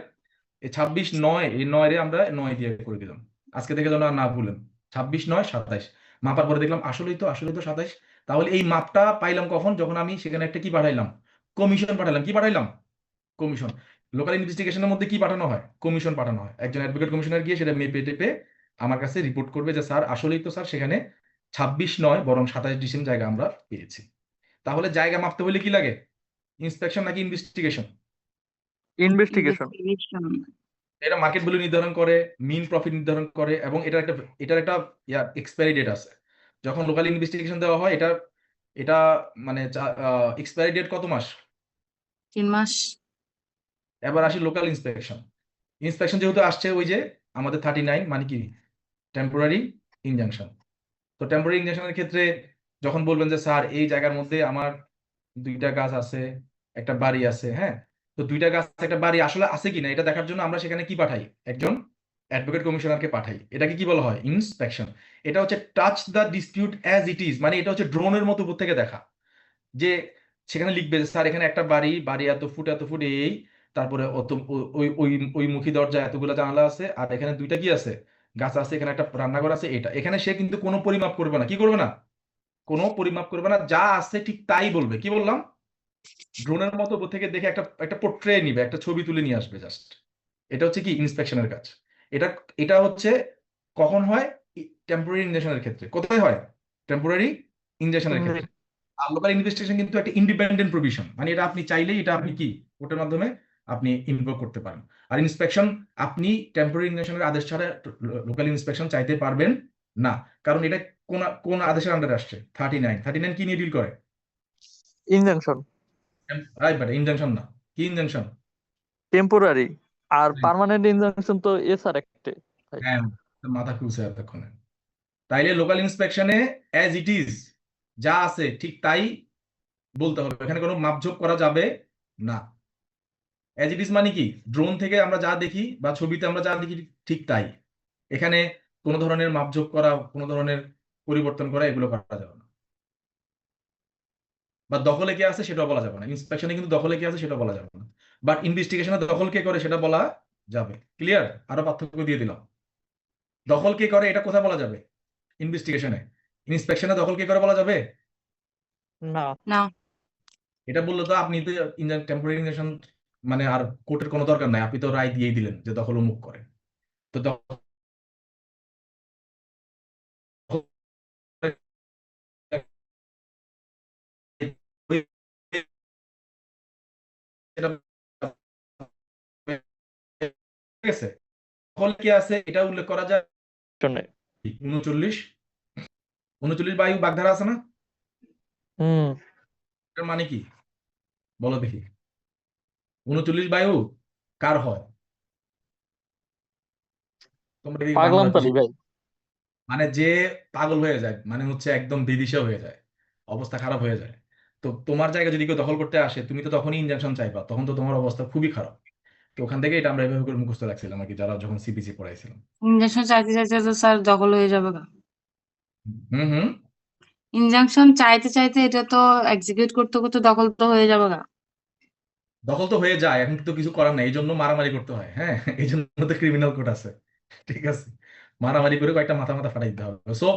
এই 26/9, এই 9 রে আমরা 9 দিয়ে করে দিলাম। আজকে থেকে যেন আর না ভুলেন। 26/9 27 মাপার পরে দেখলাম আসলেই তো 27। তাহলে এই মাপটা পাইলাম কখন? যখন আমি সেখানে একটা কি পাঠাইলাম? কমিশন পাঠাইলাম। কি পাঠাইলাম? কমিশন। লোকাল ইনভেস্টিগেশনের মধ্যে কি পাঠানো হয়? কমিশন পাঠানো হয়। একজন অ্যাডভোকেট কমিশনার গিয়ে সেটা মেপে টেপে আমার কাছে রিপোর্ট করবে যে স্যার আসলেই তো স্যার সেখানে 26 নয় বরং 27 ডিসিম জায়গা আমরা পেয়েছি। তাহলে জায়গা মাপতে হলে কি লাগে? ইন্সপেকশন নাকি ইনভেস্টিগেশন? ইনভেস্টিগেশন। ইনভেস্টিগেশন এটা মার্কেট ভ্যালু নির্ধারণ করে, মিন প্রফিট নির্ধারণ করে এবং এটার একটা এক্সপায়ারি ডেট আছে। যখন লোকাল ইনভেস্টিগেশন দেওয়া হয় এটা এটা মানে এক্সপায়ারি ডেট কত মাস? 3 মাস এবার আসি লোকাল ইন্সপেকশন। ইন্সপেকশন যেহেতু আসছে ওই যে আমাদের 39, মানে কি? Temporary injunction. তো টেম্পোরারি ইনজাংশনের ক্ষেত্রে যখন বলবেন যে স্যার এই জায়গার মধ্যে আমার 2টা গাছ আছে, একটা বাড়ি আছে, হ্যাঁ, তো 2টা গাছ একটা বাড়ি আসলে আছে কিনা এটা দেখার জন্য আমরা সেখানে কি পাঠাই? একজন অ্যাডভোকেট কমিশনারকে পাঠাই। এটাকে কি বলা হয়? ইন্সপেকশন। এটা হচ্ছে touch the dispute as it is, মানে এটা হচ্ছে ড্রোনের মতো উপর থেকে দেখা, যে সেখানে লিখবে যে স্যার এখানে একটা বাড়ি, বাড়ি এত ফুট এই, তারপরে অত ওই ওই ওই মুখী দরজা এতগুলো জানালা আছে, আর এখানে 2টা কি আছে? গাছ আছে, এখানে একটা রান্নাঘর আছে। এটা এখানে সে কিন্তু কোনো পরিমাপ করবে না। কি করবে না? কোনো পরিমাপ করবে না, যা আছে ঠিক তাই বলবে। কি বললাম? ড্রোনের মতো উপর থেকে দেখে একটা একটা পোর্ট্রে নিবে, একটা ছবি তুলে নিয়ে আসবে জাস্ট। এটা হচ্ছে কি? ইন্সপেকশনের কাজ। এটা এটা হচ্ছে কখন হয়? টেম্পোরারি ইনজেকশনের ক্ষেত্রে। কোথায় হয়? টেম্পোরারি ইনজেকশনের ক্ষেত্রে। আর লোকাল ইনভেস্টিগেশন কিন্তু একটা ইন্ডিপেন্ডেন্ট প্রভিশন, মানে এটা আপনি চাইলেই এটা আপনি কি কোর্টের মাধ্যমে আপনি ইনভোক করতে পারেন। আর ইন্সপেকশন আপনি টেম্পোরারি ইনজেকশনের আদেশ ছাড়া লোকাল ইন্সপেকশন চাইতে পারবেন না, কারণ এটা কোন কোন আদেশের আন্ডারে আসছে? 39 কি নিয়ে ডিল করে? ইনজাংশন। রাইট, বাট ইনজাংশন না। কি ইনজাংশন? টেম্পোরারি। আর পার্মানেন্ট ইনজাংশন তো এসআর অ্যাক্টে। হ্যাঁ, মাথা খুলছে এতক্ষণে। তাইলে লোকাল ইন্সপেকশনে অ্যাজ ইট ইজ যা আছে ঠিক তাই বলতে হবে, এখানে কোনো মাপঝোপ করা যাবে না। অ্যাজ ইট ইজ মানে কি? ড্রোন থেকে আমরা যা দেখি বা ছবিতে আমরা যা দেখি ঠিক তাই। এখানে কোনো ধরনের মাপঝোপ করা, কোনো ধরনের পরিবর্তন করা এগুলো করা যাবে না। বা দখলে কে আছে সেটাও বলা যাবে না। ইন্সপেকশনে কিন্তু দখলে কে আছে সেটা বলা যাবে না, বাট ইনভেস্টিগেশনে দখল কে করে সেটা বলা যাবে। ক্লিয়ার? আরো পার্থক্য দিয়ে দিলাম। দখল কে করে এটা কোথায় বলা যাবে? ইনভেস্টিগেশনে। ইন্সপেকশনে দখল কে করে বলা যাবে না। না এটা বললে তো আপনি তো টেম্পোরারি ইনজেকশন মানে আর কোর্টের কোনো দরকার নাই, আপনি তো রায় দিয়েই দিলেন যে দখল উন্মুখ করে। তো সেটা ঠিক আছে, ফল কি আছে এটা উল্লেখ করা যায়। শুনে 39 39 বায়ু বাগধারা আছে না, হুম এটার মানে কি বলো দেখি। 39 বায়ু কার হয়? তোমরা দেখি পাগলাম বাংলাদেশে তালি ভাই। মানে যে পাগল হয়ে যায়, মানে হচ্ছে একদম বিদিশা হয়ে যায়, অবস্থা খারাপ হয়ে যায়। তো তোমার জায়গা যদি কেউ দখল করতে আসে, তুমি তো তখনই ইনজাংশন চাইবা, তখন তো তোমার অবস্থা খুবই খারাপ। তো ওখান থেকে এটা আমরা এভাবে করে মুখস্থ রাখছিলাম আর কি, যারা যখন সিপিসি পড়াইছিলাম। ইনজেকশন চাইতে চাইতে তো স্যার দখল হয়ে যাবে গা। হুম হুম। ইনজাংশন চাইতে চাইতে এটা তো এক্সিকিউট করতে করতে দখল তো হয়ে যাবে গা। দখল তো হয়ে যায়, এখন তো কিছু করার নাই, এই জন্য মারামারি করতে হয়। হ্যাঁ, এই জন্য তো ক্রিমিনাল কোড আছে। ঠিক আছে, মারামারি করে কয়েকটা মাথা মাথা ফাটাই দিতে হবে। সো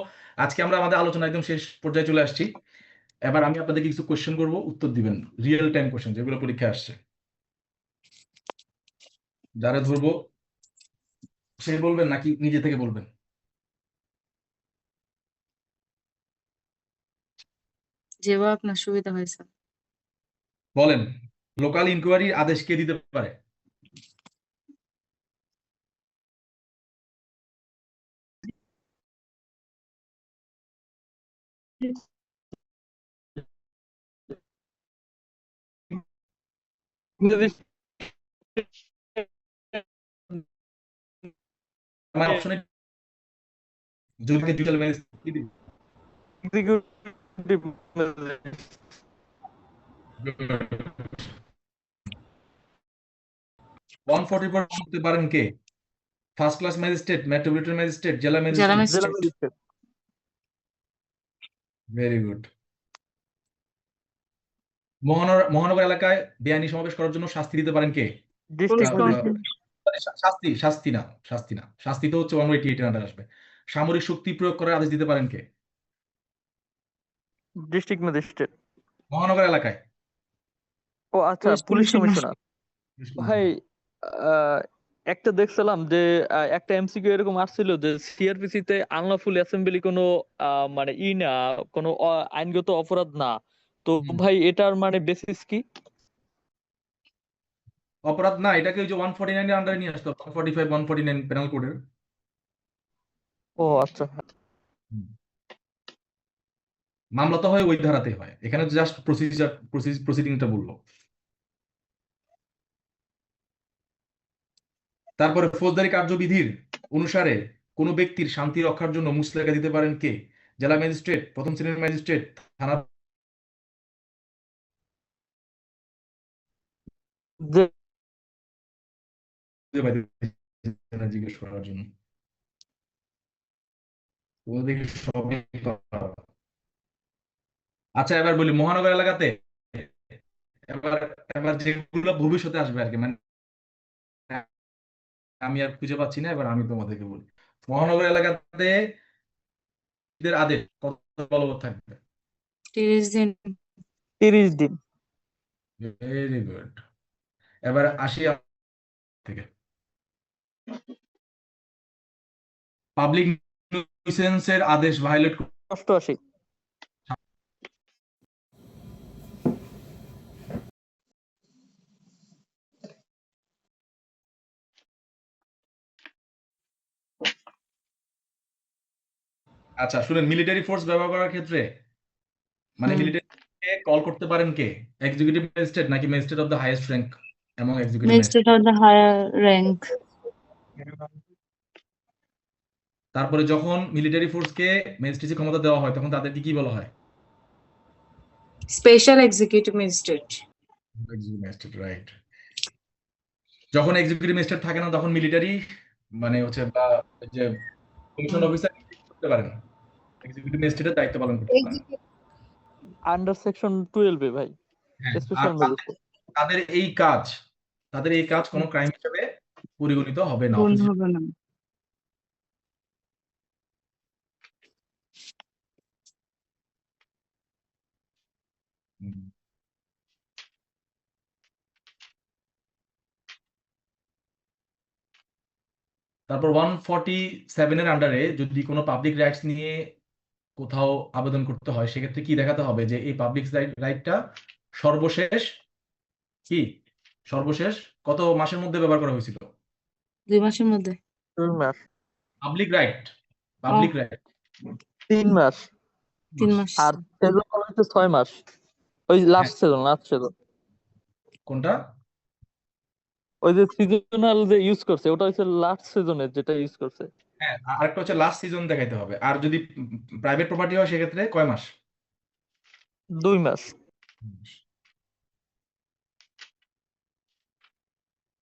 আজকে আমরা আমাদের আলোচনা একদম শেষ পর্যায়ে চলে আসছি। এবার আমি আপনাদেরকে কিছু কোশ্চেন করবো, উত্তর দিবেন, রিয়েল টাইম কোশ্চেন যেগুলো পরীক্ষায় আসছে। যারা ধরবো সে বলবেন নাকি নিজে থেকে বলবেন? যেভাবে আপনার সুবিধা হয় স্যার। বলেন, লোকাল ইনকোয়ারির আদেশ কে দিতে পারে? আমার অপশনে জুডিশিয়াল ম্যাজিস্ট্রেট কি দিবে? এক্সিকিউটিভ 144 করতে পারেন কে? First class magistrate, metropolitan magistrate, জেলা জেলা ম্যাজিস্ট্রেট? জেলা ম্যাজিস্ট্রেট। ম্যাজিস্ট্রেট। Very good. মহানগর এলাকায় বেআইনি সমাবেশ করার জন্য শাস্তি দিতে পারেন কে? Police district magistrate. শাস্তি শাস্তি না, শাস্তি না, শাস্তি তো হচ্ছে 188 এর আন্ডার আসবে। সামরিক শক্তি প্রয়োগ করার আদেশ দিতে পারেন কে? District magistrate. মহানগর এলাকায় ও আচ্ছা, পুলিশ পুলিশ কমিশনার। কমিশনার। ভাই একটা দেখছিলাম যে একটা এমসিকিউ এরকম আসছিল যে সিআরপিসি তে আনলফুল অ্যাসেম্বলি কোনো মানে না কোনো আইনগত অপরাধ না। তো হুম। ভাই এটার মানে বেসিস কি? অপরাধ না, এটাকে ওই যে 149 এর আন্ডারে নিয়ে আসতে হবে, 145 149 পেনাল কোডের। ও আচ্ছা। মামলা তো হয় ওই ধারাতে হয়, এখানে জাস্ট প্রসিডিংটা বললো। তারপরে ফৌজদারি কার্যবিধির অনুসারে কোনো ব্যক্তির শান্তি রক্ষার জন্য মুচলেকা দিতে পারেন কে? জেলা ম্যাজিস্ট্রেট, প্রথম শ্রেণীর ম্যাজিস্ট্রেট, থানা? যে- জিজ্ঞেস করার জন্য ওদেরকে সবই করা। আচ্ছা এবার বলি, মহানগর এলাকাতে এবার এবার যেগুলো ভবিষ্যতে আসবে আর কি, মানে আমি আর খুঁজে পাচ্ছি না, এবার আমি তোমাদেরকে বলি। মহানগর এলাকাতে এদের আদেশ কত বলবৎ থাকবে? 30 দিন। 30 দিন। Very good. এবার আসি থেকে পাবলিক নিউসেন্সের আদেশ ভায়োলেট 88। আচ্ছা শুনেন, মিলিটারি ফোর্স ব্যবহার করার ক্ষেত্রে মানে হুম। মিলিটারি কল করতে পারেন কে? এক্সিকিউটিভ ম্যাজিস্ট্রেট নাকি magistrate of the highest rank এবং executive magistrate? Magistrate of the higher rank. তারপরে যখন মিলিটারি ফোর্সকে ম্যাজিস্ট্রেসি ক্ষমতা দেওয়া হয় তখন তাদেরকে কি বলা হয়? Special executive magistrate. Executive magistrate, right. যখন এক্সিকিউটিভ ম্যাজিস্ট্রেট থাকে না তখন মিলিটারি মানে হচ্ছে বা ওই যে কমিশন অফিসার করতে পারে না, এক্সিকিউটিভ ম্যাজিস্ট্রেটের দায়িত্ব পালন করতে পারে না। আন্ডার সেকশন 12 এ ভাই হ্যাঁ, আর স্পেশাল ম্যাজিস্ট্রেট। তাদের এই কাজ তাদের এই কাজ কোনো ক্রাইম হিসেবে পরিগণিত হবে না কোন অফিসে। হবে না। তারপর 147 এর আন্ডারে যদি কোনো পাবলিক রাইটস নিয়ে কোথাও আবেদন করতে হয়, সেক্ষেত্রে কি দেখাতে হবে? যে এই পাবলিক রাইটটা সর্বশেষ কি সর্বশেষ কত মাসের মধ্যে ব্যবহার করা হয়েছিল? 2 মাসের মধ্যে। 2 মাস, পাবলিক রাইট, ও পাবলিক রাইট 3 মাস, 3 মাস। আর সেজন করা হয়েছে 6 মাস। ওই হ্যাঁ, লাস্ট সেজন কোনটা? ওই যে সিজনাল যে ইউজ করছে ওটা হচ্ছে লাস্ট সিজনের যেটা ইউজ করছে। হ্যাঁ, আরেকটা হচ্ছে লাস্ট সিজন দেখাইতে হবে। আর যদি প্রাইভেট প্রপার্টি হয় সেক্ষেত্রে কয় মাস? 2 মাস।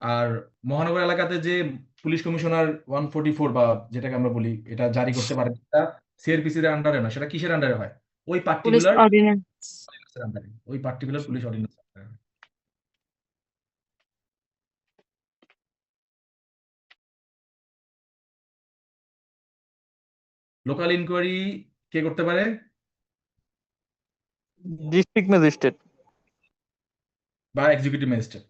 আর মহানগর এলাকাতে যে পুলিশ কমিশনার 144 বা যেটাকে আমরা বলি এটা জারি করতে পারে, সেটা সিআরপিসির আন্ডারে না, সেটা কিসের আন্ডারে হয়? ওই পুলিশ পার্টিকুলার অর্ডিন্যান্স। আন্ডারে, ওই পার্টিকুলার পুলিশ অর্ডিন্যান্স আন্ডারে। লোকাল ইনকোয়ারি কে করতে পারে? District magistrate. বা এক্সিকিউটিভ ম্যাজিস্ট্রেট।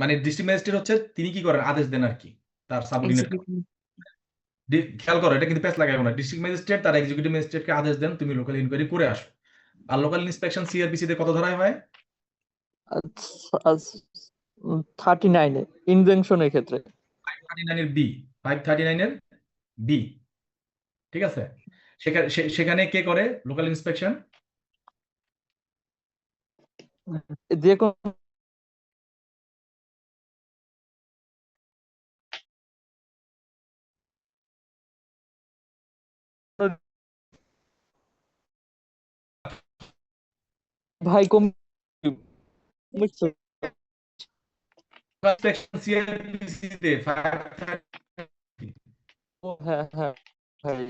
মানে ডিস্ট্রিক্ট ম্যাজিস্ট্রেট হচ্ছে তিনি কি করেন, আদেশ দেন আর কি তার সাবঅর্ডিনেট। এক্সিকিউটিভ। খেয়াল করো, এটা কিন্তু প্যাচ লাগাবো না। ডিস্ট্রিক্ট ম্যাজিস্ট্রেট তার এক্সিকিউটিভ ম্যাজিস্ট্রেটকে আদেশ দেন তুমি লোকাল ইনকোয়ারি করে আসো। আর লোকাল ইন্সপেকশন সিআরপিসি তে কত ধারায় হয়? 39 ইনজাংশনের ক্ষেত্রে। 539 এর বি, 539 এর বি, ঠিক আছে? সেখানে কে করে লোকাল ইন্সপেকশন? যে কোনো ভাই ইন্সপেকশন সিআরপিসি তে 539। হ্যাঁ হ্যাঁ ভাই,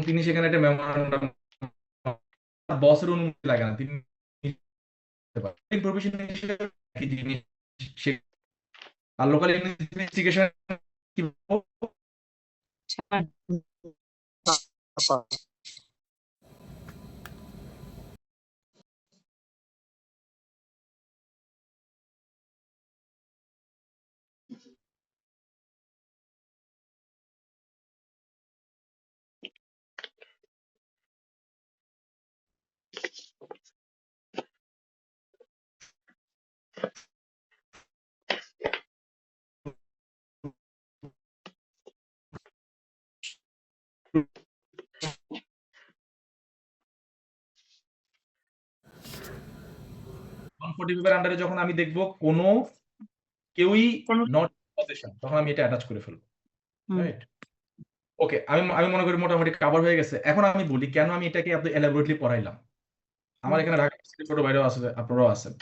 তিনি সেখানে একটা মেমোরান্ডাম, বসের অনুমতি লাগে না, তিনি প্রফেশন হিসেবে একই জিনিস আর লোকাল ইনভেস্টিগেশন কি বলবো? আন্ডারে যখন আমি দেখব কোনো কেউই নট পজিশন, তখন আমি এটা অ্যাটাচ করে ফেলবো। রাইট, ওকে। আমি মনে করি মোটামুটি কভার হয়ে গেছে। এখন আমি বলি কেন আমি এটাকে এত এলাবোরেটলি পড়াইলাম। আমার এখানে ঢাকা ইউনিভার্সিটির ছোট ভাইরাও আছে, আপনারাও আছেন।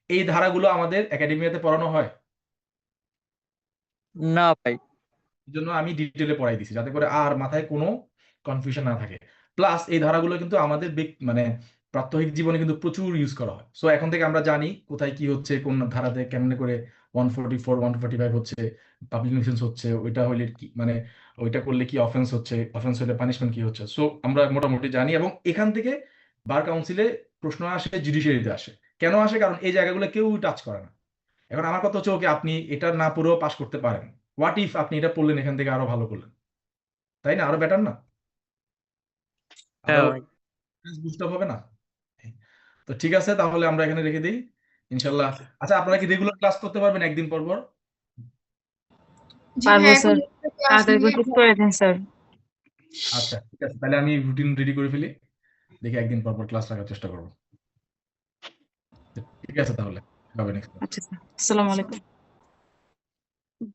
এই ধারাগুলো আমাদের একাডেমিয়াতে পড়ানো হয় না ভাই। এই জন্য আমি ডিটেলে পড়াই দিছি, যাতে করে আর মাথায় কোনো কনফিউশন না থাকে। প্লাস এই ধারাগুলো কিন্তু আমাদের মানে প্রাত্যহিক জীবনে কিন্তু প্রচুর ইউজ করা হয়। সো এখন থেকে আমরা জানি কোথায় কি হচ্ছে, কোন ধারাতে কেমনে করে 144 145 হচ্ছে, পাবলিক নিউসেন্স হচ্ছে, ওইটা হলে কি মানে ওইটা করলে কি অফেন্স হচ্ছে, অফেন্স হলে পানিশমেন্ট কি হচ্ছে। সো আমরা মোটামুটি জানি, এবং এখান থেকে বার কাউন্সিলে প্রশ্ন আসে, জুডিশিয়ারিতে আসে। কেন আসে? কারণ এই জায়গাগুলো কেউ টাচ করে না। এখন আমার কথা হচ্ছে, ওকে আপনি এটা না পড়েও পাস করতে পারেন, হোয়াট ইফ আপনি এটা পড়লেন, এখান থেকে আরো ভালো করলেন, তাই না? আরো বেটার না? আরো বুস্ট আপ হবে না? তো ঠিক আছে, তাহলে আমরা এখানে রেখে দিই ইনশাল্লাহ। আচ্ছা, আপনারা কি রেগুলার ক্লাস করতে পারবেন একদিন পর পর? জি পারবো হ্যাঁ, স্যার, এখন ক্লাস তাড়াতাড়ি নিলে করে ঠিক করে দেন স্যার। আচ্ছা ঠিক আছে, তাহলে আমি রুটিন রেডি করে ফেলি, দেখি একদিন পর পর ক্লাস রাখার চেষ্টা করবো। ঠিক আছে, তাহলে হবে নেক্সট। আচ্ছা স্যার, আসসালামু আলাইকুম।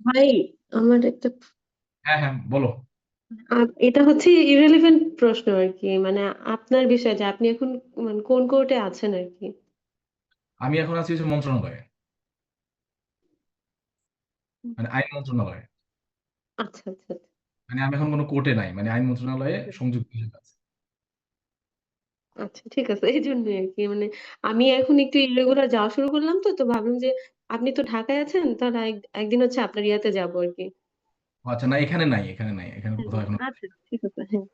ভাই আমার একটা হ্যাঁ হ্যাঁ, বলো। এটা হচ্ছে ইরেলিভেন্ট প্রশ্ন আর কি, মানে আপনার বিষয় যে আপনি এখন মানে কোন কোর্টে আছেন আর কি। আমি এখন আছি হচ্ছে মন্ত্রণালয়ে, মানে আইন মন্ত্রণালয়ে। আচ্ছা আচ্ছা আচ্ছা। মানে আমি এখন কোনো কোর্টে নাই, মানে আইন মন্ত্রণালয়ে সংযুক্ত হিসেবে আছি। আচ্ছা ঠিক আছে, এই জন্যই আর কি, মানে আমি এখন একটু ইরেগুলার যাওয়া শুরু করলাম, তো ভাবলাম যে আপনি তো ঢাকায় আছেন, তাহলে একদিন হচ্ছে আপনার ইয়াতে যাবো আর কি। আচ্ছা, না এখানে নাই, এখানে নাই, এখানে কোথাও এখন। আচ্ছা ঠিক আছে, হ্যাঁ।